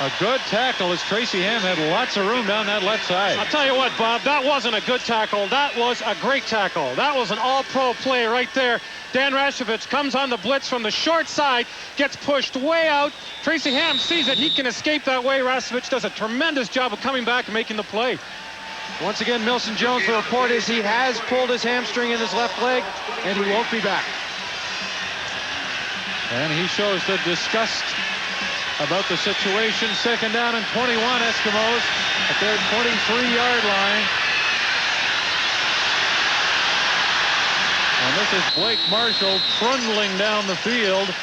A good tackle as Tracy Ham had lots of room down that left side. I'll tell you what, Bob, that wasn't a good tackle. That was a great tackle. That was an all-pro play right there. Dan Rashovich comes on the blitz from the short side, gets pushed way out. Tracy Ham sees it. He can escape that way. Rashovich does a tremendous job of coming back and making the play. Once again, Milson Jones, the report is he has pulled his hamstring in his left leg, and he won't be back. And he shows the disgust about the situation. Second down and 21, Eskimos at their 23-yard line. And this is Blake Marshall trundling down the field.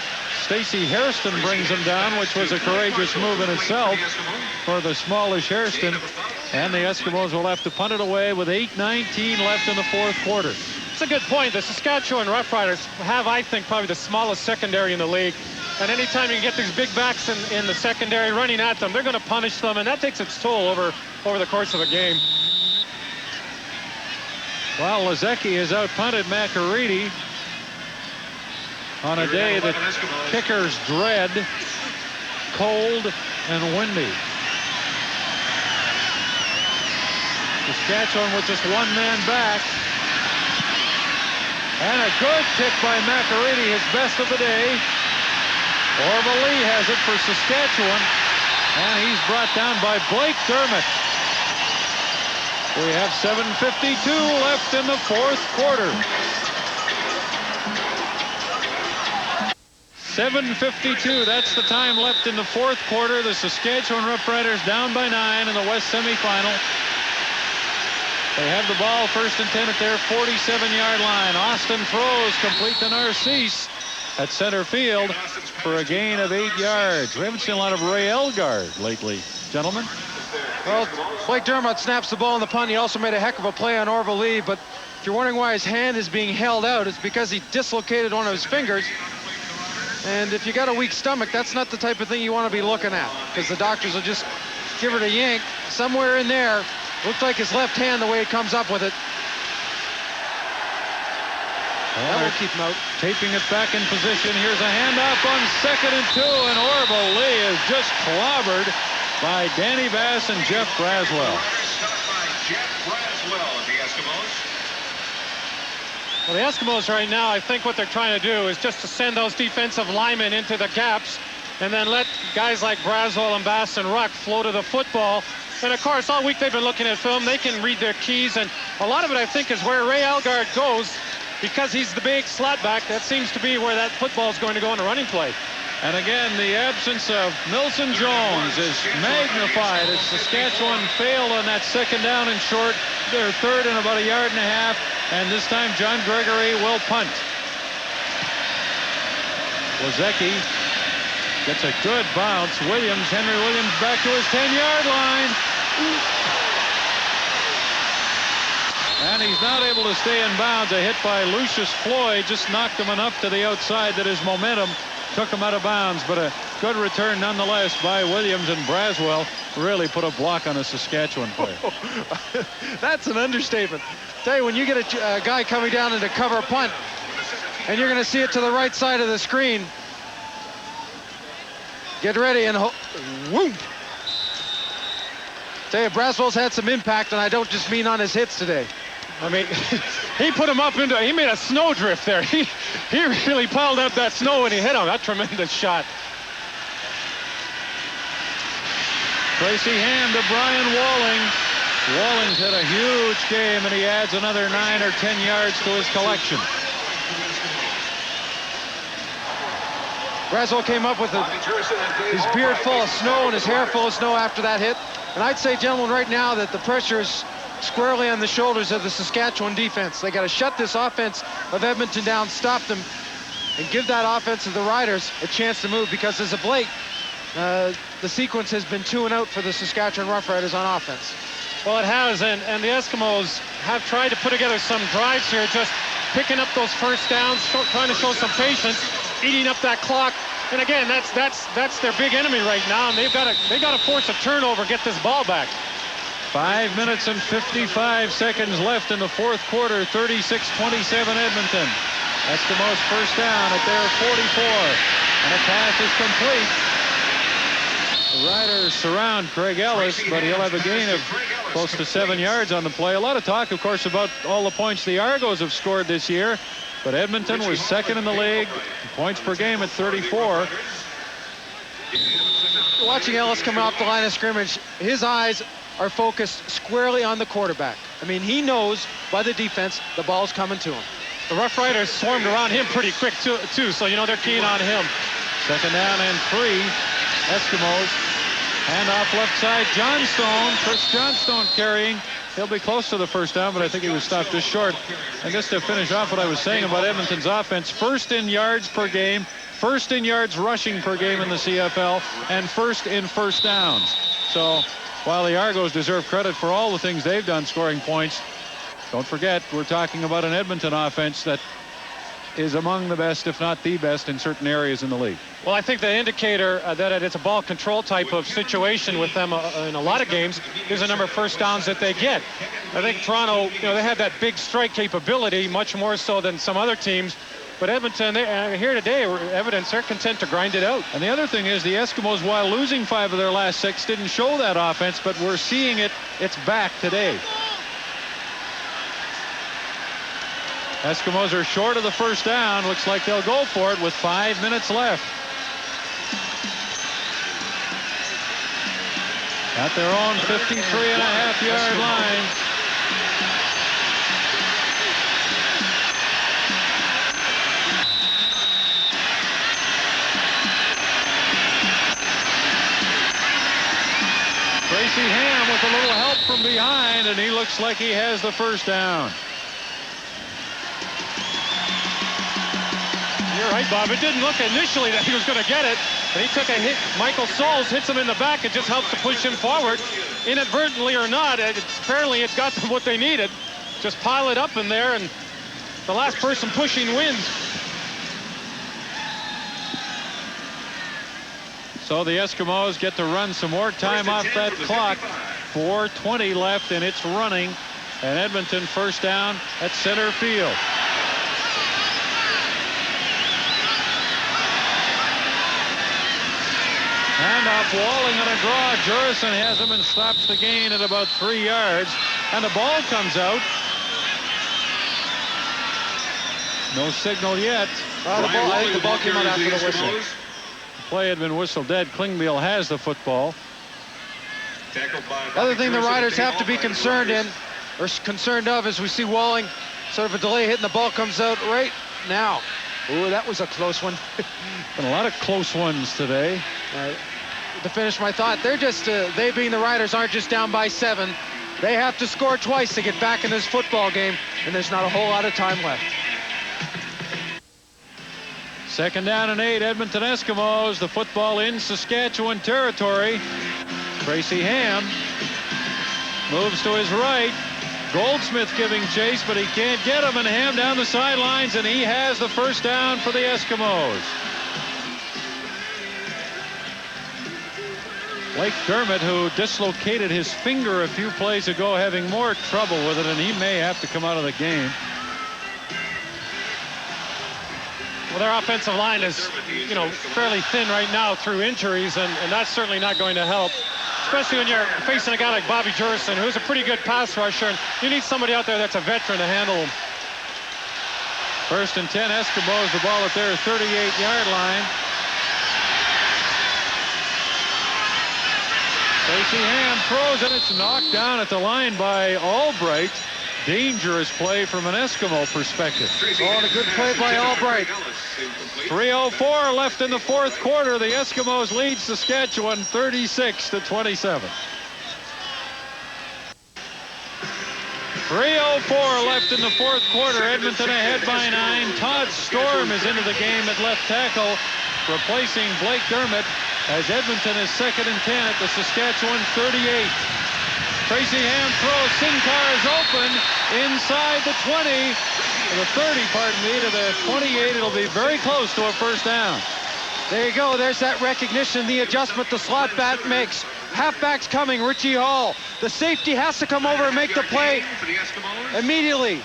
Stacey Hairston brings him down, which was a courageous move in itself for the smallish Hairston. And the Eskimos will have to punt it away with 8:19 left in the fourth quarter. It's a good point. The Saskatchewan Roughriders have, I think, probably the smallest secondary in the league. And anytime you can get these big backs in the secondary running at them, they're going to punish them, and that takes its toll over the course of a game. Well, Lazecki has out-punted McAreedy on a day that kickers dread, cold and windy. Saskatchewan with just one man back. And a good kick by McAreedy, his best of the day. Orville Lee has it for Saskatchewan, and he's brought down by Blake Dermott. We have 7:52 left in the fourth quarter. 7:52, that's the time left in the fourth quarter. The Saskatchewan Roughriders down by 9 in the West semifinal. They have the ball first and 10 at their 47-yard line. Austin throws complete to Narcisse at center field for a gain of 8 yards. We haven't seen a lot of Ray Elgard lately, gentlemen. Well, Blake Dermott snaps the ball on the punt. He also made a heck of a play on Orville Lee, but if you're wondering why his hand is being held out, it's because he dislocated one of his fingers. And if you got a weak stomach, that's not the type of thing you want to be looking at, because the doctors will just give it a yank. Somewhere in there, looked like his left hand the way it comes up with it. That will keep him out. Taping it back in position. Here's a handoff on 2nd and 2, and Orville Lee is just clobbered by Danny Bass and Jeff Braswell. Well, the Eskimos right now, I think what they're trying to do is just to send those defensive linemen into the gaps and then let guys like Braswell and Bass and Ruck flow to the football. And of course, all week they've been looking at film. They can read their keys, and a lot of it, I think, is where Ray Elgard goes, because he's the big slot back. That seems to be where that football is going to go in a running play. And again, the absence of Milson Jones is magnified as Saskatchewan failed on that second down and short. Their third and about 1.5 yards, and this time John Gregory will punt. Lazecki gets a good bounce. Henry Williams back to his 10-yard line. And he's not able to stay in bounds. A hit by Lucius Floyd just knocked him enough to the outside that his momentum took him out of bounds, but a good return nonetheless by Williams, and Braswell really put a block on a Saskatchewan player. That's an understatement. Tell you, when you get a guy coming down into cover punt, and you're going to see it to the right side of the screen, get ready and whoop. Tell you, Braswell's had some impact, and I don't just mean on his hits today. I mean, he put him up into, he made a snowdrift there. He really piled up that snow when he hit him. That tremendous shot. Tracy Ham to Brian Walling. Walling's had a huge game, and he adds another 9 or 10 yards to his collection. Braswell came up with his beard full of snow and his hair full of snow after that hit. And I'd say, gentlemen, right now that the pressure is squarely on the shoulders of the Saskatchewan defense. They got to shut this offense of Edmonton down, stop them, and give that offense of the Riders a chance to move, because as of late, the sequence has been 2 and out for the Saskatchewan Roughriders on offense. Well, it has, and the Eskimos have tried to put together some drives here, just picking up those first downs, trying to show some patience, eating up that clock. And again, that's their big enemy right now, and they got to force a turnover, get this ball back. 5 minutes and 55 seconds left in the fourth quarter. 36-27 Edmonton. Eskimos first down at their 44, and a pass is complete. The Riders Roughriders surround Craig Ellis, but he'll have a gain of close to 7 yards on the play. A lot of talk, of course, about all the points the Argos have scored this year, but Edmonton was second in the league, points per game at 34. Watching Ellis come off the line of scrimmage, his eyes are focused squarely on the quarterback. I mean, he knows by the defense the ball's coming to him. The Roughriders swarmed around him pretty quick too, so you know they're keen on him. Second down and 3. Eskimos. Handoff left side. Johnstone. Chris Johnstone carrying. He'll be close to the first down, but I think he was stopped just short. And just to finish off what I was saying about Edmonton's offense, first in yards per game, first in yards rushing per game in the CFL, and first in first downs. So while the Argos deserve credit for all the things they've done scoring points, don't forget, we're talking about an Edmonton offense that is among the best, if not the best, in certain areas in the league. Well, I think the indicator that it's a ball control type of situation with them in a lot of games is the number of first downs that they get. I think Toronto, you know, they have that big strike capability, much more so than some other teams. But Edmonton, here today, evidence they're content to grind it out. And the other thing is the Eskimos, while losing 5 of their last 6, didn't show that offense, but we're seeing it. It's back today. Eskimos are short of the first down. Looks like they'll go for it with 5 minutes left. At their own 53.5-yard line. Tracy Ham with a little help from behind, and he looks like he has the first down. You're right, Bob. It didn't look initially that he was going to get it, but he took a hit. Michael Sauls hits him in the back. It just helps to push him forward. Inadvertently or not, apparently it got them what they needed. Just pile it up in there, and the last person pushing wins. So the Eskimos get to run some more time off that clock. 4:20 left, and it's running. And Edmonton first down at center field. Handoff, Walling on a draw. Jurison has him and stops the gain at about 3 yards. And the ball comes out. No signal yet. I think the ball came out after the whistle. The play had been whistled dead. Klingbeil has the football. Other thing the Riders have to be concerned of is we see Walling, sort of a delay hitting the ball, comes out right now. Ooh, that was a close one. Been a lot of close ones today. To finish my thought, they're just, they being the Riders aren't just down by 7. They have to score twice to get back in this football game, and there's not a whole lot of time left. Second down and 8, Edmonton Eskimos. The football in Saskatchewan territory. Tracy Ham moves to his right. Goldsmith giving chase, but he can't get him, and Ham down the sidelines, and he has the first down for the Eskimos. Blake Dermott, who dislocated his finger a few plays ago, having more trouble with it, and he may have to come out of the game. Well, their offensive line is, you know, fairly thin right now through injuries, and that's certainly not going to help, especially when you're facing a guy like Bobby Jurison, who's a pretty good pass rusher, and you need somebody out there that's a veteran to handle him. First and 10, Eskimos, the ball at their 38-yard line. Tracy Ham throws, and it's knocked down at the line by Albright. Dangerous play from an Eskimo perspective. Oh, and a good play by Albright. 3:04 left in the fourth quarter. The Eskimos lead Saskatchewan 36-27. 3:04 left in the fourth quarter. Edmonton ahead by 9. Todd Storm is into the game at left tackle, replacing Blake Dermott, as Edmonton is second and 10 at the Saskatchewan 38. Tracy Ham throws. Sinkar is open inside the 20, the 30, pardon me, to the 28. It'll be very close to a first down. There you go. There's that recognition, the adjustment the slot bat makes. Halfback's coming, Richie Hall. The safety has to come over and make the play immediately.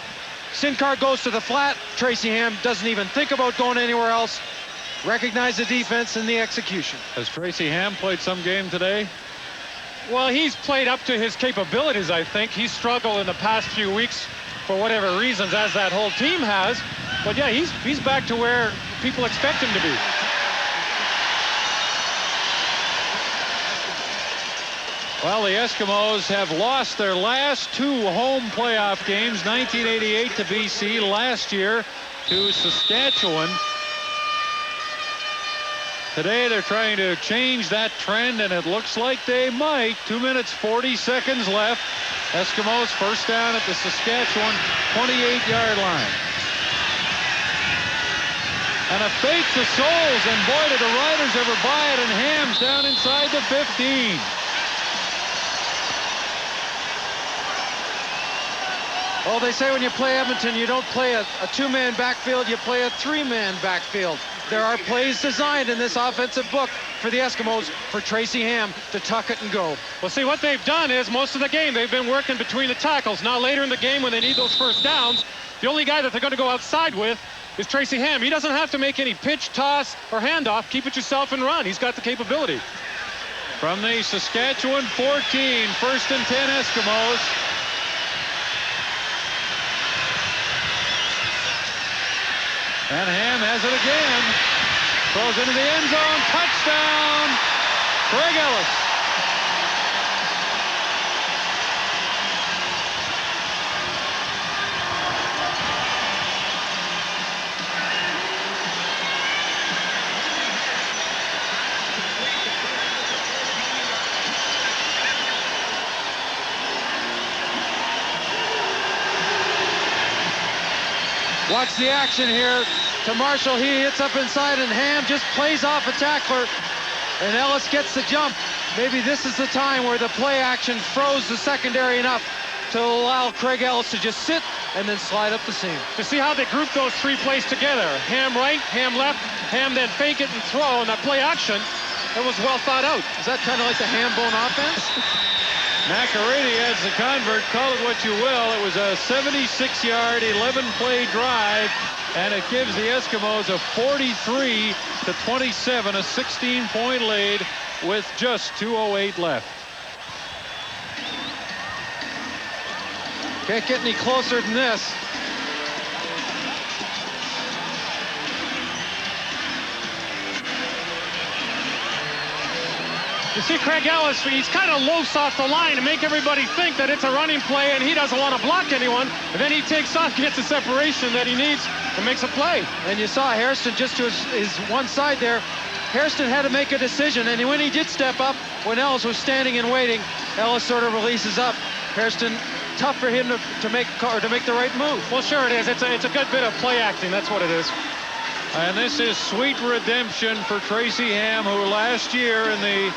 Sinkar goes to the flat. Tracy Ham doesn't even think about going anywhere else. Recognize the defense and the execution. Has Tracy Ham played some game today? Well, he's played up to his capabilities, I think. He's struggled in the past few weeks for whatever reasons, as that whole team has. But yeah, he's back to where people expect him to be. Well, the Eskimos have lost their last 2 home playoff games, 1988 to BC, last year to Saskatchewan. Today they're trying to change that trend, and it looks like they might. 2 minutes, 40 seconds left. Eskimos first down at the Saskatchewan 28-yard line. And a fake to Souls, and boy, did the Riders ever buy it, and Ham's down inside the 15. Well, they say when you play Edmonton, you don't play a 2-man backfield, you play a 3-man backfield. There are plays designed in this offensive book for the Eskimos for Tracy Ham to tuck it and go. Well, see, what they've done is most of the game they've been working between the tackles. Now, later in the game when they need those first downs, the only guy that they're going to go outside with is Tracy Ham. He doesn't have to make any pitch, toss, or handoff. Keep it yourself and run. He's got the capability. From the Saskatchewan 14, first and 10 Eskimos. And Ham has it again. Throws into the end zone. Touchdown, Craig Ellis. Watch the action here to Marshall. He hits up inside, and Ham just plays off a tackler, and Ellis gets the jump. Maybe this is the time where the play action froze the secondary enough to allow Craig Ellis to just sit and then slide up the seam. To see how they group those 3 plays together. Ham right, Ham left, Ham then fake it and throw, and that play action, it was well thought out. Is that kind of like the ham bone offense? McArady as the convert. Call it what you will. It was a 76-yard, 11-play drive, and it gives the Eskimos a 43-27, a 16-point lead with just 2:08 left. Can't get any closer than this. You see Craig Ellis, he's kind of loose off the line to make everybody think that it's a running play and he doesn't want to block anyone. And then he takes off, gets the separation that he needs, and makes a play. And you saw Hairston just to his one side there. Hairston had to make a decision, and when he did step up, when Ellis was standing and waiting, Ellis sort of releases up. Hairston, tough for him to make the right move. Well, sure it is. It's a good bit of play acting. That's what it is. And this is sweet redemption for Tracy Ham, who last year in the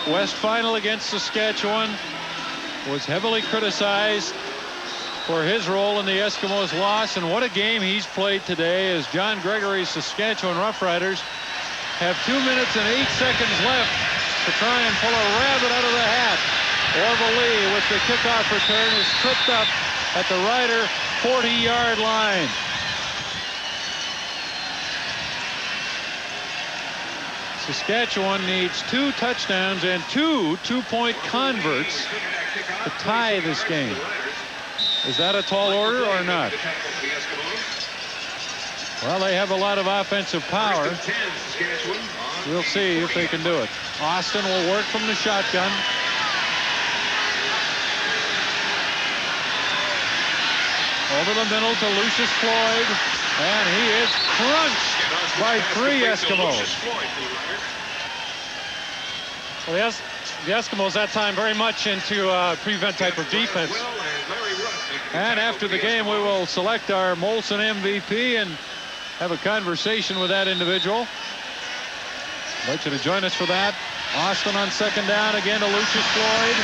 West Final against Saskatchewan was heavily criticized for his role in the Eskimos' loss. And what a game he's played today, as John Gregory's Saskatchewan Roughriders have 2 minutes and 8 seconds left to try and pull a rabbit out of the hat. Orville Lee with the kickoff return is tripped up at the Rider 40-yard line. Saskatchewan needs 2 touchdowns and 2 two-point converts to tie this game. Is that a tall order or not? Well, they have a lot of offensive power. We'll see if they can do it. Austin will work from the shotgun. Over the middle to Lucius Floyd, and he is crunched by 3 Eskimos. Well, the Eskimos that time very much into prevent type of defense. And after the game, we will select our Molson MVP and have a conversation with that individual. I'd like you to join us for that. Austin on second down, again to Lucius Floyd.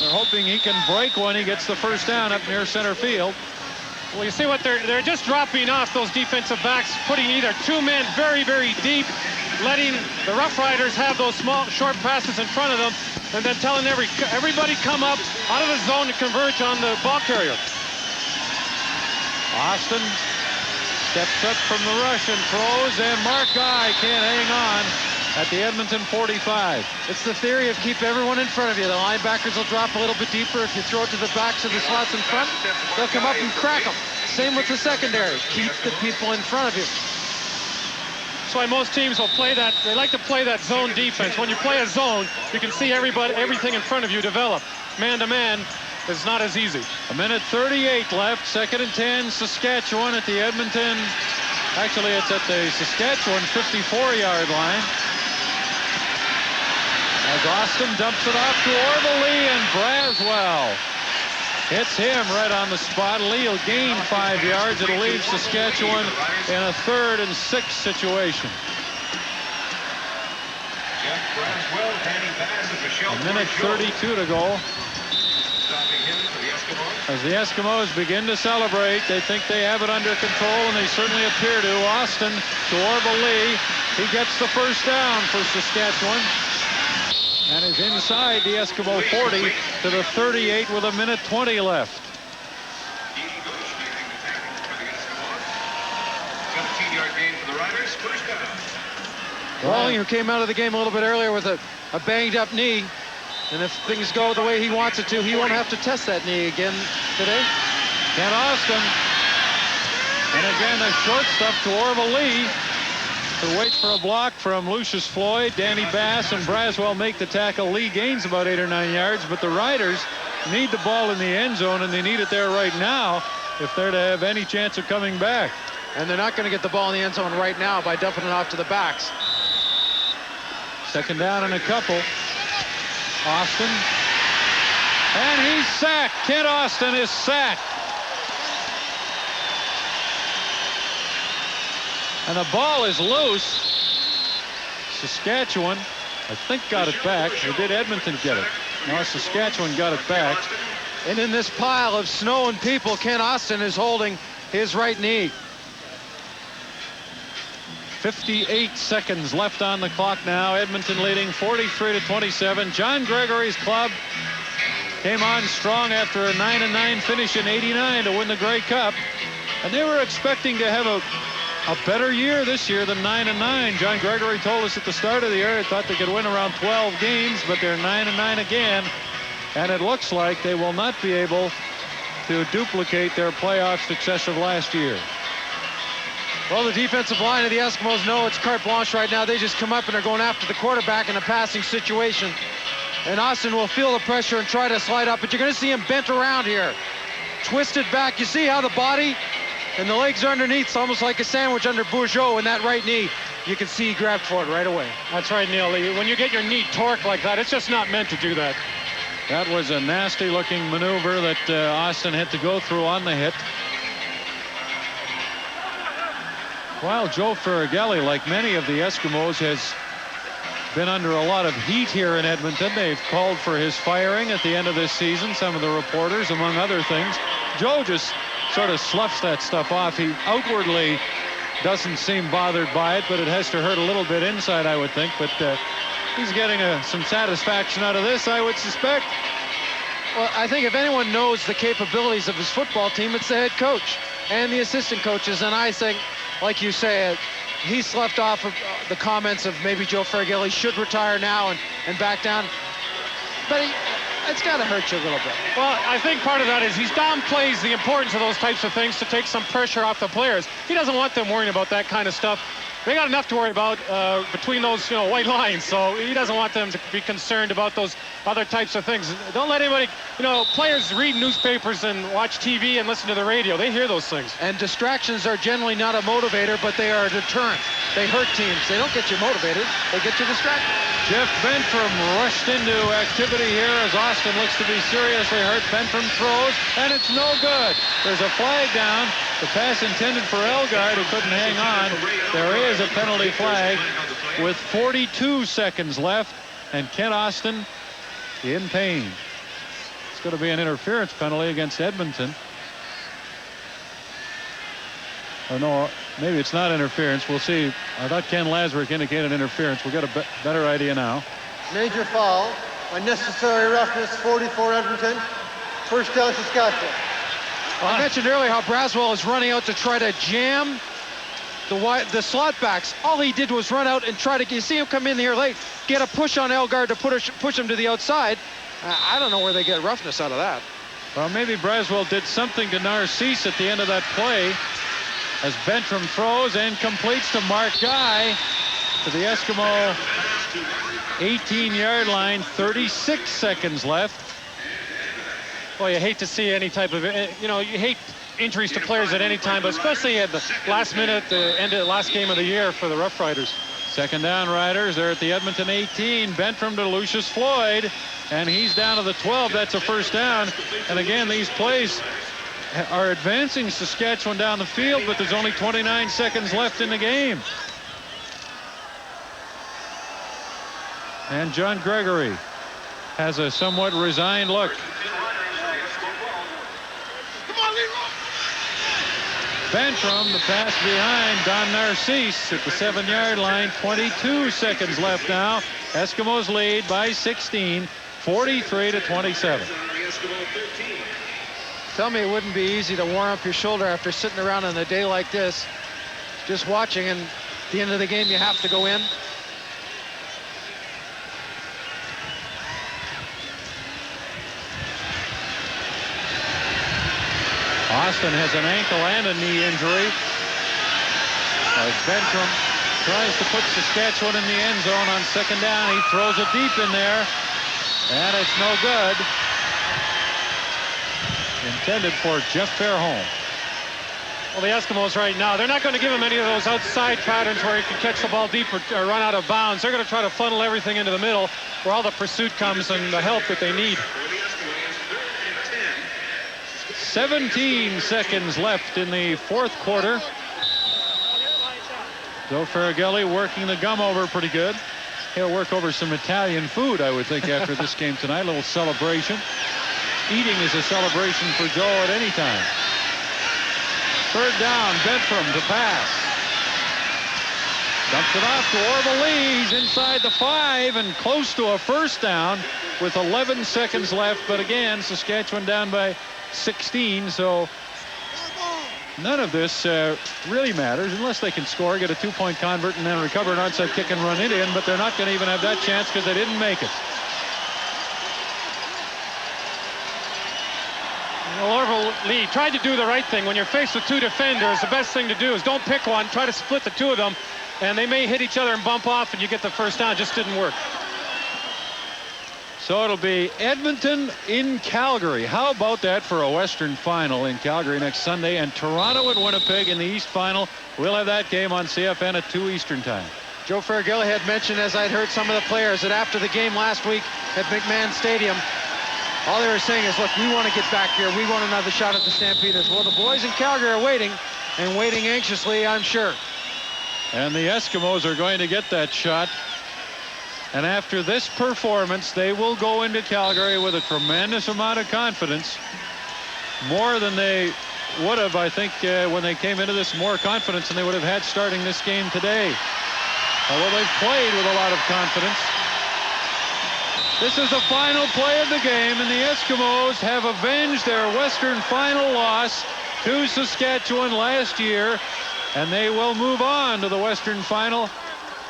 They're hoping he can break when he gets the first down up near center field. Well, you see what they're just dropping off those defensive backs, putting either 2 men very, very deep, letting the Roughriders have those small, short passes in front of them, and then telling everybody come up out of the zone to converge on the ball carrier. Austin steps up from the rush and throws, and Mark Guy can't hang on. at the Edmonton 45. It's the theory of keep everyone in front of you. The linebackers will drop a little bit deeper. If you throw it to the backs of the slots in front, they'll come up and crack them. Same with the secondary. Keep the people in front of you. That's why most teams will play that. They like to play that zone defense. When you play a zone, you can see everything in front of you develop. Man-to-man is not as easy. A minute 38 left. 2nd and 10. Saskatchewan at the Edmonton. Actually, it's at the Saskatchewan 54-yard line. As Austin dumps it off to Orville and Braswell hits him right on the spot. Lee will gain 5 yards. It'll leave Saskatchewan in a 3rd and 6 situation. A minute 32 to go. As the Eskimos begin to celebrate, they think they have it under control, and they certainly appear to. Austin to Orville Lee. He gets the first down for Saskatchewan. And is inside the Eskimo 40 to the 38 with a minute 20 left. 17-yard gain for the Riders. First down. Rawling, who came out of the game a little bit earlier with a banged-up knee. And if things go the way he wants it to, he won't have to test that knee again today. Kent Austin. And again, the short stuff to Orville Lee, who waits for a block from Lucius Floyd. Danny Bass and Braswell make the tackle. Lee gains about 8 or 9 yards, but the Riders need the ball in the end zone, and they need it there right now if they're to have any chance of coming back. And they're not going to get the ball in the end zone right now by dumping it off to the backs. 2nd down and a couple. Austin. And he's sacked. Kent Austin is sacked. And the ball is loose. Saskatchewan, I think, got it back. Or did Edmonton get it? No, Saskatchewan got it back. And in this pile of snow and people, Kent Austin is holding his right knee. 58 seconds left on the clock now. Edmonton leading 43-27. John Gregory's club came on strong after a 9-9 finish in '89 to win the Grey Cup. And they were expecting to have a better year this year than 9-9. John Gregory told us at the start of the year he thought they could win around 12 games, but they're 9-9 again. And it looks like they will not be able to duplicate their playoff success of last year. Well, the defensive line of the Eskimos know it's carte blanche right now. They just come up and are going after the quarterback in a passing situation. And Austin will feel the pressure and try to slide up, but you're going to see him bent around here. Twisted back. You see how the body and the legs are underneath. It's almost like a sandwich under Bourgeot in that right knee. You can see he grabbed for it right away. That's right, Neil. When you get your knee torqued like that, it's just not meant to do that. That was a nasty-looking maneuver that Austin had to go through on the hit. While Joe Ferragelli, like many of the Eskimos, has been under a lot of heat here in Edmonton. They've called for his firing at the end of this season, some of the reporters, among other things. Joe just sort of sloughs that stuff off. He outwardly doesn't seem bothered by it, but it has to hurt a little bit inside, I would think. But he's getting some satisfaction out of this, I would suspect. Well, I think if anyone knows the capabilities of his football team, it's the head coach and the assistant coaches. And I think, like you say, he slept off of the comments of maybe Joe Ferragelli should retire now and back down. But it's got to hurt you a little bit. Well, I think part of that is he downplays the importance of those types of things to take some pressure off the players. He doesn't want them worrying about that kind of stuff. They got enough to worry about between those, white lines. So he doesn't want them to be concerned about those other types of things. Don't let anybody, players read newspapers and watch TV and listen to the radio. They hear those things. And distractions are generally not a motivator, but they are a deterrent. They hurt teams. They don't get you motivated. They get you distracted. Jeff Benfrom rushed into activity here as Austin looks to be seriously hurt. Benfrom throws, and it's no good. There's a flag down. The pass intended for Elgard, who couldn't hang on. There is a penalty flag with 42 seconds left, and Kent Austin in pain. It's going to be an interference penalty against Edmonton. Oh, no, maybe it's not interference. We'll see. I thought Ken Lasrick indicated interference. We'll get a better idea now. Major foul. Unnecessary roughness, 44 Edmonton. First down, Saskatchewan. I mentioned earlier how Braswell is running out to try to jam the slot backs, all he did was run out and try to, you see him come in here late, get a push on Elgard to push him to the outside. I don't know where they get roughness out of that. Well, maybe Braswell did something to Narcisse at the end of that play as Bentram throws and completes to Mark Guy to the Eskimo 18-yard line, 36 seconds left. Well, you hate to see any type of, you hate injuries to players at any time, but especially at the last minute, the end of the last game of the year for the Roughriders. Second down, Riders. They're at the Edmonton 18. Bentram to Lucius Floyd, and he's down to the 12. That's a first down. And again, these plays are advancing Saskatchewan down the field, but there's only 29 seconds left in the game. And John Gregory has a somewhat resigned look. Bentram, the pass behind Don Narcisse at the 7-yard line. 22 seconds left now. Eskimos lead by 16, 43-27. Tell me it wouldn't be easy to warm up your shoulder after sitting around on a day like this, just watching, and at the end of the game you have to go in. Austin has an ankle and a knee injury as Bentram tries to put Saskatchewan in the end zone on second down. He throws it deep in there, and it's no good. Intended for Jeff Fairholm. Well, the Eskimos right now, they're not going to give him any of those outside patterns where he can catch the ball deep or run out of bounds. They're going to try to funnel everything into the middle where all the pursuit comes and the help that they need. 17 seconds left in the fourth quarter. Joe Ferragelli working the gum over pretty good. He'll work over some Italian food, I would think, after this game tonight. A little celebration. Eating is a celebration for Joe at any time. Third down, Bentram to pass. Dumps it off to Orville Lee. He's inside the 5 and close to a first down with 11 seconds left. But again, Saskatchewan down by 16, so none of this really matters unless they can score, get a 2-point convert, and then recover an onside kick and run it in, but they're not going to even have that chance because they didn't make it. Well, Orville Lee tried to do the right thing. When you're faced with two defenders, the best thing to do is don't pick one, try to split the two of them, and they may hit each other and bump off and you get the first down. It just didn't work. So it'll be Edmonton in Calgary. How about that for a Western final in Calgary next Sunday, and Toronto and Winnipeg in the East final. We'll have that game on CFN at 2 Eastern time. Joe Ferragelli had mentioned, as I'd heard some of the players, that after the game last week at McMahon Stadium, all they were saying is, look, we want to get back here. We want another shot at the Stampeders. Well, the boys in Calgary are waiting, and waiting anxiously, I'm sure. And the Eskimos are going to get that shot. And after this performance, they will go into Calgary with a tremendous amount of confidence. More than they would have, I think, when they came into this, more confidence than they would have had starting this game today. Although they've played with a lot of confidence. This is the final play of the game, and the Eskimos have avenged their Western final loss to Saskatchewan last year, and they will move on to the Western final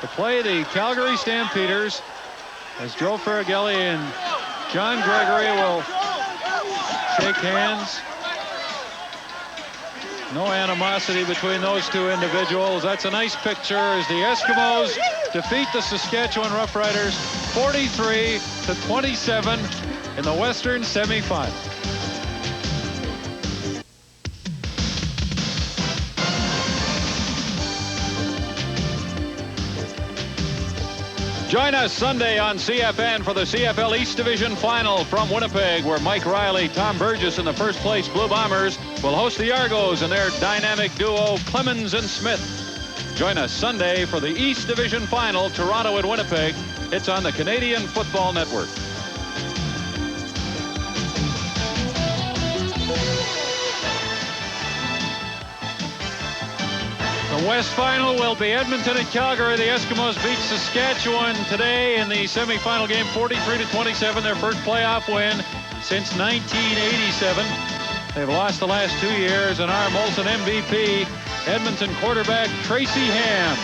to play the Calgary Stampeders, as Joe Ferragelli and John Gregory will shake hands. No animosity between those two individuals. That's a nice picture as the Eskimos defeat the Saskatchewan Roughriders 43-27 in the Western semifinal. Join us Sunday on CFN for the CFL East Division Final from Winnipeg, where Mike Riley, Tom Burgess, and the first place Blue Bombers will host the Argos and their dynamic duo Clemens and Smith. Join us Sunday for the East Division Final, Toronto and Winnipeg. It's on the Canadian Football Network. The West Final will be Edmonton and Calgary. The Eskimos beat Saskatchewan today in the semifinal game 43-27, their first playoff win since 1987. They've lost the last 2 years, and our Molson MVP Edmonton quarterback Tracy Ham,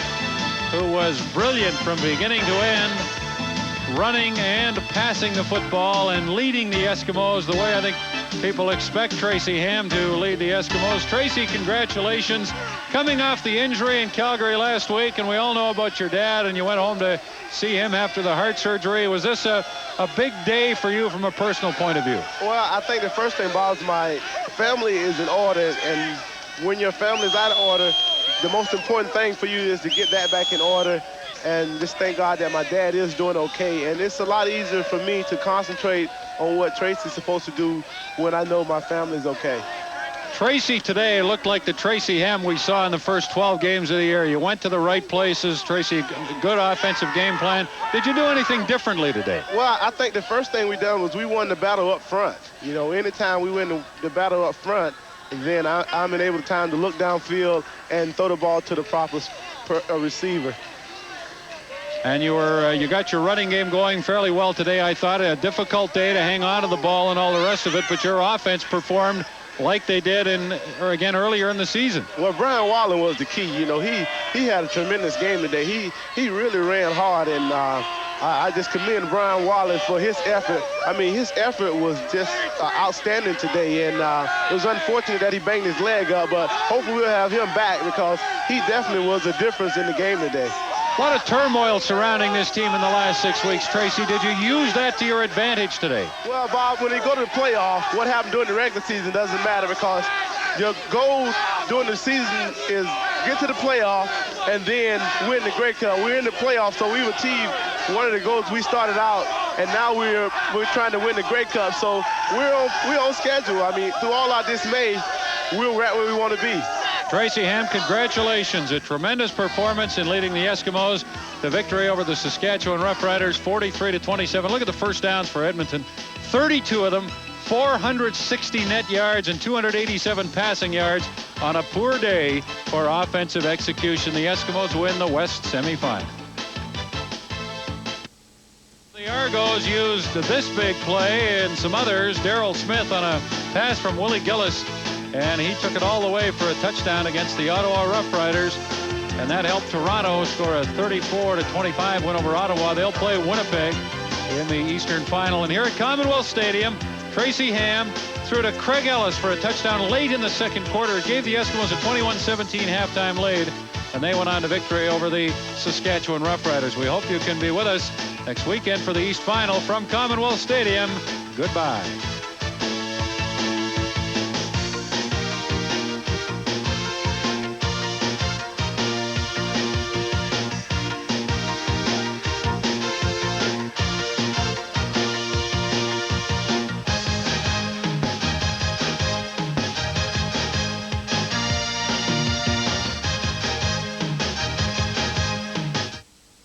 who was brilliant from beginning to end, running and passing the football and leading the Eskimos the way I think people expect Tracy Ham to lead the Eskimos. Tracy, congratulations. Coming off the injury in Calgary last week, and we all know about your dad, and you went home to see him after the heart surgery. Was this a big day for you from a personal point of view? Well, I think the first thing, Bob, is my family is in order, and when your family is out of order, the most important thing for you is to get that back in order. And just thank God that my dad is doing okay. And it's a lot easier for me to concentrate on what Tracy's supposed to do when I know my family's okay. Tracy today looked like the Tracy Ham we saw in the first 12 games of the year. You went to the right places. Tracy, good offensive game plan. Did you do anything differently today? Well, I think the first thing we done was we won the battle up front. You know, anytime we win the battle up front, then I'm able time to look downfield and throw the ball to the proper receiver. And you got your running game going fairly well today. I thought a difficult day to hang on to the ball and all the rest of it, but your offense performed like they did again earlier in the season. Well, Brian Wallen was the key. You know, he had a tremendous game today. He really ran hard, and I just commend Brian Wallen for his effort. I mean, his effort was just outstanding today, and it was unfortunate that he banged his leg up, but hopefully we'll have him back because he definitely was a difference in the game today. A lot of turmoil surrounding this team in the last 6 weeks. Tracy, did you use that to your advantage today? Well, Bob, when you go to the playoff, what happened during the regular season doesn't matter because your goal during the season is get to the playoff and then win the Grey Cup. We're in the playoff, so we've achieved one of the goals we started out, and now we're trying to win the Grey Cup. So we're on schedule. I mean, through all our dismay, we're right where we want to be. Tracy Ham, congratulations. A tremendous performance in leading the Eskimos to victory over the Saskatchewan Roughriders, 43-27. Look at the first downs for Edmonton. 32 of them, 460 net yards and 287 passing yards on a poor day for offensive execution. The Eskimos win the West semifinal. The Argos used this big play and some others. Darrell Smith on a pass from Willie Gillis, and he took it all the way for a touchdown against the Ottawa Roughriders, and that helped Toronto score a 34-25 win over Ottawa. They'll play Winnipeg in the Eastern Final. And here at Commonwealth Stadium, Tracy Ham threw to Craig Ellis for a touchdown late in the second quarter. It gave the Eskimos a 21-17 halftime lead, and they went on to victory over the Saskatchewan Roughriders. We hope you can be with us next weekend for the East Final from Commonwealth Stadium. Goodbye.